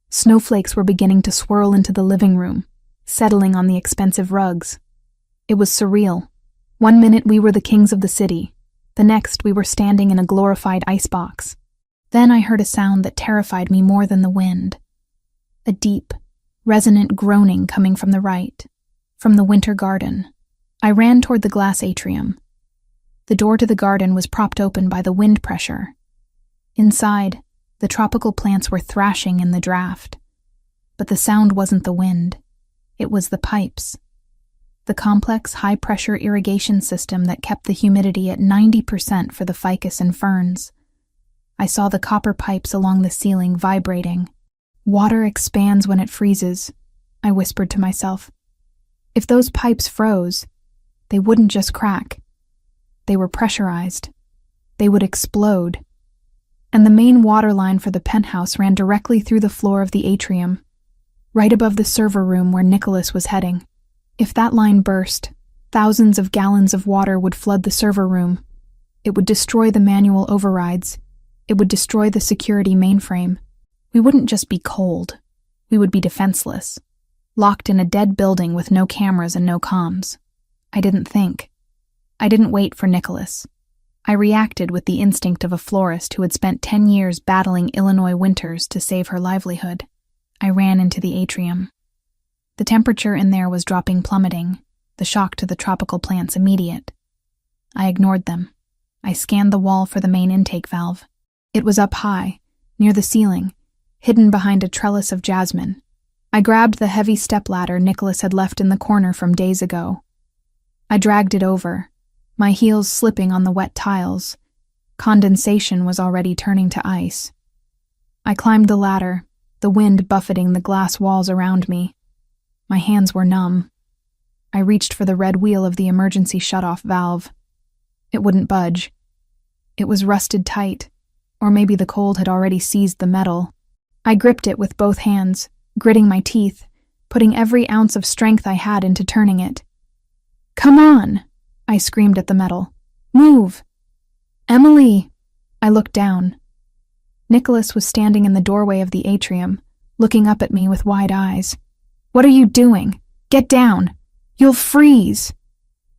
Snowflakes were beginning to swirl into the living room, settling on the expensive rugs. It was surreal. One minute we were the kings of the city. The next we were standing in a glorified icebox. Then I heard a sound that terrified me more than the wind. A deep, resonant groaning coming from the right, from the winter garden. I ran toward the glass atrium. The door to the garden was propped open by the wind pressure. Inside, the tropical plants were thrashing in the draft. But the sound wasn't the wind. It was the pipes. The complex, high-pressure irrigation system that kept the humidity at 90% for the ficus and ferns. I saw the copper pipes along the ceiling vibrating. "Water expands when it freezes," I whispered to myself. If those pipes froze, they wouldn't just crack. They were pressurized. They would explode. And the main water line for the penthouse ran directly through the floor of the atrium, right above the server room where Nicholas was heading. If that line burst, thousands of gallons of water would flood the server room. It would destroy the manual overrides. It would destroy the security mainframe. We wouldn't just be cold. We would be defenseless, locked in a dead building with no cameras and no comms. I didn't think. I didn't wait for Nicholas. I reacted with the instinct of a florist who had spent 10 years battling Illinois winters to save her livelihood. I ran into the atrium. The temperature in there was plummeting, the shock to the tropical plants immediate. I ignored them. I scanned the wall for the main intake valve. It was up high, near the ceiling, hidden behind a trellis of jasmine. I grabbed the heavy stepladder Nicholas had left in the corner from days ago. I dragged it over, my heels slipping on the wet tiles. Condensation was already turning to ice. I climbed the ladder, the wind buffeting the glass walls around me. My hands were numb. I reached for the red wheel of the emergency shutoff valve. It wouldn't budge. It was rusted tight, or maybe the cold had already seized the metal. I gripped it with both hands, gritting my teeth, putting every ounce of strength I had into turning it. "Come on!" I screamed at the metal. "Move!" "Emily!" I looked down. Nicholas was standing in the doorway of the atrium, looking up at me with wide eyes. "What are you doing? Get down! You'll freeze!"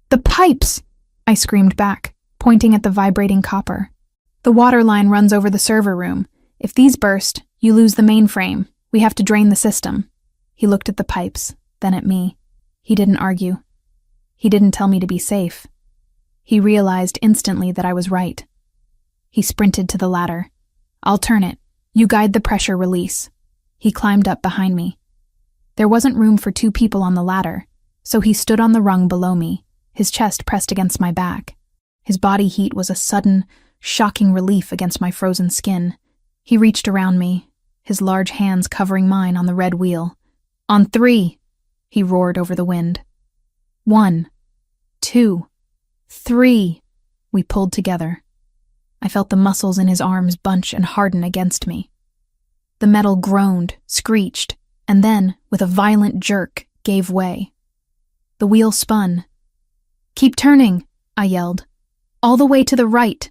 "The pipes!" I screamed back, pointing at the vibrating copper. "The water line runs over the server room. If these burst, you lose the mainframe. We have to drain the system." He looked at the pipes, then at me. He didn't argue. He didn't tell me to be safe. He realized instantly that I was right. He sprinted to the ladder. "I'll turn it. You guide the pressure release." He climbed up behind me. There wasn't room for 2 people on the ladder, so he stood on the rung below me, his chest pressed against my back. His body heat was a sudden, shocking relief against my frozen skin. He reached around me, his large hands covering mine on the red wheel. "On 3, he roared over the wind. 1, 2, 3, we pulled together. I felt the muscles in his arms bunch and harden against me. The metal groaned, screeched, and then, with a violent jerk, gave way. The wheel spun. "Keep turning," I yelled. "All the way to the right."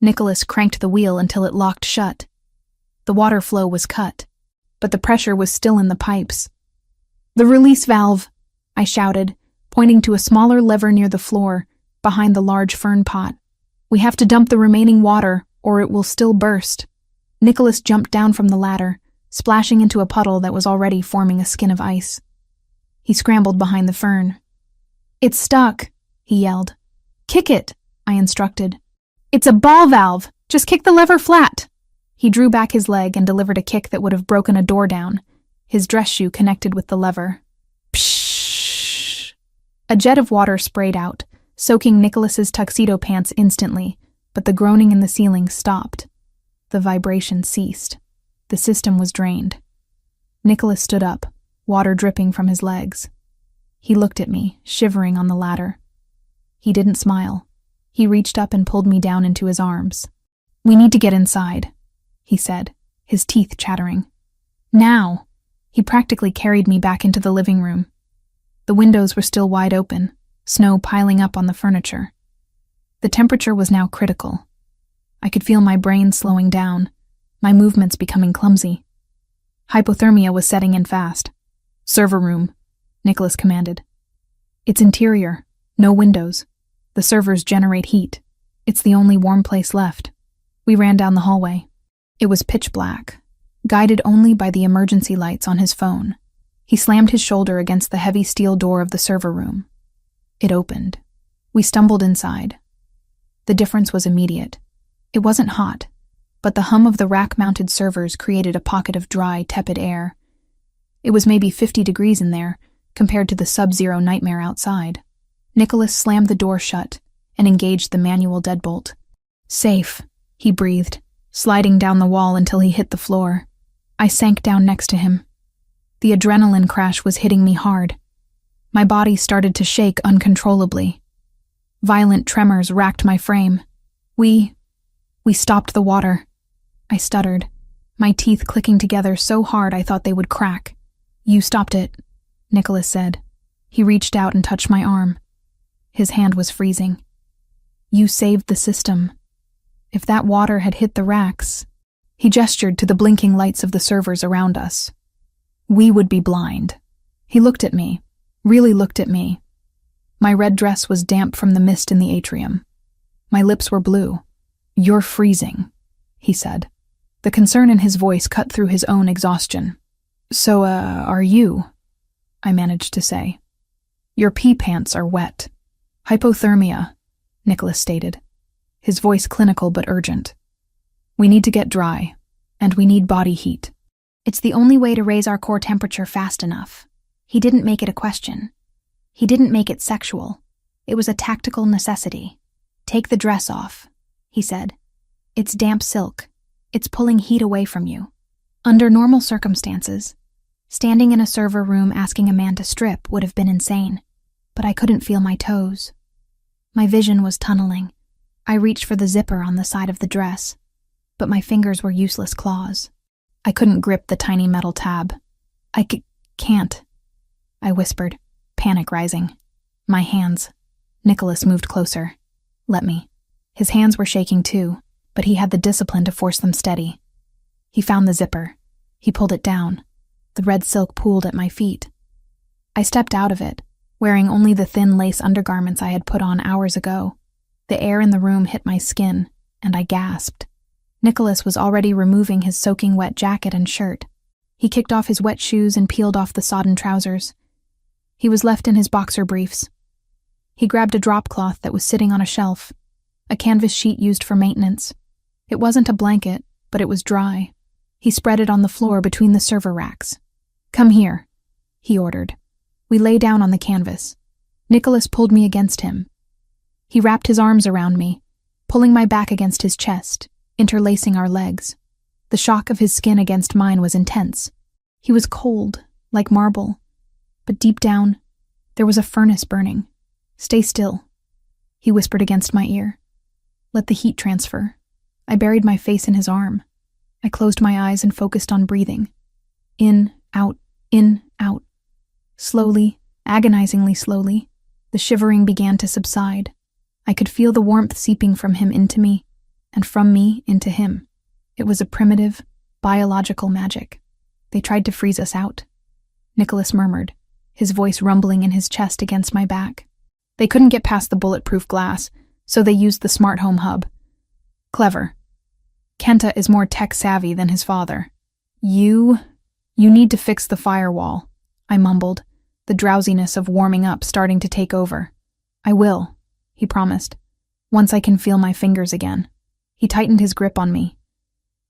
Nicholas cranked the wheel until it locked shut. The water flow was cut, but the pressure was still in the pipes. "The release valve," I shouted, pointing to a smaller lever near the floor, behind the large fern pot. "We have to dump the remaining water, or it will still burst." Nicholas jumped down from the ladder, splashing into a puddle that was already forming a skin of ice. He scrambled behind the fern. "It's stuck," he yelled. "Kick it," I instructed. "It's a ball valve. Just kick the lever flat." He drew back his leg and delivered a kick that would have broken a door down. His dress shoe connected with the lever. Pshhh! A jet of water sprayed out, soaking Nicholas's tuxedo pants instantly, but the groaning in the ceiling stopped. The vibration ceased. The system was drained. Nicholas stood up, water dripping from his legs. He looked at me, shivering on the ladder. He didn't smile. He reached up and pulled me down into his arms. "We need to get inside," he said, his teeth chattering. "Now!" He practically carried me back into the living room. The windows were still wide open, snow piling up on the furniture. The temperature was now critical. I could feel my brain slowing down, my movements becoming clumsy. Hypothermia was setting in fast. "Server room," Nicholas commanded. "It's interior, no windows. The servers generate heat. It's the only warm place left." We ran down the hallway. It was pitch black, guided only by the emergency lights on his phone. He slammed his shoulder against the heavy steel door of the server room. It opened. We stumbled inside. The difference was immediate. It wasn't hot, but the hum of the rack-mounted servers created a pocket of dry, tepid air. It was maybe 50 degrees in there, compared to the sub-zero nightmare outside. Nicholas slammed the door shut and engaged the manual deadbolt. "Safe," he breathed, sliding down the wall until he hit the floor. I sank down next to him. The adrenaline crash was hitting me hard. My body started to shake uncontrollably. Violent tremors racked my frame. We stopped the water. I stuttered, my teeth clicking together so hard I thought they would crack. "You stopped it," Nicholas said. He reached out and touched my arm. His hand was freezing. "You saved the system. If that water had hit the racks," he gestured to the blinking lights of the servers around us, "we would be blind." He looked at me, really looked at me. My red dress was damp from the mist in the atrium. My lips were blue. "You're freezing," he said. The concern in his voice cut through his own exhaustion. "So, are you?" I managed to say. "Your pee pants are wet." "Hypothermia," Nicholas stated, his voice clinical but urgent. "We need to get dry, and we need body heat." "It's the only way to raise our core temperature fast enough." He didn't make it a question. He didn't make it sexual. It was a tactical necessity. "Take the dress off," he said. "It's damp silk. It's pulling heat away from you." Under normal circumstances, standing in a server room asking a man to strip would have been insane, but I couldn't feel my toes. My vision was tunneling. I reached for the zipper on the side of the dress, but my fingers were useless claws. I couldn't grip the tiny metal tab. "I can't," I whispered, panic rising. "My hands." Nicholas moved closer. "Let me." His hands were shaking too, but he had the discipline to force them steady. He found the zipper. He pulled it down. The red silk pooled at my feet. I stepped out of it, wearing only the thin lace undergarments I had put on hours ago. The air in the room hit my skin, and I gasped. Nicholas was already removing his soaking wet jacket and shirt. He kicked off his wet shoes and peeled off the sodden trousers. He was left in his boxer briefs. He grabbed a drop cloth that was sitting on a shelf, a canvas sheet used for maintenance. It wasn't a blanket, but it was dry. He spread it on the floor between the server racks. "Come here," he ordered. We lay down on the canvas. Nicholas pulled me against him. He wrapped his arms around me, pulling my back against his chest, interlacing our legs. The shock of his skin against mine was intense. He was cold, like marble, but deep down, there was a furnace burning. "Stay still," he whispered against my ear. "Let the heat transfer." I buried my face in his arm. I closed my eyes and focused on breathing. In, out, in, out. Slowly, agonizingly slowly, the shivering began to subside. I could feel the warmth seeping from him into me, and from me into him. It was a primitive, biological magic. "They tried to freeze us out," Nicholas murmured, his voice rumbling in his chest against my back. "They couldn't get past the bulletproof glass, so they used the smart home hub. Clever. Kenta is more tech-savvy than his father. You need to fix the firewall," I mumbled, the drowsiness of warming up starting to take over. "I will," he promised, "once I can feel my fingers again." He tightened his grip on me.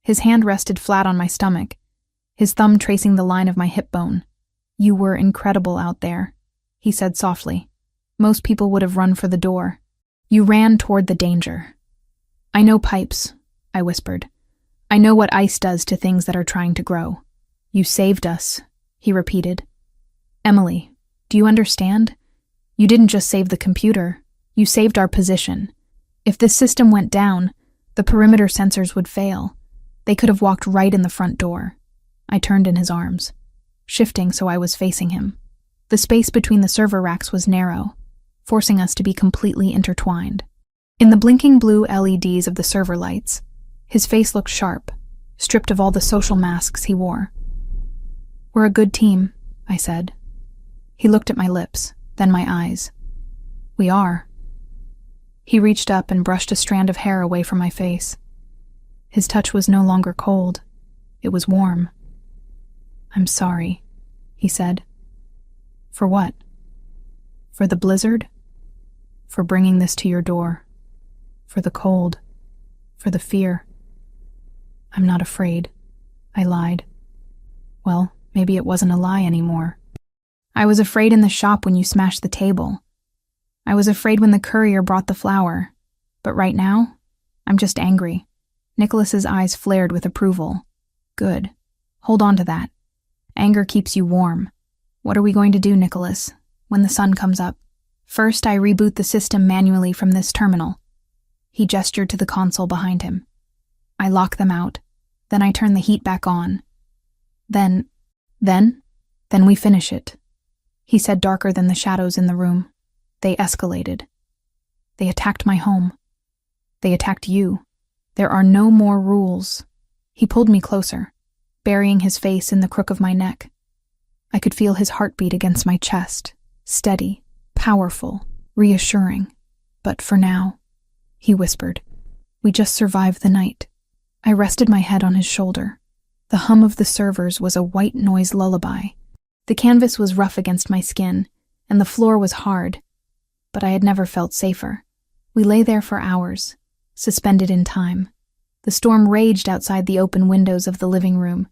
His hand rested flat on my stomach, his thumb tracing the line of my hip bone. "You were incredible out there," he said softly. "Most people would have run for the door. You ran toward the danger." "I know pipes," I whispered. "I know what ice does to things that are trying to grow." "You saved us," he repeated. "Emily, Do you understand? You didn't just save the computer, you saved our position. If this system went down, the perimeter sensors would fail. They could have walked right in the front door. I turned in his arms, shifting so I was facing him. The space between the server racks was narrow, forcing us to be completely intertwined. In the blinking blue LEDs of the server lights, his face looked sharp, stripped of all the social masks he wore. "We're a good team," I said. He looked at my lips, then my eyes. "We are." He reached up and brushed a strand of hair away from my face. His touch was no longer cold. It was warm. "I'm sorry," he said. "For what?" "For the blizzard? For bringing this to your door? For the cold? For the fear?" "I'm not afraid," I lied. Well, maybe it wasn't a lie anymore. "I was afraid in the shop when you smashed the table. I was afraid when the courier brought the flour. But right now, I'm just angry." Nicholas's eyes flared with approval. "Good. Hold on to that. Anger keeps you warm. What are we going to do, Nicholas, when the sun comes up?" "First, I reboot the system manually from this terminal." He gestured to the console behind him. "I lock them out. Then I turn the heat back on. Then we finish it," he said, darker than the shadows in the room. "They escalated. They attacked my home. They attacked you. There are no more rules." He pulled me closer, burying his face in the crook of my neck. I could feel his heartbeat against my chest, steady, powerful, reassuring. "But for now," he whispered, "we just survived the night." I rested my head on his shoulder. The hum of the servers was a white noise lullaby. The canvas was rough against my skin, and the floor was hard, but I had never felt safer. We lay there for hours, suspended in time. The storm raged outside the open windows of the living room,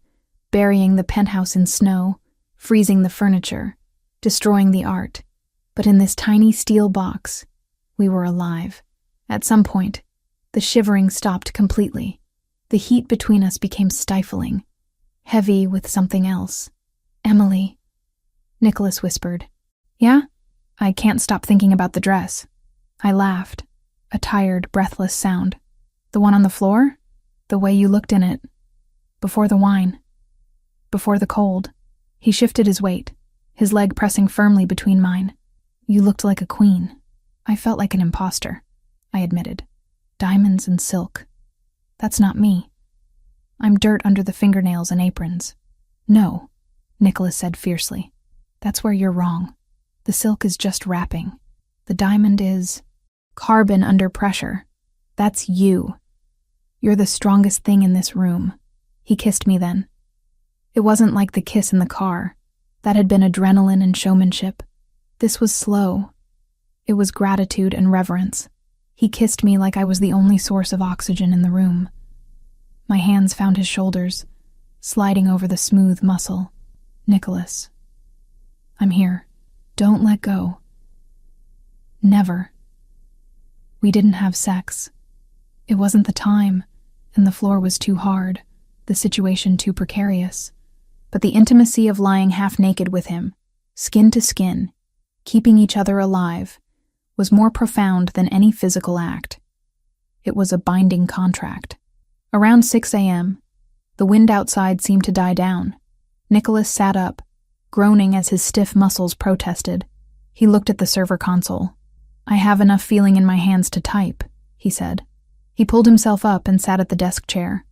burying the penthouse in snow, freezing the furniture, destroying the art. But in this tiny steel box, we were alive. At some point, the shivering stopped completely. The heat between us became stifling, heavy with something else. "Emily," Nicholas whispered. "Yeah?" "I can't stop thinking about the dress." I laughed, a tired, breathless sound. "The one on the floor? The way you looked in it. Before the wine. Before the cold." He shifted his weight, his leg pressing firmly between mine. "You looked like a queen." "I felt like an imposter," I admitted. "Diamonds and silk. That's not me. I'm dirt under the fingernails and aprons." "No," Nicholas said fiercely. "That's where you're wrong. The silk is just wrapping. The diamond is carbon under pressure. That's you. You're the strongest thing in this room." He kissed me then. It wasn't like the kiss in the car. That had been adrenaline and showmanship. This was slow. It was gratitude and reverence. He kissed me like I was the only source of oxygen in the room. My hands found his shoulders, sliding over the smooth muscle. "Nicholas, I'm here. Don't let go." Never. We didn't have sex. It wasn't the time, and the floor was too hard, the situation too precarious. But the intimacy of lying half naked with him, skin to skin, keeping each other alive, was more profound than any physical act. It was a binding contract. Around 6 a.m., the wind outside seemed to die down. Nicholas sat up, groaning as his stiff muscles protested. He looked at the server console. "I have enough feeling in my hands to type," he said. He pulled himself up and sat at the desk chair.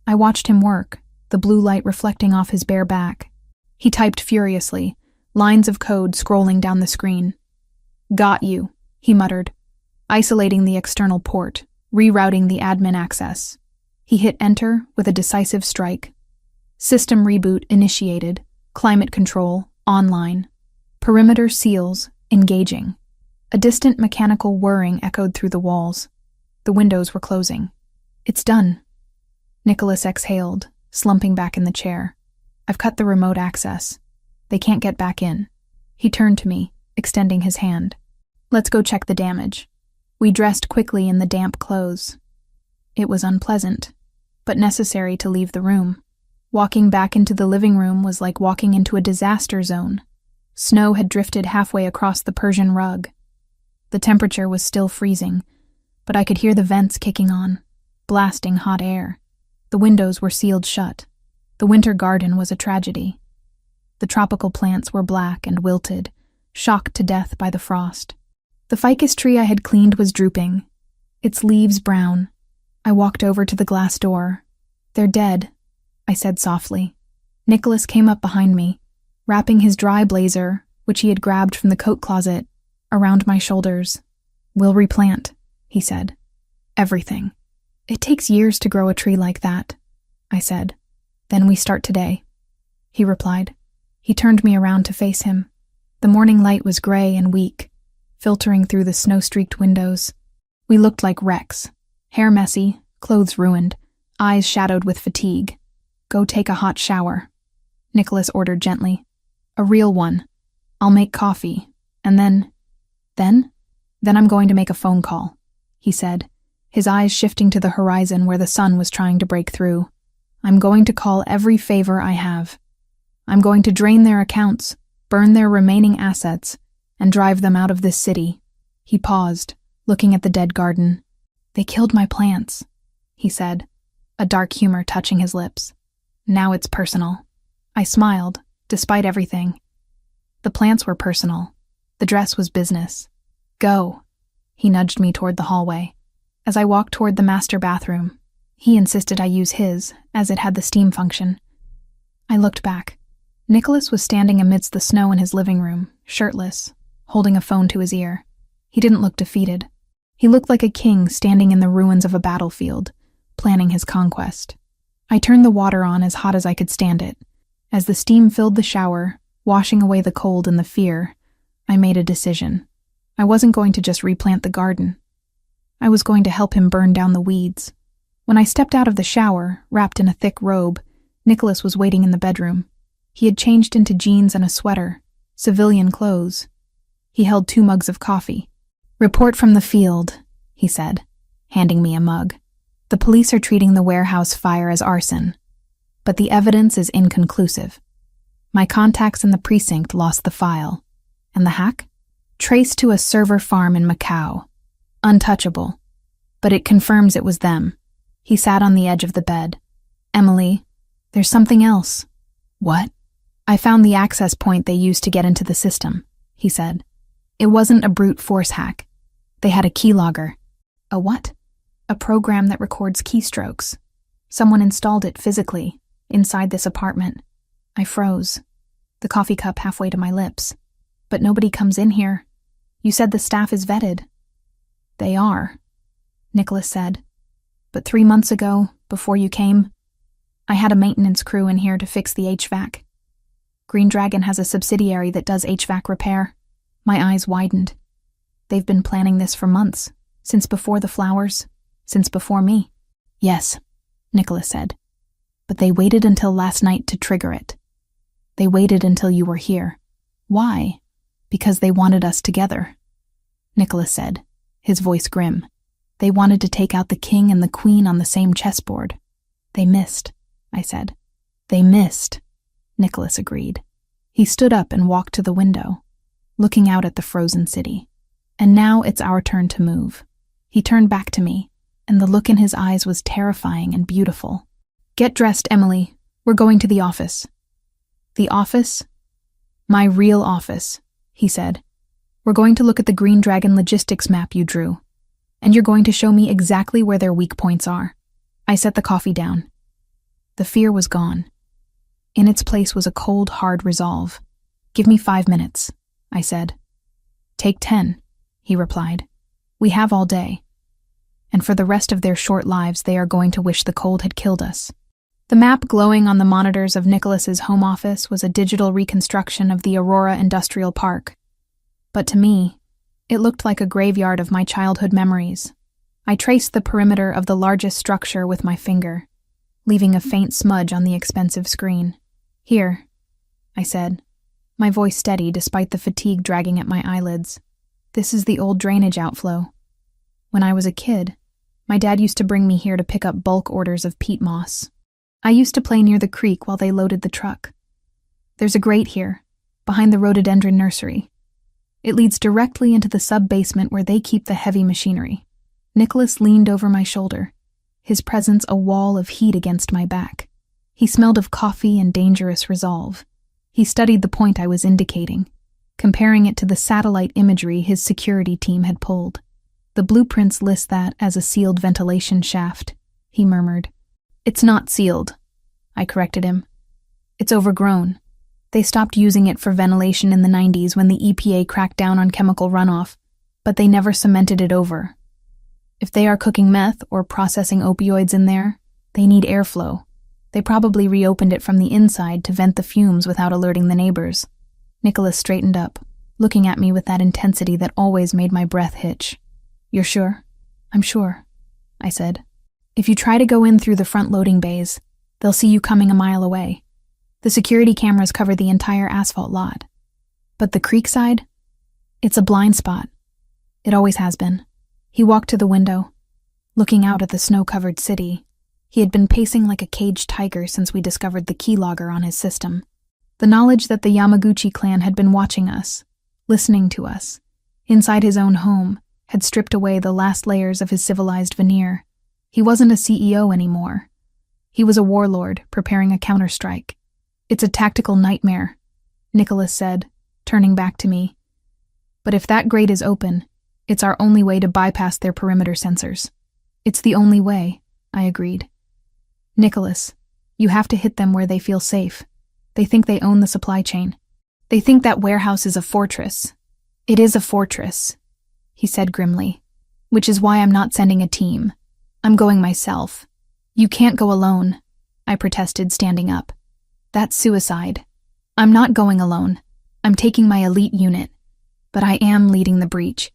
I watched him work, the blue light reflecting off his bare back. He typed furiously, lines of code scrolling down the screen. "Got you," he muttered, isolating the external port, rerouting the admin access. He hit enter with a decisive strike. System reboot initiated, climate control, online. Perimeter seals, engaging. A distant mechanical whirring echoed through the walls. The windows were closing. "It's done." Nicholas exhaled, slumping back in the chair. "I've cut the remote access. They can't get back in." He turned to me, extending his hand. "Let's go check the damage." We dressed quickly in the damp clothes. It was unpleasant, but necessary to leave the room. Walking back into the living room was like walking into a disaster zone. Snow had drifted halfway across the Persian rug. The temperature was still freezing, but I could hear the vents kicking on, blasting hot air. The windows were sealed shut. The winter garden was a tragedy. The tropical plants were black and wilted, shocked to death by the frost. The ficus tree I had cleaned was drooping, its leaves brown. I walked over to the glass door. "They're dead," I said softly. Nicholas came up behind me, wrapping his dry blazer, which he had grabbed from the coat closet, around my shoulders. "We'll replant," he said. "Everything." "It takes years to grow a tree like that," I said. "Then we start today," he replied. He turned me around to face him. The morning light was gray and weak, filtering through the snow-streaked windows. We looked like wrecks, hair messy, clothes ruined, eyes shadowed with fatigue. "Go take a hot shower," Nicholas ordered gently. "A real one. I'll make coffee, and then I'm going to make a phone call," he said, his eyes shifting to the horizon where the sun was trying to break through. "I'm going to call every favor I have. I'm going to drain their accounts, burn their remaining assets, and drive them out of this city." He paused, looking at the dead garden. "They killed my plants," he said, a dark humor touching his lips. "Now it's personal." I smiled, despite everything. The plants were personal. The dress was business. "Go." He nudged me toward the hallway. As I walked toward the master bathroom, he insisted I use his, as it had the steam function. I looked back. Nicholas was standing amidst the snow in his living room, shirtless, holding a phone to his ear. He didn't look defeated. He looked like a king standing in the ruins of a battlefield, planning his conquest. I turned the water on as hot as I could stand it. As the steam filled the shower, washing away the cold and the fear, I made a decision. I wasn't going to just replant the garden. I was going to help him burn down the weeds. When I stepped out of the shower, wrapped in a thick robe, Nicholas was waiting in the bedroom. He had changed into jeans and a sweater, civilian clothes. He held 2 mugs of coffee. "Report from the field," he said, handing me a mug. "The police are treating the warehouse fire as arson, but the evidence is inconclusive. My contacts in the precinct lost the file, and the hack? Traced to a server farm in Macau. Untouchable, but it confirms it was them." He sat on the edge of the bed. "Emily, there's something else." "What?" "I found the access point they used to get into the system," he said. "It wasn't a brute force hack. They had a keylogger." "A what?" "A program that records keystrokes. Someone installed it physically, inside this apartment." I froze, the coffee cup halfway to my lips. "But nobody comes in here. You said the staff is vetted." "They are," Nicholas said. "But 3 months ago, before you came, I had a maintenance crew in here to fix the HVAC. Green Dragon has a subsidiary that does HVAC repair." My eyes widened. "They've been planning this for months, since before the flowers, since before me." "Yes," Nicholas said. "But they waited until last night to trigger it. They waited until you were here." "Why?" "Because they wanted us together," Nicholas said, his voice grim. "They wanted to take out the king and the queen on the same chessboard." "They missed," I said. "They missed," Nicholas agreed. He stood up and walked to the window, looking out at the frozen city. "And now it's our turn to move." He turned back to me, and the look in his eyes was terrifying and beautiful. "Get dressed, Emily. We're going to the office." "The office?" "My real office," he said. "We're going to look at the Green Dragon logistics map you drew, and you're going to show me exactly where their weak points are." I set the coffee down. The fear was gone. In its place was a cold, hard resolve. "Give me 5 minutes," I said. "Take 10, he replied. "We have all day. And for the rest of their short lives, they are going to wish the cold had killed us." The map glowing on the monitors of Nicholas's home office was a digital reconstruction of the Aurora Industrial Park. But to me, it looked like a graveyard of my childhood memories. I traced the perimeter of the largest structure with my finger, leaving a faint smudge on the expensive screen. "Here," I said, my voice steady despite the fatigue dragging at my eyelids. "This is the old drainage outflow. When I was a kid, my dad used to bring me here to pick up bulk orders of peat moss. I used to play near the creek while they loaded the truck. There's a grate here. behind the rhododendron nursery. It leads directly into the sub-basement where they keep the heavy machinery. Nicholas leaned over my shoulder, his presence a wall of heat against my back. He smelled of coffee and dangerous resolve. He studied the point I was indicating, comparing it to the satellite imagery his security team had pulled. The blueprints list that as a sealed ventilation shaft, he murmured. It's not sealed, I corrected him. It's overgrown. They stopped using it for ventilation in the 90s when the EPA cracked down on chemical runoff, but they never cemented it over. If they are cooking meth or processing opioids in there, they need airflow. They probably reopened it from the inside to vent the fumes without alerting the neighbors. Nicholas straightened up, looking at me with that intensity that always made my breath hitch. You're sure? I'm sure, I said. If you try to go in through the front loading bays, they'll see you coming a mile away. The security cameras cover the entire asphalt lot. But the creek side? It's a blind spot. It always has been. He walked to the window, looking out at the snow-covered city. He had been pacing like a caged tiger since we discovered the keylogger on his system. The knowledge that the Yamaguchi clan had been watching us, listening to us, inside his own home, had stripped away the last layers of his civilized veneer. He wasn't a CEO anymore. He was a warlord preparing a counterstrike. It's a tactical nightmare, Nicholas said, turning back to me. But if that grate is open, it's our only way to bypass their perimeter sensors. It's the only way, I agreed. Nicholas, you have to hit them where they feel safe. They think they own the supply chain. They think that warehouse is a fortress. It is a fortress, he said grimly, which is why I'm not sending a team. I'm going myself. You can't go alone, I protested, standing up. That's suicide. I'm not going alone. I'm taking my elite unit. But I am leading the breach.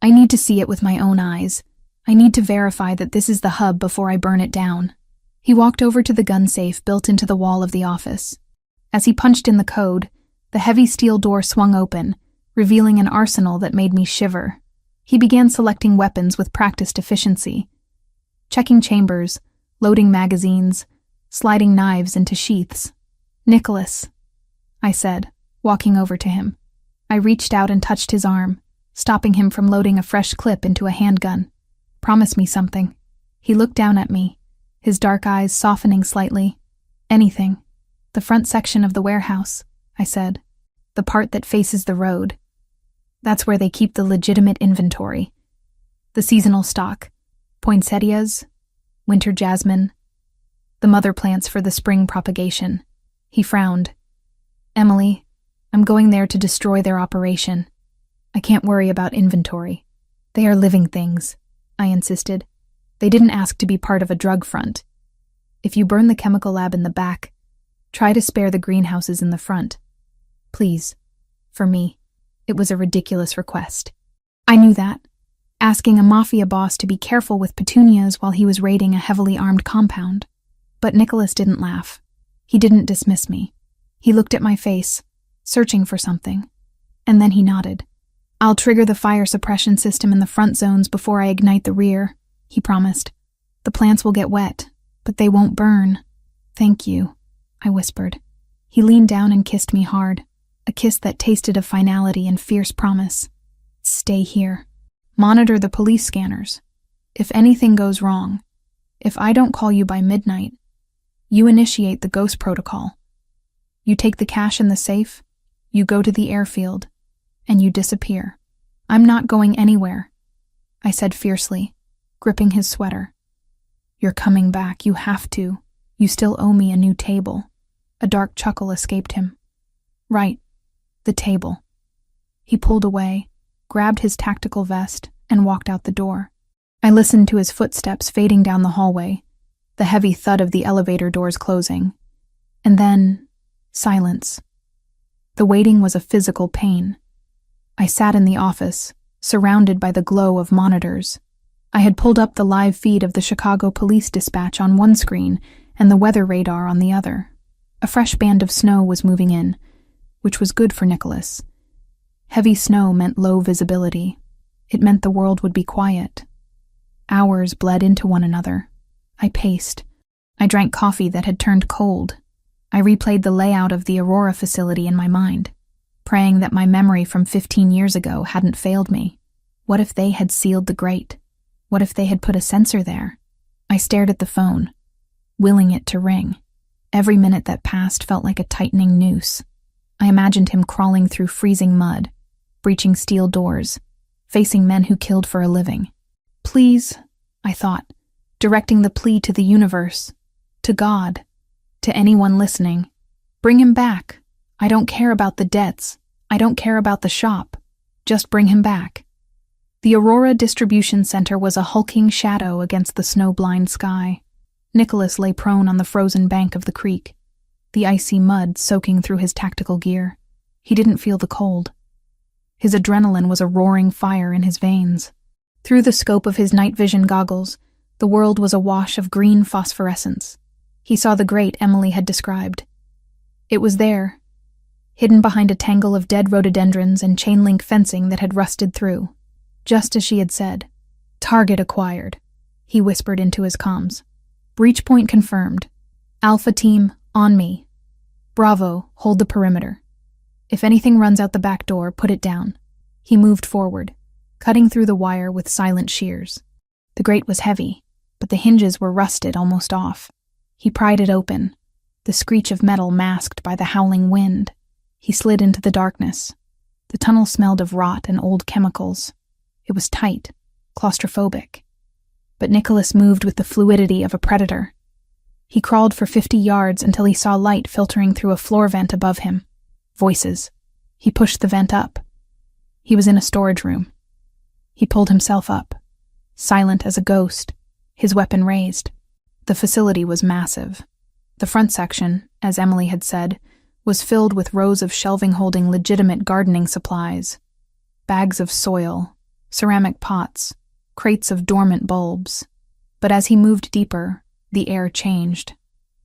I need to see it with my own eyes. I need to verify that this is the hub before I burn it down. He walked over to the gun safe built into the wall of the office. As he punched in the code, the heavy steel door swung open, revealing an arsenal that made me shiver. He began selecting weapons with practiced efficiency, checking chambers, loading magazines, sliding knives into sheaths. Nicholas, I said, walking over to him. I reached out and touched his arm, stopping him from loading a fresh clip into a handgun. Promise me something. He looked down at me, his dark eyes softening slightly. Anything. The front section of the warehouse, I said. The part that faces the road. That's where they keep the legitimate inventory. The seasonal stock. Poinsettias, winter jasmine, the mother plants for the spring propagation. He frowned. Emily, I'm going there to destroy their operation. I can't worry about inventory. They are living things, I insisted. They didn't ask to be part of a drug front. If you burn the chemical lab in the back, try to spare the greenhouses in the front. Please. For me. It was a ridiculous request. I knew that. Asking a mafia boss to be careful with petunias while he was raiding a heavily armed compound. But Nicholas didn't laugh. He didn't dismiss me. He looked at my face, searching for something. And then he nodded. I'll trigger the fire suppression system in the front zones before I ignite the rear, he promised. The plants will get wet, but they won't burn. Thank you, I whispered. He leaned down and kissed me hard, a kiss that tasted of finality and fierce promise. Stay here. Monitor the police scanners. If anything goes wrong, if I don't call you by midnight, you initiate the ghost protocol. You take the cash in the safe, you go to the airfield, and you disappear. I'm not going anywhere, I said fiercely, gripping his sweater. You're coming back, you have to. You still owe me a new table. A dark chuckle escaped him. Right, the table. He pulled away, grabbed his tactical vest, and walked out the door. I listened to his footsteps fading down the hallway, the heavy thud of the elevator doors closing. And then, silence. The waiting was a physical pain. I sat in the office, surrounded by the glow of monitors. I had pulled up the live feed of the Chicago Police Dispatch on one screen and the weather radar on the other. A fresh band of snow was moving in, which was good for Nicholas. Heavy snow meant low visibility. It meant the world would be quiet. Hours bled into one another. I paced. I drank coffee that had turned cold. I replayed the layout of the Aurora facility in my mind. praying that my memory from 15 years ago hadn't failed me. What if they had sealed the grate? What if they had put a sensor there? I stared at the phone, willing it to ring. Every minute that passed felt like a tightening noose. I imagined him crawling through freezing mud, breaching steel doors, facing men who killed for a living. Please, I thought, directing the plea to the universe, to God, to anyone listening. Bring him back. I don't care about the debts. I don't care about the shop. Just bring him back. The Aurora Distribution Center was a hulking shadow against the snow-blind sky. Nicholas lay prone on the frozen bank of the creek, the icy mud soaking through his tactical gear. He didn't feel the cold. His adrenaline was a roaring fire in his veins. Through the scope of his night vision goggles, the world was a wash of green phosphorescence. He saw the grate Emily had described. It was there, hidden behind a tangle of dead rhododendrons and chain-link fencing that had rusted through. Just as she had said. Target acquired, he whispered into his comms. Breach point confirmed. Alpha team, on me. Bravo, hold the perimeter. If anything runs out the back door, put it down. He moved forward, cutting through the wire with silent shears. The grate was heavy, but the hinges were rusted almost off. He pried it open, the screech of metal masked by the howling wind. He slid into the darkness. The tunnel smelled of rot and old chemicals. It was tight, claustrophobic. But Nicholas moved with the fluidity of a predator. He crawled for 50 yards until he saw light filtering through a floor vent above him. Voices. He pushed the vent up. He was in a storage room. He pulled himself up, silent as a ghost, his weapon raised. The facility was massive. The front section, as Emily had said, was filled with rows of shelving holding legitimate gardening supplies. Bags of soil, ceramic pots, crates of dormant bulbs. But as he moved deeper, the air changed.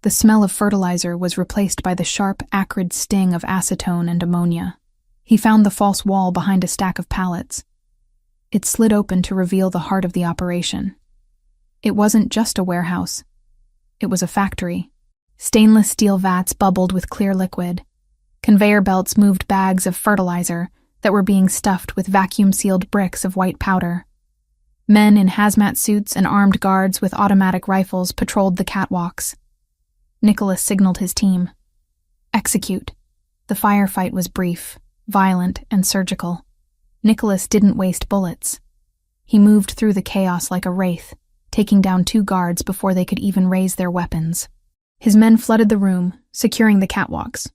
The smell of fertilizer was replaced by the sharp, acrid sting of acetone and ammonia. He found the false wall behind a stack of pallets. It slid open to reveal the heart of the operation. It wasn't just a warehouse. It was a factory. Stainless steel vats bubbled with clear liquid. Conveyor belts moved bags of fertilizer that were being stuffed with vacuum-sealed bricks of white powder. Men in hazmat suits and armed guards with automatic rifles patrolled the catwalks. Nicholas signaled his team. Execute. The firefight was brief, violent, and surgical. Nicholas didn't waste bullets. He moved through the chaos like a wraith, taking down 2 guards before they could even raise their weapons. His men flooded the room, securing the catwalks.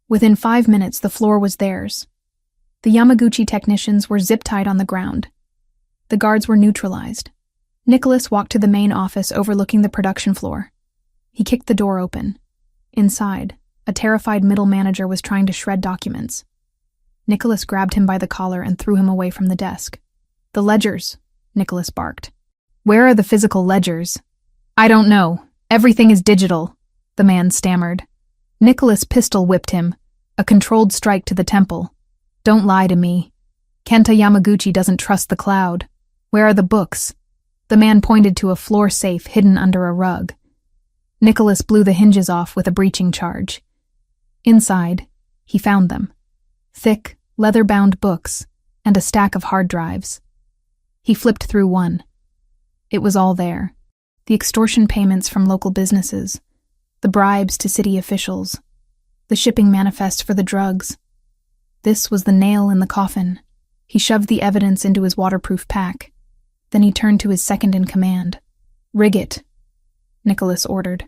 Within 5 minutes, the floor was theirs. The Yamaguchi technicians were zip-tied on the ground. The guards were neutralized. Nicholas walked to the main office overlooking the production floor. He kicked the door open. Inside, a terrified middle manager was trying to shred documents. Nicholas grabbed him by the collar and threw him away from the desk. The ledgers, Nicholas barked. Where are the physical ledgers? I don't know. Everything is digital, the man stammered. Nicholas pistol whipped him, a controlled strike to the temple. Don't lie to me. Kenta Yamaguchi doesn't trust the cloud. Where are the books? The man pointed to a floor safe hidden under a rug. Nicholas blew the hinges off with a breaching charge. Inside, he found them. Thick, leather-bound books and a stack of hard drives. He flipped through one. It was all there. The extortion payments from local businesses, the bribes to city officials, the shipping manifests for the drugs. This was the nail in the coffin. He shoved the evidence into his waterproof pack. Then he turned to his second-in-command. Rig it, Nicholas ordered.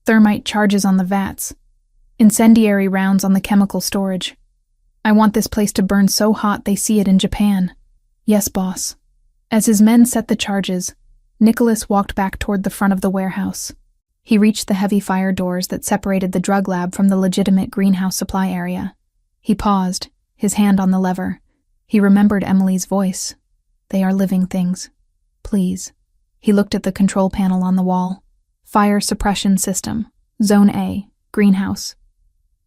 Thermite charges on the vats. Incendiary rounds on the chemical storage. I want this place to burn so hot they see it in Japan. Yes, boss. As his men set the charges, Nicholas walked back toward the front of the warehouse. He reached the heavy fire doors that separated the drug lab from the legitimate greenhouse supply area. He paused, his hand on the lever. He remembered Emily's voice. They are living things. Please. He looked at the control panel on the wall. Fire suppression system. Zone A. Greenhouse.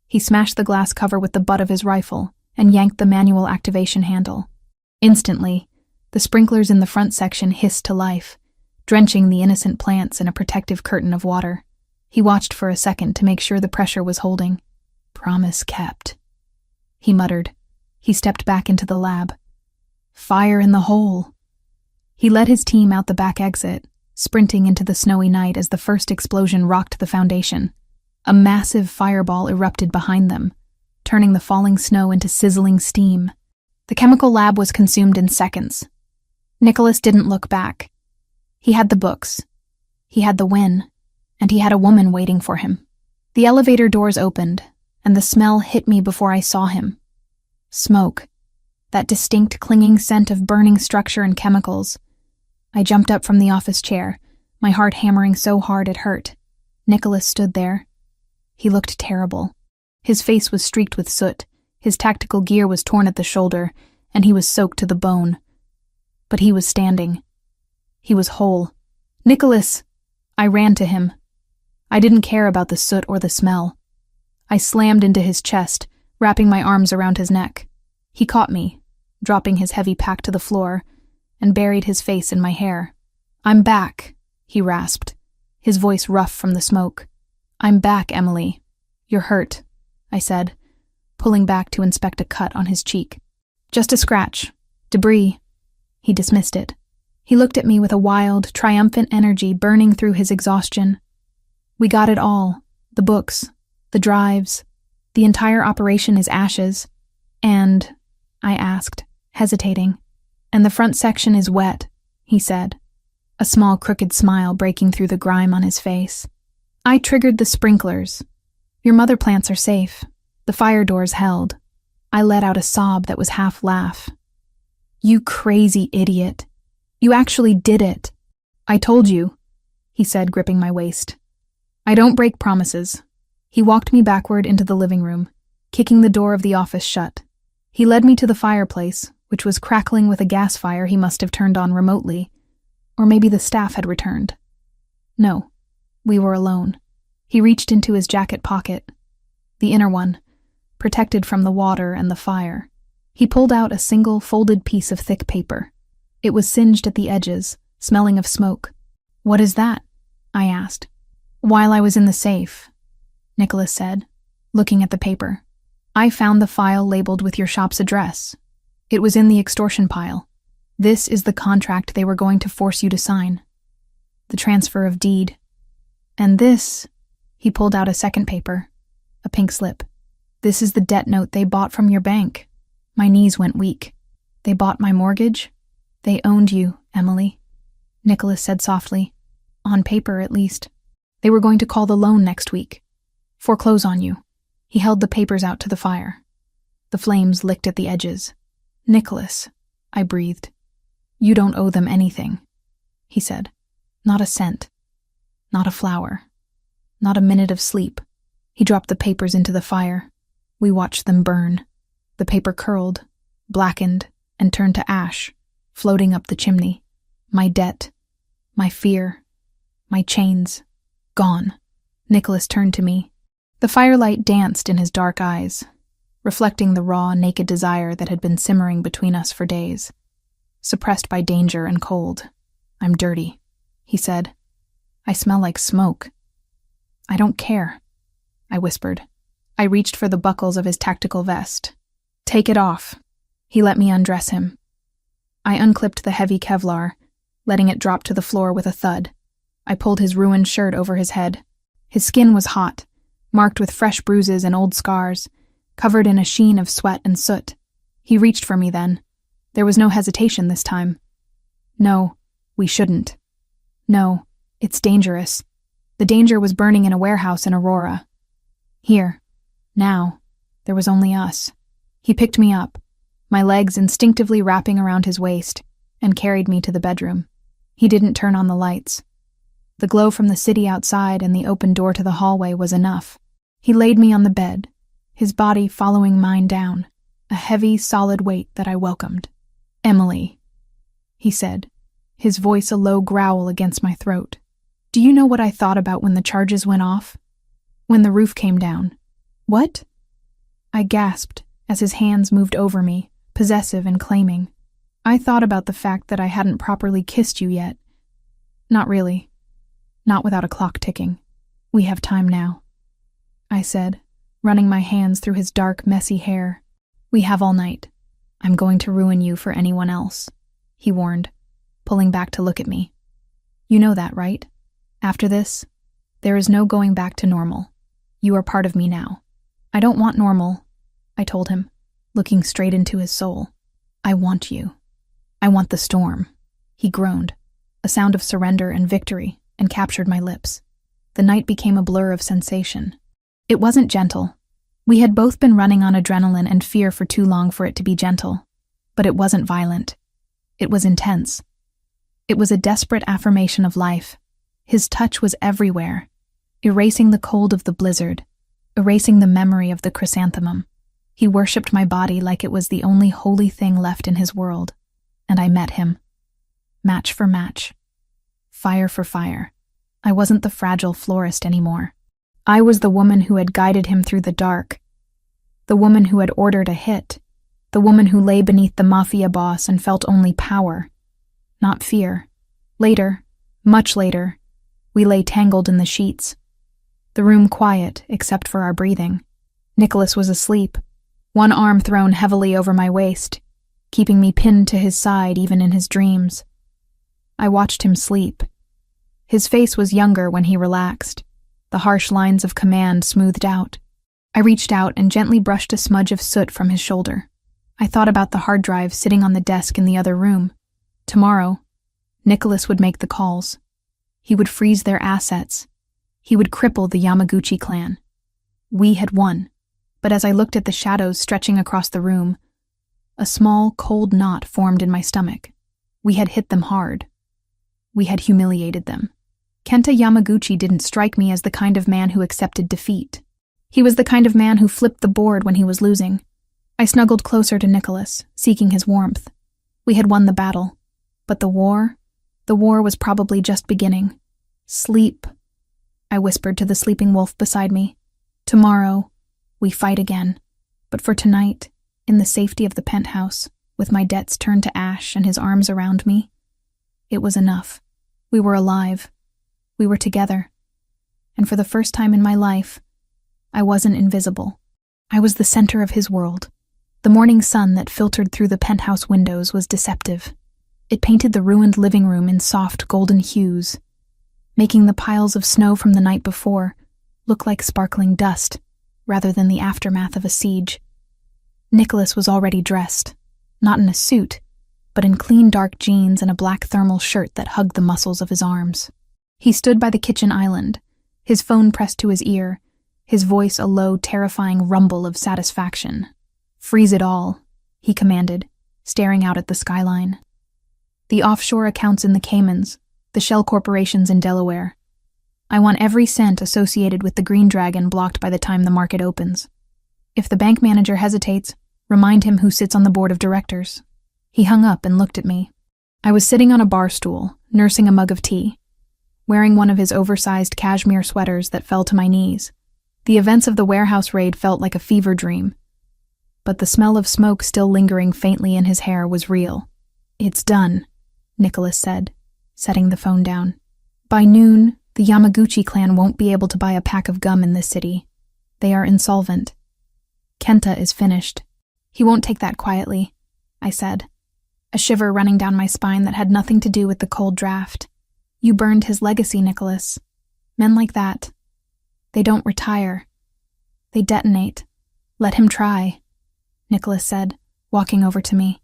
He smashed the glass cover with the butt of his rifle and yanked the manual activation handle. Instantly, the sprinklers in the front section hissed to life, drenching the innocent plants in a protective curtain of water. He watched for a second to make sure the pressure was holding. Promise kept. he muttered. He stepped back into the lab. Fire in the hole. He led his team out the back exit, sprinting into the snowy night as the first explosion rocked the foundation. A massive fireball erupted behind them, turning the falling snow into sizzling steam. The chemical lab was consumed in seconds. Nicholas didn't look back. He had the books. He had the win. And he had a woman waiting for him. The elevator doors opened, and the smell hit me before I saw him. Smoke. That distinct clinging scent of burning structure and chemicals. I jumped up from the office chair, my heart hammering so hard it hurt. Nicholas stood there. He looked terrible. His face was streaked with soot, his tactical gear was torn at the shoulder, and he was soaked to the bone. But he was standing. He was whole. Nicholas! I ran to him. I didn't care about the soot or the smell. I slammed into his chest, wrapping my arms around his neck. He caught me, dropping his heavy pack to the floor, and buried his face in my hair. "I'm back," he rasped, his voice rough from the smoke. "I'm back, Emily." "You're hurt," I said, pulling back to inspect a cut on his cheek. "Just a scratch. Debris." He dismissed it. He looked at me with a wild, triumphant energy burning through his exhaustion. "We got it all. The books, the drives. The entire operation is ashes. And," I asked, hesitating, "and the front section is wet," he said, a small crooked smile breaking through the grime on his face. "I triggered the sprinklers. Your mother plants are safe. The fire doors held." I let out a sob that was half laugh. "You crazy idiot. You actually did it." "I told you," he said, gripping my waist. "I don't break promises." He walked me backward into the living room, kicking the door of the office shut. He led me to the fireplace, which was crackling with a gas fire he must have turned on remotely. Or maybe the staff had returned. No, we were alone. He reached into his jacket pocket, the inner one, protected from the water and the fire. He pulled out a single folded piece of thick paper. It was singed at the edges, smelling of smoke. "What is that?" I asked. "While I was in the safe," Nicholas said, looking at the paper. "I found the file labeled with your shop's address. It was in the extortion pile. This is the contract they were going to force you to sign. The transfer of deed. And this," he pulled out a second paper, a pink slip. "This is the debt note they bought from your bank." My knees went weak. "They bought my mortgage? They owned you, Emily," Nicholas said softly. "On paper, at least. They were going to call the loan next week. Foreclose on you." He held the papers out to the fire. The flames licked at the edges. "Nicholas," I breathed. "You don't owe them anything," he said. "Not a cent. Not a flower. Not a minute of sleep." He dropped the papers into the fire. We watched them burn. The paper curled, blackened, and turned to ash, floating up the chimney. My debt, my fear, my chains, gone. Nicholas turned to me. The firelight danced in his dark eyes, reflecting the raw, naked desire that had been simmering between us for days, suppressed by danger and cold. "I'm dirty," he said. "I smell like smoke." "I don't care," I whispered. I reached for the buckles of his tactical vest. "Take it off." He let me undress him. I unclipped the heavy Kevlar, letting it drop to the floor with a thud. I pulled his ruined shirt over his head. His skin was hot, marked with fresh bruises and old scars, covered in a sheen of sweat and soot. He reached for me then. There was no hesitation this time. "No, we shouldn't. No, it's dangerous." The danger was burning in a warehouse in Aurora. Here, now, there was only us. He picked me up, my legs instinctively wrapping around his waist, and carried me to the bedroom. He didn't turn on the lights. The glow from the city outside and the open door to the hallway was enough. He laid me on the bed, his body following mine down, a heavy, solid weight that I welcomed. "Emily," he said, his voice a low growl against my throat. "Do you know what I thought about when the charges went off? When the roof came down?" "What?" I gasped as his hands moved over me, possessive and claiming. "I thought about the fact that I hadn't properly kissed you yet. Not really. Not without a clock ticking. We have time now," I said, running my hands through his dark, messy hair. We have all night. I'm going to ruin you for anyone else, he warned, pulling back to look at me. You know that, right? After this, there is no going back to normal. You are part of me now. I don't want normal, I told him, looking straight into his soul. I want you. I want the storm. He groaned, a sound of surrender and victory, and captured my lips. The night became a blur of sensation. It wasn't gentle. We had both been running on adrenaline and fear for too long for it to be gentle. But it wasn't violent. It was intense. It was a desperate affirmation of life. His touch was everywhere, erasing the cold of the blizzard, erasing the memory of the chrysanthemum. He worshipped my body like it was the only holy thing left in his world. And I met him. Match for match. Fire for fire. I wasn't the fragile florist anymore. I was the woman who had guided him through the dark, the woman who had ordered a hit, the woman who lay beneath the Mafia Boss and felt only power, not fear. Later, much later, we lay tangled in the sheets. The room quiet, except for our breathing. Nicholas was asleep, one arm thrown heavily over my waist, keeping me pinned to his side even in his dreams. I watched him sleep. His face was younger when he relaxed, the harsh lines of command smoothed out. I reached out and gently brushed a smudge of soot from his shoulder. I thought about the hard drive sitting on the desk in the other room. Tomorrow, Nicholas would make the calls. He would freeze their assets. He would cripple the Yamaguchi clan. We had won, but as I looked at the shadows stretching across the room, a small, cold knot formed in my stomach. We had hit them hard. We had humiliated them. Kenta Yamaguchi didn't strike me as the kind of man who accepted defeat. He was the kind of man who flipped the board when he was losing. I snuggled closer to Nicholas, seeking his warmth. We had won the battle, but the war was probably just beginning. Sleep, I whispered to the sleeping wolf beside me. Tomorrow, we fight again. But for tonight, in the safety of the penthouse, with my debts turned to ash and his arms around me, it was enough. We were alive. We were together. And for the first time in my life, I wasn't invisible. I was the center of his world. The morning sun that filtered through the penthouse windows was deceptive. It painted the ruined living room in soft golden hues, making the piles of snow from the night before look like sparkling dust rather than the aftermath of a siege. Nicholas was already dressed, not in a suit, but in clean dark jeans and a black thermal shirt that hugged the muscles of his arms. He stood by the kitchen island, his phone pressed to his ear, his voice a low, terrifying rumble of satisfaction. "Freeze it all," he commanded, staring out at the skyline. "The offshore accounts in the Caymans, the shell corporations in Delaware. I want every cent associated with the Green Dragon blocked by the time the market opens. If the bank manager hesitates, remind him who sits on the board of directors." He hung up and looked at me. I was sitting on a bar stool, nursing a mug of tea, wearing one of his oversized cashmere sweaters that fell to my knees. The events of the warehouse raid felt like a fever dream, but the smell of smoke still lingering faintly in his hair was real. "It's done," Nicholas said, setting the phone down. "By noon, the Yamaguchi clan won't be able to buy a pack of gum in this city. They are insolvent. Kenta is finished. He won't take that quietly," I said, a shiver running down my spine that had nothing to do with the cold draft. "You burned his legacy, Nicholas. Men like that, they don't retire. They detonate. Let him try," Nicholas said, walking over to me.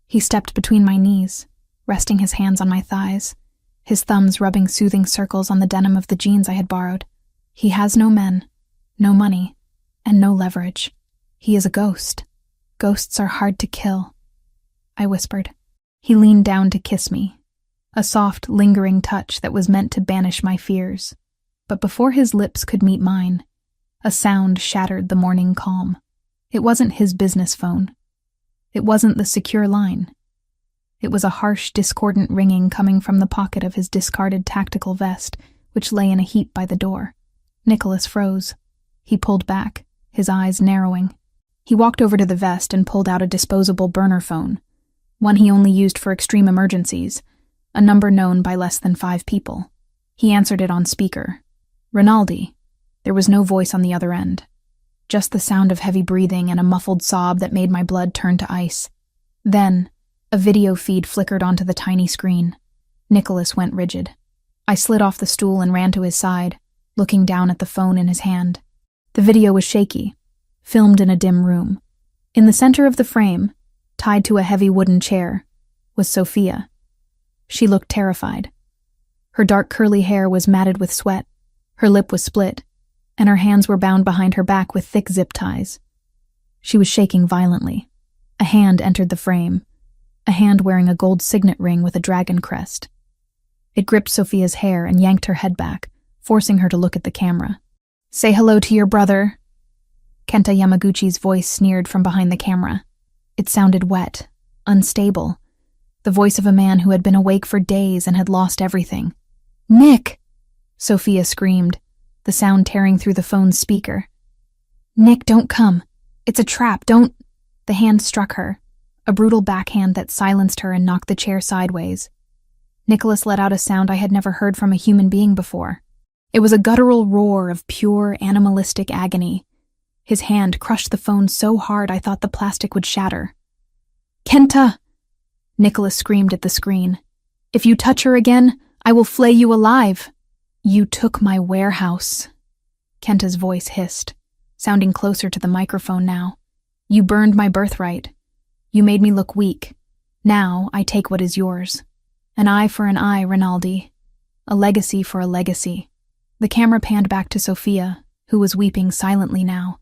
He stepped between my knees, resting his hands on my thighs, his thumbs rubbing soothing circles on the denim of the jeans I had borrowed. "He has no men, no money, and no leverage. He is a ghost. Ghosts are hard to kill," I whispered. He leaned down to kiss me, a soft, lingering touch that was meant to banish my fears. But before his lips could meet mine, a sound shattered the morning calm. It wasn't his business phone. It wasn't the secure line. It was a harsh, discordant ringing coming from the pocket of his discarded tactical vest, which lay in a heap by the door. Nicholas froze. He pulled back, his eyes narrowing. He walked over to the vest and pulled out a disposable burner phone, one he only used for extreme emergencies, a number known by less than 5 people. He answered it on speaker. "Rinaldi." There was no voice on the other end. just the sound of heavy breathing and a muffled sob that made my blood turn to ice. Then, a video feed flickered onto the tiny screen. Nicholas went rigid. I slid off the stool and ran to his side, looking down at the phone in his hand. The video was shaky, filmed in a dim room. In the center of the frame, tied to a heavy wooden chair, was Sophia. She looked terrified. Her dark curly hair was matted with sweat, her lip was split, and her hands were bound behind her back with thick zip ties. She was shaking violently. A hand entered the frame, a hand wearing a gold signet ring with a dragon crest. It gripped Sophia's hair and yanked her head back, forcing her to look at the camera. "Say hello to your brother." Kenta Yamaguchi's voice sneered from behind the camera. It sounded wet, unstable, the voice of a man who had been awake for days and had lost everything. "Nick!" Sophia screamed, the sound tearing through the phone's speaker. "Nick, don't come. It's a trap, don't—" The hand struck her, a brutal backhand that silenced her and knocked the chair sideways. Nicholas let out a sound I had never heard from a human being before. It was a guttural roar of pure, animalistic agony. His hand crushed the phone so hard I thought the plastic would shatter. "Kenta!" Nicholas screamed at the screen. "If you touch her again, I will flay you alive." "You took my warehouse," Kenta's voice hissed, sounding closer to the microphone now. "You burned my birthright. You made me look weak. Now I take what is yours. An eye for an eye, Rinaldi. A legacy for a legacy." The camera panned back to Sophia, who was weeping silently now.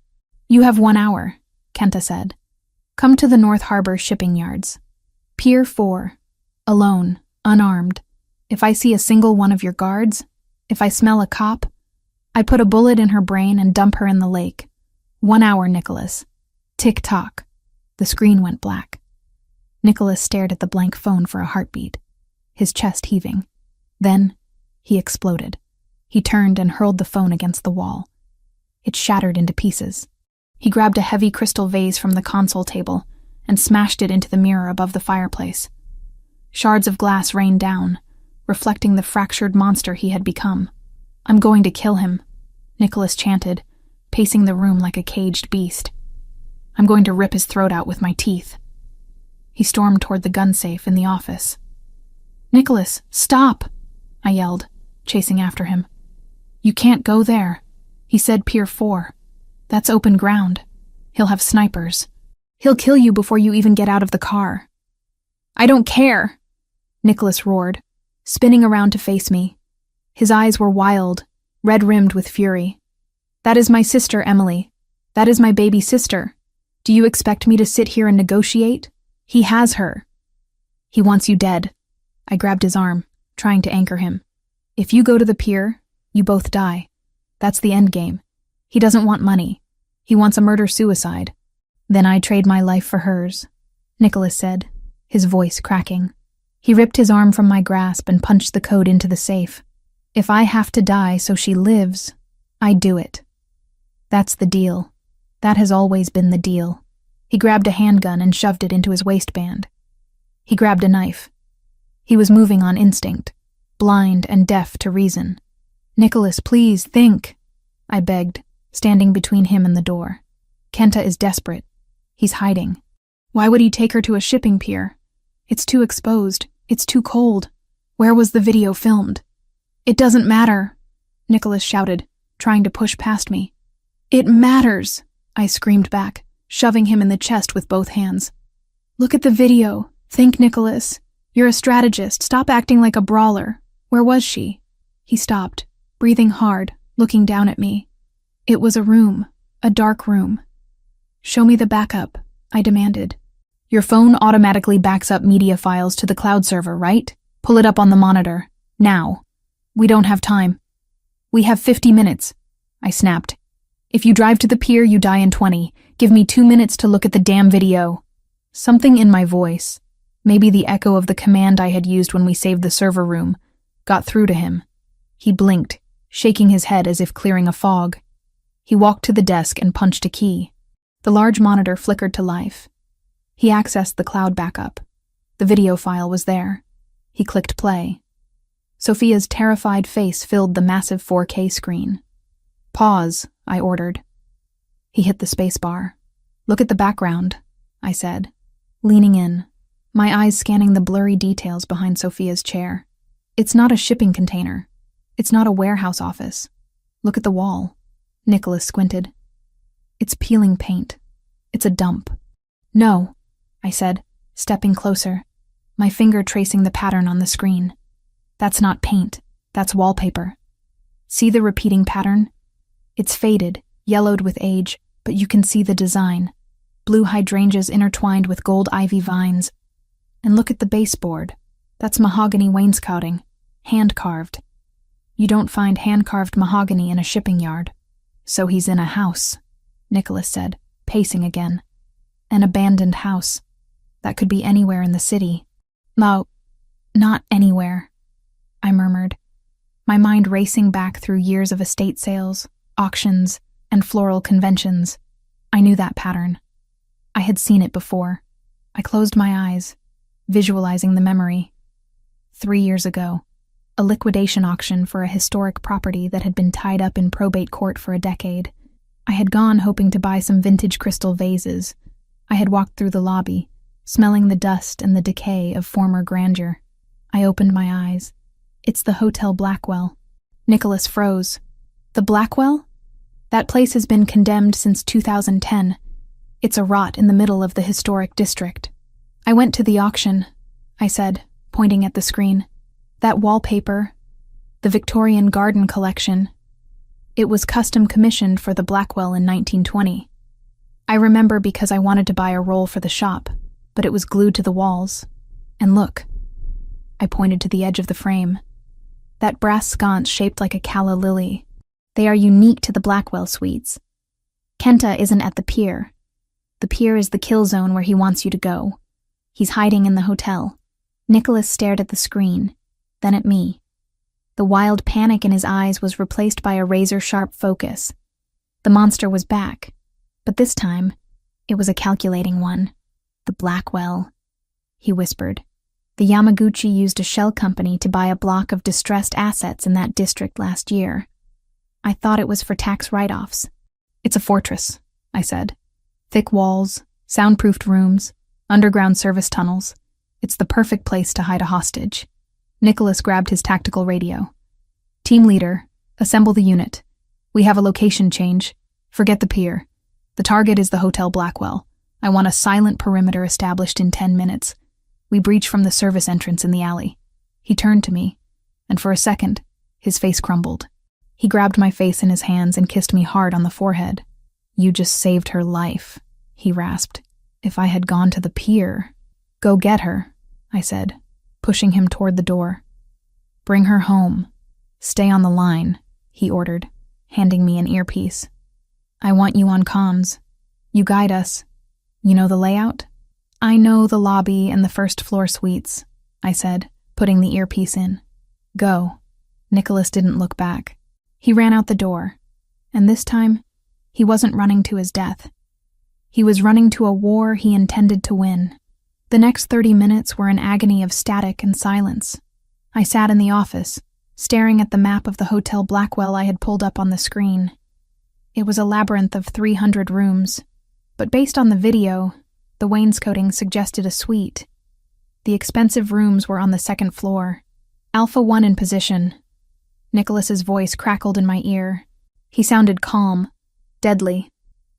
"You have 1 hour," Kenta said. "Come to the North Harbor shipping yards. Pier 4. Alone, unarmed. If I see a single one of your guards, if I smell a cop, I put a bullet in her brain and dump her in the lake. 1 hour, Nicholas. Tick-tock." The screen went black. Nicholas stared at the blank phone for a heartbeat, his chest heaving. Then, he exploded. He turned and hurled the phone against the wall. It shattered into pieces. He grabbed a heavy crystal vase from the console table and smashed it into the mirror above the fireplace. Shards of glass rained down, reflecting the fractured monster he had become. "I'm going to kill him," Nicholas chanted, pacing the room like a caged beast. "I'm going to rip his throat out with my teeth." He stormed toward the gun safe in the office. "Nicholas, stop!" I yelled, chasing after him. "You can't go there. He said Pier 4. That's open ground. He'll have snipers. He'll kill you before you even get out of the car." "I don't care," Nicholas roared, spinning around to face me. His eyes were wild, red-rimmed with fury. "That is my sister, Emily. That is my baby sister. Do you expect me to sit here and negotiate? He has her. He wants you dead." I grabbed his arm, trying to anchor him. "If you go to the pier, you both die. That's the end game. He doesn't want money. He wants a murder-suicide." "Then I'd trade my life for hers," Nicholas said, his voice cracking. He ripped his arm from my grasp and punched the code into the safe. "If I have to die so she lives, I do it. That's the deal. That has always been the deal." He grabbed a handgun and shoved it into his waistband. He grabbed a knife. He was moving on instinct, blind and deaf to reason. "Nicholas, please, think," I begged, standing between him and the door. "Kenta is desperate. He's hiding. Why would he take her to a shipping pier? It's too exposed. It's too cold. Where was the video filmed?" "It doesn't matter," Nicholas shouted, trying to push past me. "It matters," I screamed back, shoving him in the chest with both hands. "Look at the video. Think, Nicholas. You're a strategist. Stop acting like a brawler. Where was she?" He stopped, breathing hard, looking down at me. "It was a room, a dark room." "Show me the backup," I demanded. "Your phone automatically backs up media files to the cloud server, right? Pull it up on the monitor. Now. We don't have time." "We have 50 minutes," I snapped. "If you drive to the pier, you die in 20. Give me 2 minutes to look at the damn video." Something in my voice, maybe the echo of the command I had used when we saved the server room, got through to him. He blinked, shaking his head as if clearing a fog. He walked to the desk and punched a key. The large monitor flickered to life. He accessed the cloud backup. The video file was there. He clicked play. Sophia's terrified face filled the massive 4K screen. "Pause," I ordered. He hit the space bar. Look at the background, I said, leaning in, my eyes scanning the blurry details behind Sophia's chair. It's not a shipping container. It's not a warehouse office. Look at the wall. Nicholas squinted. It's peeling paint. It's a dump. No, I said, stepping closer, my finger tracing the pattern on the screen. That's not paint. That's wallpaper. See the repeating pattern? It's faded, yellowed with age, but you can see the design. Blue hydrangeas intertwined with gold ivy vines. And look at the baseboard. That's mahogany wainscoting, hand-carved. You don't find hand-carved mahogany in a shipping yard. So he's in a house, Nicholas said, pacing again. An abandoned house. That could be anywhere in the city. No, not anywhere, I murmured, my mind racing back through years of estate sales, auctions, and floral conventions. I knew that pattern. I had seen it before. I closed my eyes, visualizing the memory. 3 years ago, a liquidation auction for a historic property that had been tied up in probate court for a decade. I had gone hoping to buy some vintage crystal vases. I had walked through the lobby, smelling the dust and the decay of former grandeur. I opened my eyes. It's the Hotel Blackwell. Nicholas froze. The Blackwell? That place has been condemned since 2010. It's a rot in the middle of the historic district. I went to the auction, I said, pointing at the screen. That wallpaper, the Victorian Garden Collection. It was custom commissioned for the Blackwell in 1920. I remember because I wanted to buy a roll for the shop, but it was glued to the walls. And look. I pointed to the edge of the frame. That brass sconce shaped like a calla lily. They are unique to the Blackwell suites. Kenta isn't at the pier. The pier is the kill zone where he wants you to go. He's hiding in the hotel. Nicholas stared at the screen, then at me. The wild panic in his eyes was replaced by a razor-sharp focus. The monster was back, but this time, it was a calculating one. The Blackwell, he whispered. The Yamaguchi used a shell company to buy a block of distressed assets in that district last year. I thought it was for tax write-offs. It's a fortress, I said. Thick walls, soundproofed rooms, underground service tunnels. It's the perfect place to hide a hostage. Nicholas grabbed his tactical radio. Team leader, assemble the unit. We have a location change. Forget the pier. The target is the Hotel Blackwell. I want a silent perimeter established in 10 minutes. We breach from the service entrance in the alley. He turned to me, and for a second, his face crumbled. He grabbed my face in his hands and kissed me hard on the forehead. You just saved her life, he rasped. If I had gone to the pier. Go get her, I said, pushing him toward the door. Bring her home. Stay on the line, he ordered, handing me an earpiece. I want you on comms. You guide us. You know the layout? I know the lobby and the first floor suites, I said, putting the earpiece in. Go. Nicholas didn't look back. He ran out the door, and this time, he wasn't running to his death. He was running to a war he intended to win. The next 30 minutes were an agony of static and silence. I sat in the office, staring at the map of the Hotel Blackwell I had pulled up on the screen. It was a labyrinth of 300 rooms, but based on the video, the wainscoting suggested a suite. The expensive rooms were on the second floor. Alpha 1 in position. Nicholas's voice crackled in my ear. He sounded calm, deadly.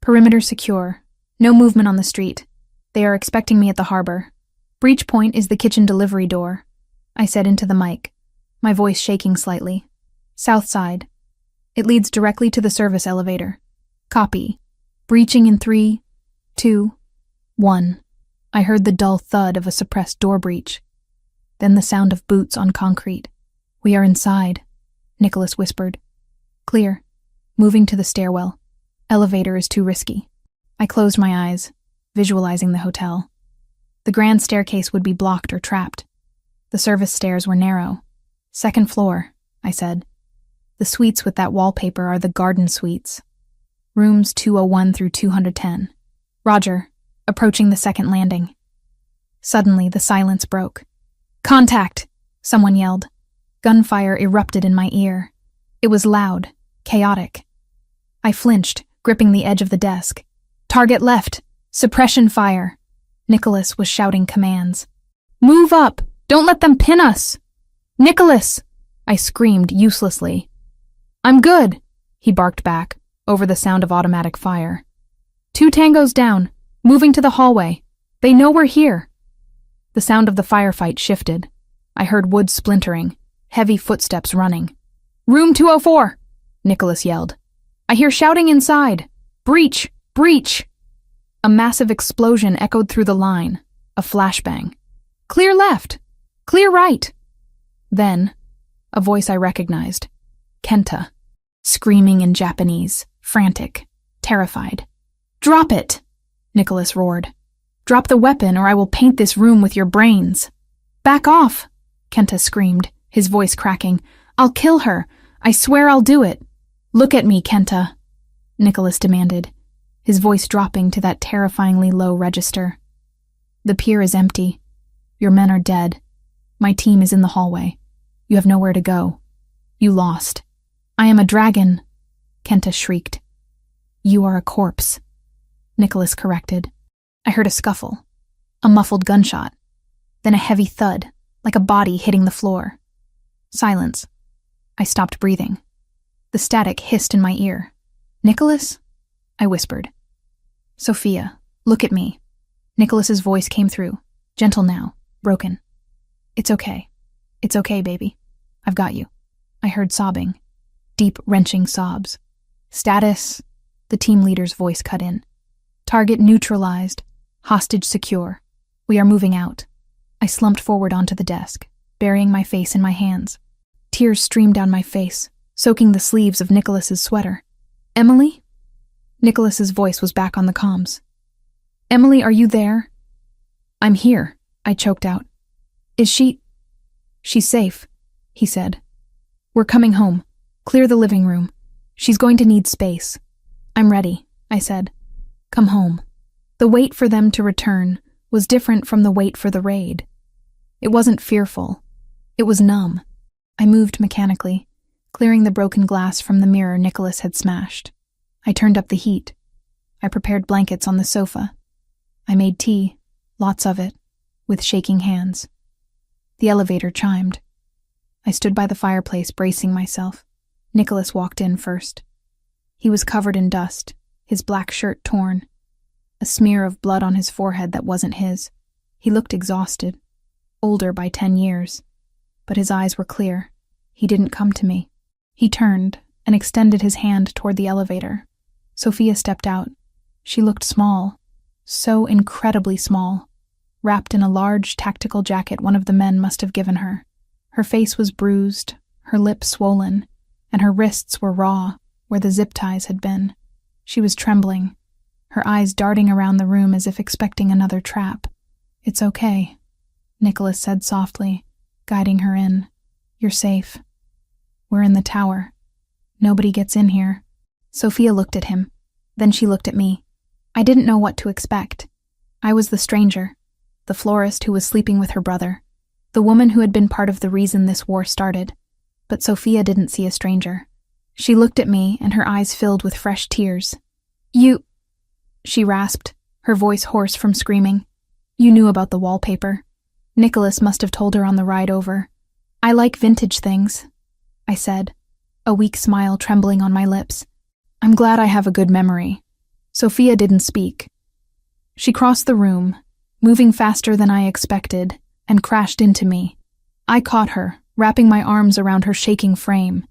Perimeter secure. No movement on the street. They are expecting me at the harbor. Breach point is the kitchen delivery door, I said into the mic, my voice shaking slightly. South side. It leads directly to the service elevator. Copy. Breaching in 3, 2, 1. I heard the dull thud of a suppressed door breach. Then the sound of boots on concrete. We are inside, Nicholas whispered. Clear. Moving to the stairwell. Elevator is too risky. I closed my eyes, visualizing the hotel. The grand staircase would be blocked or trapped. The service stairs were narrow. Second floor, I said. The suites with that wallpaper are the garden suites. Rooms 201 through 210. Roger, approaching the second landing. Suddenly, the silence broke. Contact! Someone yelled. Gunfire erupted in my ear. It was loud, chaotic. I flinched, gripping the edge of the desk. Target left! Suppression fire! Nicholas was shouting commands. Move up! Don't let them pin us! Nicholas! I screamed uselessly. I'm good, he barked back, over the sound of automatic fire. 2 tangos down, moving to the hallway. They know we're here. The sound of the firefight shifted. I heard wood splintering, heavy footsteps running. Room 204, Nicholas yelled. I hear shouting inside. Breach! Breach! A massive explosion echoed through the line, a flashbang. Clear left! Clear right! Then, a voice I recognized. Kenta, screaming in Japanese, frantic, terrified. Drop it! Nicholas roared. Drop the weapon or I will paint this room with your brains. Back off! Kenta screamed, his voice cracking. I'll kill her. I swear I'll do it. Look at me, Kenta, Nicholas demanded, his voice dropping to that terrifyingly low register. The pier is empty. Your men are dead. My team is in the hallway. You have nowhere to go. You lost. I am a dragon, Kenta shrieked. You are a corpse, Nicholas corrected. I heard a scuffle, a muffled gunshot, then a heavy thud, like a body hitting the floor. Silence. I stopped breathing. The static hissed in my ear. Nicholas? I whispered. Sophia, look at me. Nicholas's voice came through, gentle now, broken. It's okay. It's okay, baby. I've got you. I heard sobbing, deep, wrenching sobs. Status, the team leader's voice cut in. Target neutralized. Hostage secure. We are moving out. I slumped forward onto the desk, burying my face in my hands. Tears streamed down my face, soaking the sleeves of Nicholas's sweater. Emily? Nicholas's voice was back on the comms. Emily, are you there? I'm here, I choked out. Is she? She's safe, he said. We're coming home. Clear the living room. She's going to need space. I'm ready, I said. Come home. The wait for them to return was different from the wait for the raid. It wasn't fearful. It was numb. I moved mechanically, clearing the broken glass from the mirror Nicholas had smashed. I turned up the heat. I prepared blankets on the sofa. I made tea, lots of it, with shaking hands. The elevator chimed. I stood by the fireplace, bracing myself. Nicholas walked in first. He was covered in dust, his black shirt torn, a smear of blood on his forehead that wasn't his. He looked exhausted, older by 10 years, but his eyes were clear. He didn't come to me. He turned and extended his hand toward the elevator. Sophia stepped out. She looked small, so incredibly small, wrapped in a large tactical jacket one of the men must have given her. Her face was bruised, her lips swollen, and her wrists were raw where the zip ties had been. She was trembling, her eyes darting around the room as if expecting another trap. It's okay, Nicholas said softly, guiding her in. You're safe. We're in the tower. Nobody gets in here. Sophia looked at him. Then she looked at me. I didn't know what to expect. I was the stranger, the florist who was sleeping with her brother, the woman who had been part of the reason this war started. But Sophia didn't see a stranger. She looked at me, and her eyes filled with fresh tears. You, she rasped, her voice hoarse from screaming. You knew about the wallpaper. Nicholas must have told her on the ride over. I like vintage things, I said, a weak smile trembling on my lips. I'm glad I have a good memory. Sophia didn't speak. She crossed the room, moving faster than I expected, and crashed into me. I caught her, wrapping my arms around her shaking frame.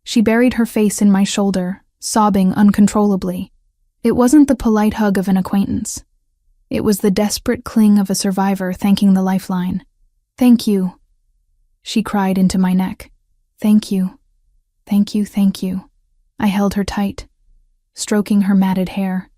She buried her face in my shoulder, sobbing uncontrollably. It wasn't the polite hug of an acquaintance. It was the desperate cling of a survivor thanking the lifeline. Thank you, she cried into my neck. Thank you. Thank you, thank you. I held her tight, stroking her matted hair.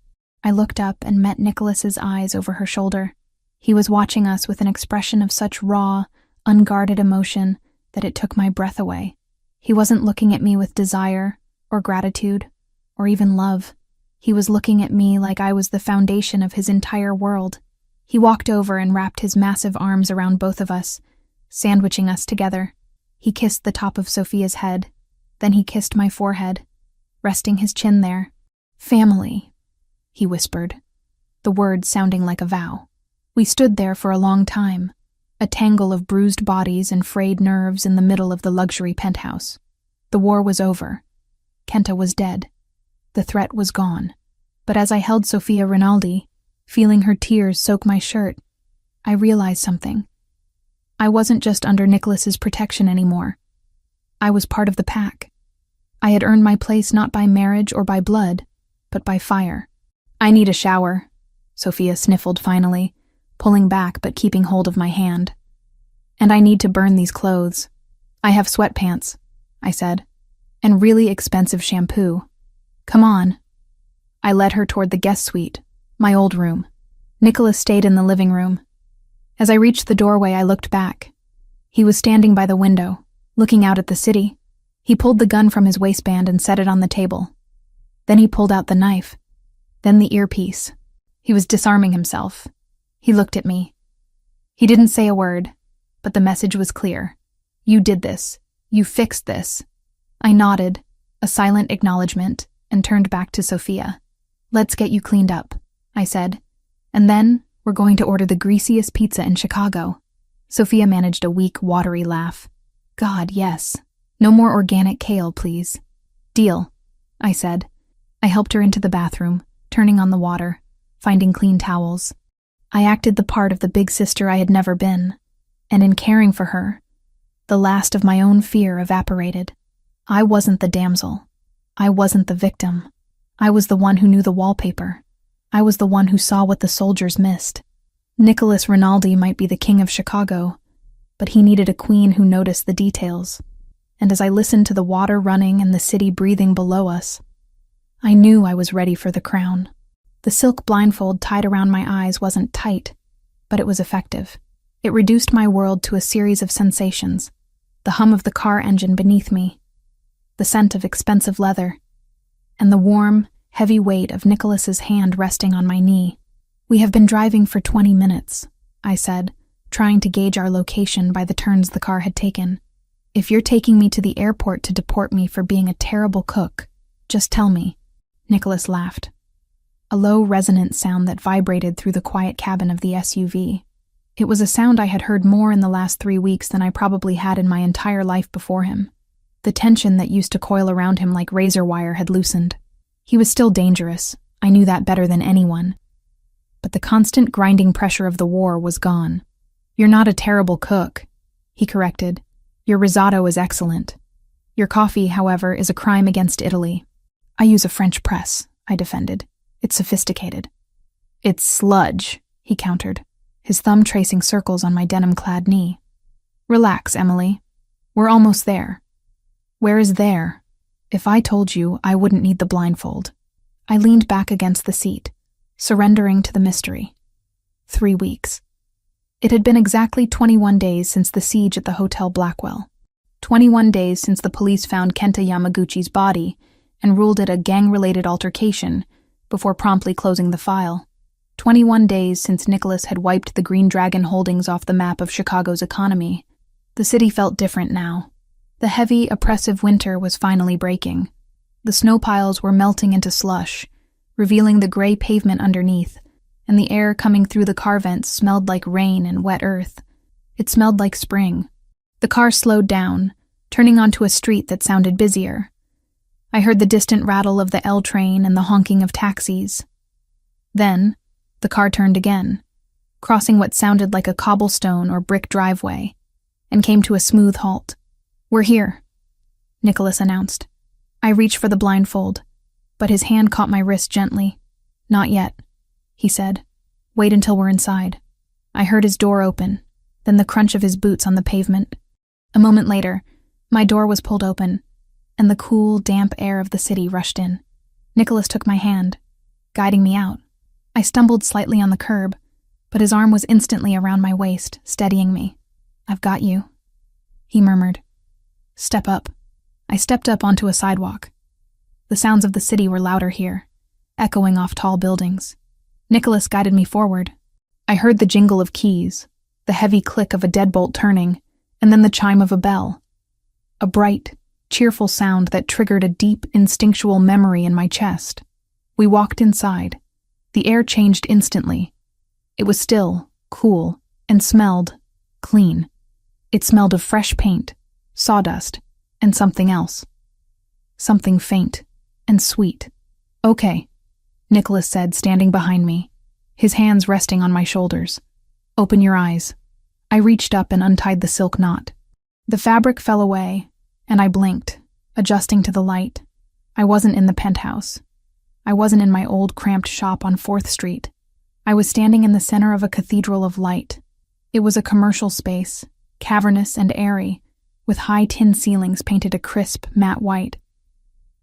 I looked up and met Nicholas's eyes over her shoulder. He was watching us with an expression of such raw, unguarded emotion that it took my breath away. He wasn't looking at me with desire, or gratitude, or even love. He was looking at me like I was the foundation of his entire world. He walked over and wrapped his massive arms around both of us, sandwiching us together. He kissed the top of Sophia's head, then he kissed my forehead, resting his chin there. Family, he whispered, the words sounding like a vow. We stood there for a long time, a tangle of bruised bodies and frayed nerves in the middle of the luxury penthouse. The war was over. Kenta was dead. The threat was gone. But as I held Sofia Rinaldi, feeling her tears soak my shirt, I realized something. I wasn't just under Nicholas's protection anymore. I was part of the pack. I had earned my place not by marriage or by blood, but by fire. I need a shower, Sophia sniffled finally, pulling back but keeping hold of my hand. And I need to burn these clothes. I have sweatpants, I said, and really expensive shampoo. Come on. I led her toward the guest suite, my old room. Nicholas stayed in the living room. As I reached the doorway, I looked back. He was standing by the window, looking out at the city. He pulled the gun from his waistband and set it on the table. Then he pulled out the knife, then the earpiece. He was disarming himself. He looked at me. He didn't say a word, but the message was clear. You did this. You fixed this. I nodded, a silent acknowledgement, and turned back to Sophia. Let's get you cleaned up, I said, and then we're going to order the greasiest pizza in Chicago. Sophia managed a weak, watery laugh. God, yes. No more organic kale, please. Deal, I said. I helped her into the bathroom, turning on the water, finding clean towels. I acted the part of the big sister I had never been, and in caring for her, the last of my own fear evaporated. I wasn't the damsel. I wasn't the victim. I was the one who knew the wallpaper. I was the one who saw what the soldiers missed. Nicholas Rinaldi might be the king of Chicago, but he needed a queen who noticed the details. And as I listened to the water running and the city breathing below us, I knew I was ready for the crown. The silk blindfold tied around my eyes wasn't tight, but it was effective. It reduced my world to a series of sensations. The hum of the car engine beneath me, the scent of expensive leather, and the warm, heavy weight of Nicholas's hand resting on my knee. We have been driving for 20 minutes, I said, trying to gauge our location by the turns the car had taken. If you're taking me to the airport to deport me for being a terrible cook, just tell me. Nicholas laughed. A low, resonant sound that vibrated through the quiet cabin of the SUV. It was a sound I had heard more in the last 3 weeks than I probably had in my entire life before him. The tension that used to coil around him like razor wire had loosened. He was still dangerous. I knew that better than anyone. But the constant grinding pressure of the war was gone. You're not a terrible cook, he corrected. Your risotto is excellent. Your coffee, however, is a crime against Italy. I use a French press, I defended. It's sophisticated. It's sludge, he countered, his thumb tracing circles on my denim-clad knee. Relax, Emily. We're almost there. Where is there? If I told you, I wouldn't need the blindfold. I leaned back against the seat, surrendering to the mystery. 3 weeks. It had been exactly 21 days since the siege at the Hotel Blackwell. 21 days since the police found Kenta Yamaguchi's body and ruled it a gang-related altercation before promptly closing the file. 21 days since Nicholas had wiped the Green Dragon holdings off the map of Chicago's economy. The city felt different now. The heavy, oppressive winter was finally breaking. The snow piles were melting into slush, revealing the gray pavement underneath, and the air coming through the car vents smelled like rain and wet earth. It smelled like spring. The car slowed down, turning onto a street that sounded busier. I heard the distant rattle of the L train and the honking of taxis. Then, the car turned again, crossing what sounded like a cobblestone or brick driveway, and came to a smooth halt. We're here, Nicholas announced. I reached for the blindfold, but his hand caught my wrist gently. Not yet, he said. Wait until we're inside. I heard his door open, then the crunch of his boots on the pavement. A moment later, my door was pulled open, and the cool, damp air of the city rushed in. Nicholas took my hand, guiding me out. I stumbled slightly on the curb, but his arm was instantly around my waist, steadying me. I've got you, he murmured. Step up. I stepped up onto a sidewalk. The sounds of the city were louder here, echoing off tall buildings. Nicholas guided me forward. I heard the jingle of keys, the heavy click of a deadbolt turning, and then the chime of a bell. A bright, cheerful sound that triggered a deep, instinctual memory in my chest. We walked inside. The air changed instantly. It was still, cool, and smelled clean. It smelled of fresh paint, sawdust, and something else. Something faint and sweet. "Okay," Nicholas said, standing behind me, his hands resting on my shoulders. "Open your eyes." I reached up and untied the silk knot. The fabric fell away, and I blinked, adjusting to the light. I wasn't in the penthouse. I wasn't in my old cramped shop on 4th Street. I was standing in the center of a cathedral of light. It was a commercial space, cavernous and airy, with high tin ceilings painted a crisp, matte white.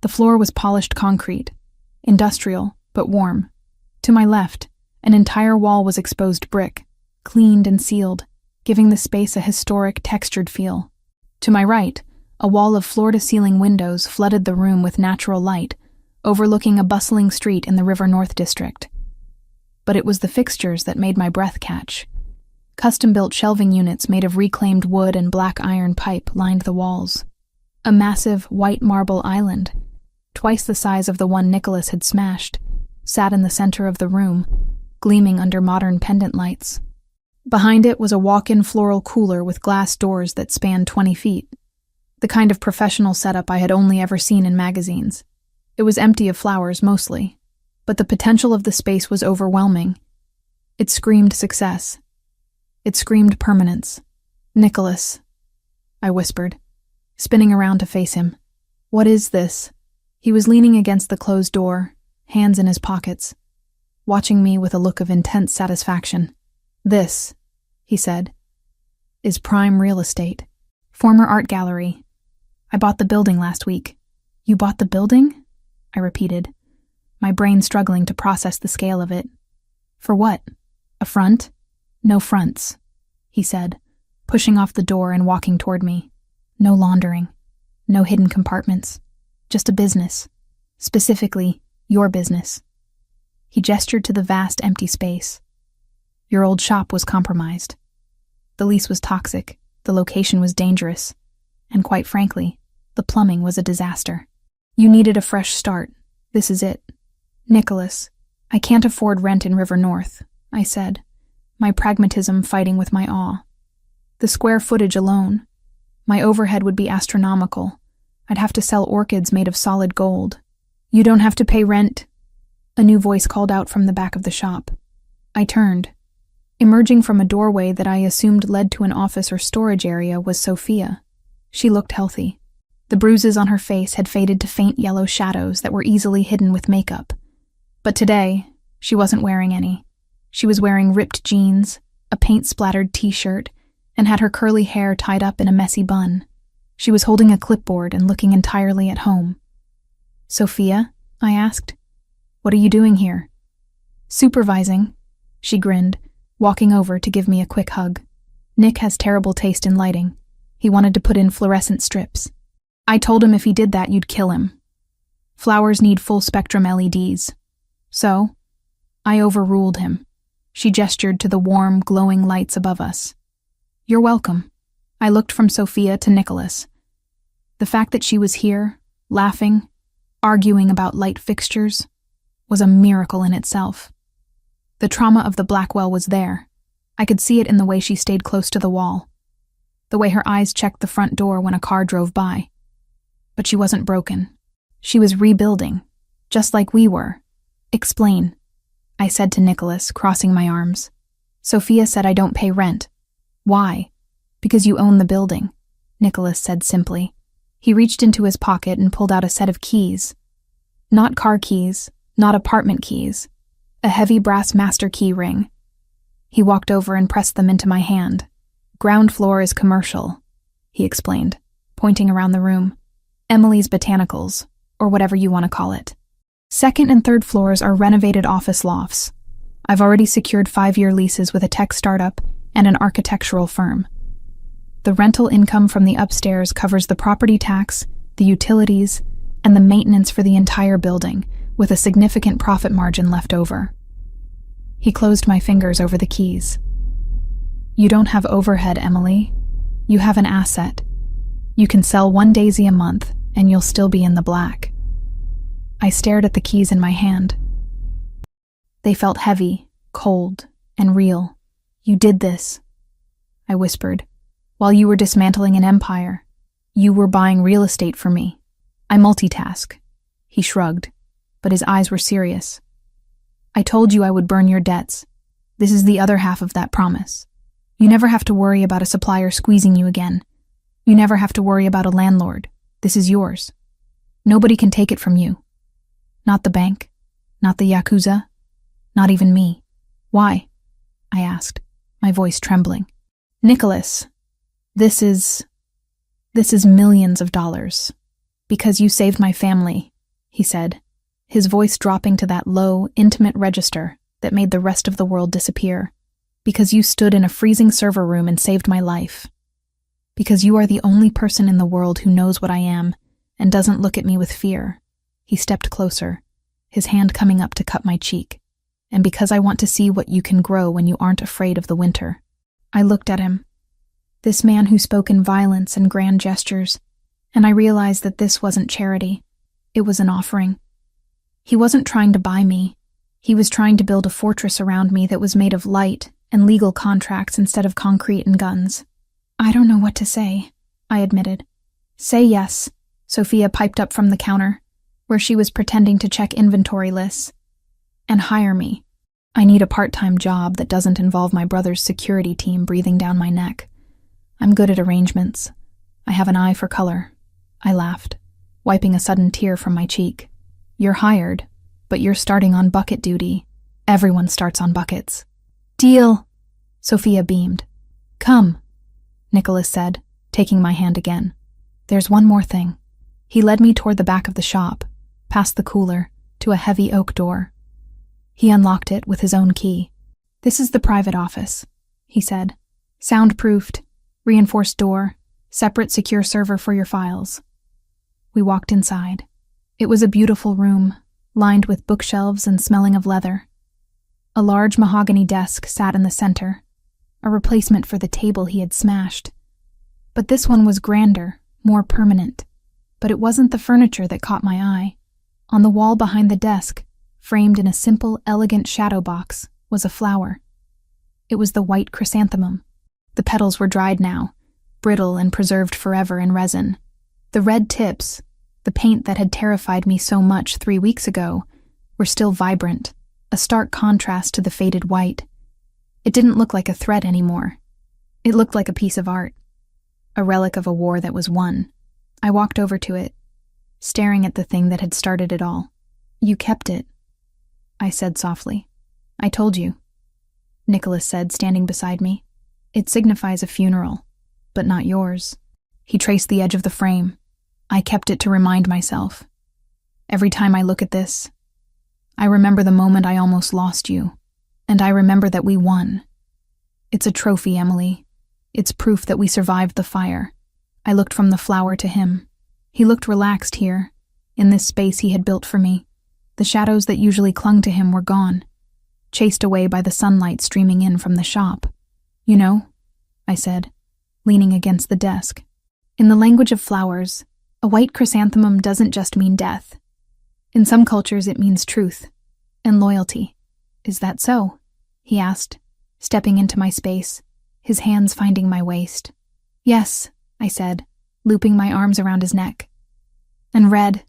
The floor was polished concrete, industrial, but warm. To my left, an entire wall was exposed brick, cleaned and sealed, giving the space a historic, textured feel. To my right, a wall of floor-to-ceiling windows flooded the room with natural light, overlooking a bustling street in the River North district. But it was the fixtures that made my breath catch. Custom-built shelving units made of reclaimed wood and black iron pipe lined the walls. A massive, white marble island, twice the size of the one Nicholas had smashed, sat in the center of the room, gleaming under modern pendant lights. Behind it was a walk-in floral cooler with glass doors that spanned 20 feet, the kind of professional setup I had only ever seen in magazines. It was empty of flowers, mostly, but the potential of the space was overwhelming. It screamed success. It screamed permanence. "Nicholas," I whispered, spinning around to face him. "What is this?" He was leaning against the closed door, hands in his pockets, watching me with a look of intense satisfaction. "This," he said, "is prime real estate. Former art gallery. I bought the building last week." "You bought the building?" I repeated, my brain struggling to process the scale of it. "For what? A front?" "No fronts," he said, pushing off the door and walking toward me. "No laundering. No hidden compartments. Just a business. Specifically, your business." He gestured to the vast empty space. "Your old shop was compromised. The lease was toxic, the location was dangerous, and quite frankly, the plumbing was a disaster. You needed a fresh start. This is it." "Nicholas, I can't afford rent in River North," I said, my pragmatism fighting with my awe. "The square footage alone. My overhead would be astronomical. I'd have to sell orchids made of solid gold." "You don't have to pay rent," a new voice called out from the back of the shop. I turned. Emerging from a doorway that I assumed led to an office or storage area was Sophia. She looked healthy. The bruises on her face had faded to faint yellow shadows that were easily hidden with makeup. But today, she wasn't wearing any. She was wearing ripped jeans, a paint-splattered t-shirt, and had her curly hair tied up in a messy bun. She was holding a clipboard and looking entirely at home. "Sophia?" I asked. "What are you doing here?" "Supervising," she grinned, walking over to give me a quick hug. "Nick has terrible taste in lighting. He wanted to put in fluorescent strips. I told him if he did that, you'd kill him. Flowers need full-spectrum LEDs. So, I overruled him." She gestured to the warm, glowing lights above us. "You're welcome." I looked from Sophia to Nicholas. The fact that she was here, laughing, arguing about light fixtures, was a miracle in itself. The trauma of the Blackwell was there. I could see it in the way she stayed close to the wall, the way her eyes checked the front door when a car drove by. But she wasn't broken. She was rebuilding, just like we were. "Explain," I said to Nicholas, crossing my arms. "Sophia said I don't pay rent." "Why?" "Because you own the building," Nicholas said simply. He reached into his pocket and pulled out a set of keys. Not car keys, not apartment keys. A heavy brass master key ring. He walked over and pressed them into my hand. "Ground floor is commercial," he explained, pointing around the room. "Emily's Botanicals, or whatever you want to call it. Second and third floors are renovated office lofts. I've already secured 5-year leases with a tech startup and an architectural firm. The rental income from the upstairs covers the property tax, the utilities, and the maintenance for the entire building, with a significant profit margin left over." He closed my fingers over the keys. "You don't have overhead, Emily. You have an asset. You can sell 1 daisy a month, and you'll still be in the black." I stared at the keys in my hand, They felt heavy, cold, and real. You did this, I whispered. While you were dismantling an empire, you were buying real estate for me. I multitask. He shrugged, but his eyes were serious. I told you I would burn your debts. This is the other half of that promise. You never have to worry about a supplier squeezing you again. You never have to worry about a landlord. This is yours. Nobody can take it from you. Not the bank, not the Yakuza, not even me. Why? I asked, my voice trembling. Nicholas, this is millions of dollars. Because you saved my family, he said, his voice dropping to that low, intimate register that made the rest of the world disappear. Because you stood in a freezing server room and saved my life. Because you are the only person in the world who knows what I am and doesn't look at me with fear. He stepped closer, his hand coming up to cut my cheek. And because I want to see what you can grow when you aren't afraid of the winter. I looked at him, this man who spoke in violence and grand gestures, and I realized that this wasn't charity. It was an offering. He wasn't trying to buy me. He was trying to build a fortress around me that was made of light and legal contracts instead of concrete and guns. I don't know what to say, I admitted. Say yes, Sophia piped up from the counter, where she was pretending to check inventory lists. And hire me. I need a part-time job that doesn't involve my brother's security team breathing down my neck. I'm good at arrangements. I have an eye for color. I laughed, wiping a sudden tear from my cheek. You're hired, but you're starting on bucket duty. Everyone starts on buckets. Deal, Sophia beamed. Come, Nicholas said, taking my hand again. There's one more thing. He led me toward the back of the shop, past the cooler, to a heavy oak door. He unlocked it with his own key. This is the private office, he said. Soundproofed, reinforced door, separate secure server for your files. We walked inside. It was a beautiful room, lined with bookshelves and smelling of leather. A large mahogany desk sat in the center, a replacement for the table he had smashed. But this one was grander, more permanent. But it wasn't the furniture that caught my eye. On the wall behind the desk, framed in a simple, elegant shadow box, was a flower. It was the white chrysanthemum. The petals were dried now, brittle and preserved forever in resin. The red tips, the paint that had terrified me so much 3 weeks ago, were still vibrant, a stark contrast to the faded white. It didn't look like a threat anymore. It looked like a piece of art, a relic of a war that was won. I walked over to it, staring at the thing that had started it all. You kept it, I said softly. I told you, Nicholas said, standing beside me. It signifies a funeral, but not yours. He traced the edge of the frame. I kept it to remind myself. Every time I look at this, I remember the moment I almost lost you, and I remember that we won. It's a trophy, Emily. It's proof that we survived the fire. I looked from the flower to him. He looked relaxed here, in this space he had built for me. The shadows that usually clung to him were gone, chased away by the sunlight streaming in from the shop. You know, I said, leaning against the desk. In the language of flowers, a white chrysanthemum doesn't just mean death. In some cultures it means truth and loyalty. Is that so? He asked, stepping into my space, his hands finding my waist. Yes, I said, looping my arms around his neck. And red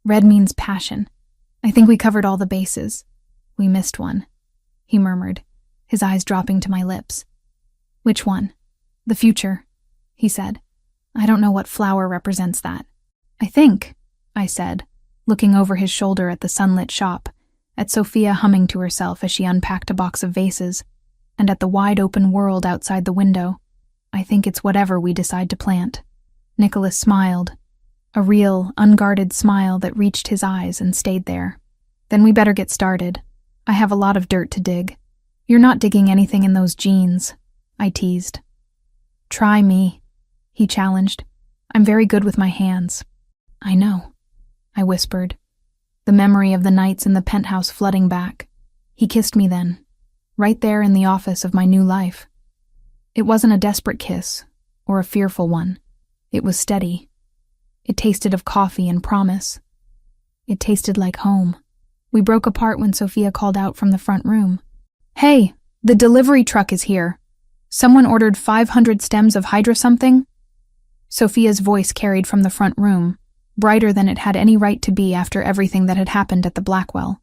means passion. I think we covered all the bases. We missed one, he murmured, his eyes dropping to my lips. Which one? The future, he said. I don't know what flower represents that. I think, I said, looking over his shoulder at the sunlit shop, at Sophia humming to herself as she unpacked a box of vases, and at the wide-open world outside the window. I think it's whatever we decide to plant. Nicholas smiled, a real, unguarded smile that reached his eyes and stayed there. Then we better get started. I have a lot of dirt to dig. You're not digging anything in those jeans, I teased. Try me, he challenged. I'm very good with my hands. I know, I whispered, the memory of the nights in the penthouse flooding back. He kissed me then, right there in the office of my new life. It wasn't a desperate kiss, or a fearful one. It was steady. It tasted of coffee and promise. It tasted like home. We broke apart when Sophia called out from the front room. "Hey, the delivery truck is here. Someone ordered 500 stems of hydra something?" Sophia's voice carried from the front room, brighter than it had any right to be after everything that had happened at the Blackwell.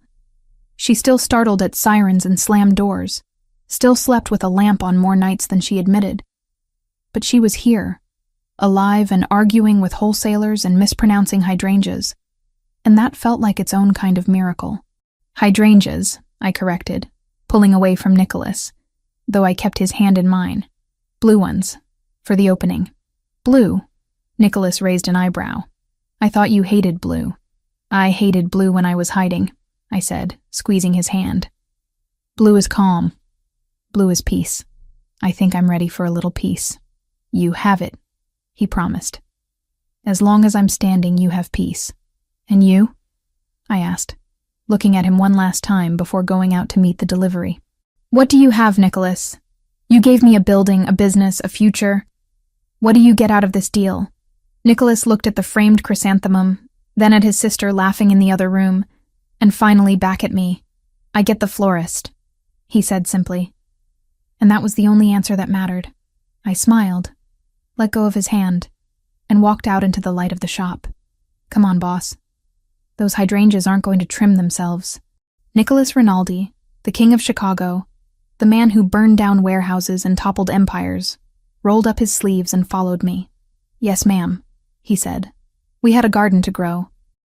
She still startled at sirens and slammed doors, still slept with a lamp on more nights than she admitted. But she was here, alive and arguing with wholesalers and mispronouncing hydrangeas, and that felt like its own kind of miracle. "Hydrangeas," I corrected, pulling away from Nicholas, though I kept his hand in mine. "Blue ones, for the opening." "Blue?" Nicholas raised an eyebrow. "I thought you hated blue." "I hated blue when I was hiding," I said, squeezing his hand. "Blue is calm. Blue is peace. I think I'm ready for a little peace." "You have it," he promised. "As long as I'm standing, you have peace. And you?" I asked, looking at him one last time before going out to meet the delivery. "What do you have, Nicholas? You gave me a building, a business, a future. What do you get out of this deal?" Nicholas looked at the framed chrysanthemum, then at his sister laughing in the other room, and finally back at me. "I get the florist," he said simply. And that was the only answer that mattered. I smiled, let go of his hand, and walked out into the light of the shop. "Come on, boss. Those hydrangeas aren't going to trim themselves." Nicholas Rinaldi, the king of Chicago, the man who burned down warehouses and toppled empires, rolled up his sleeves and followed me. "Yes, ma'am," he said. "We had a garden to grow,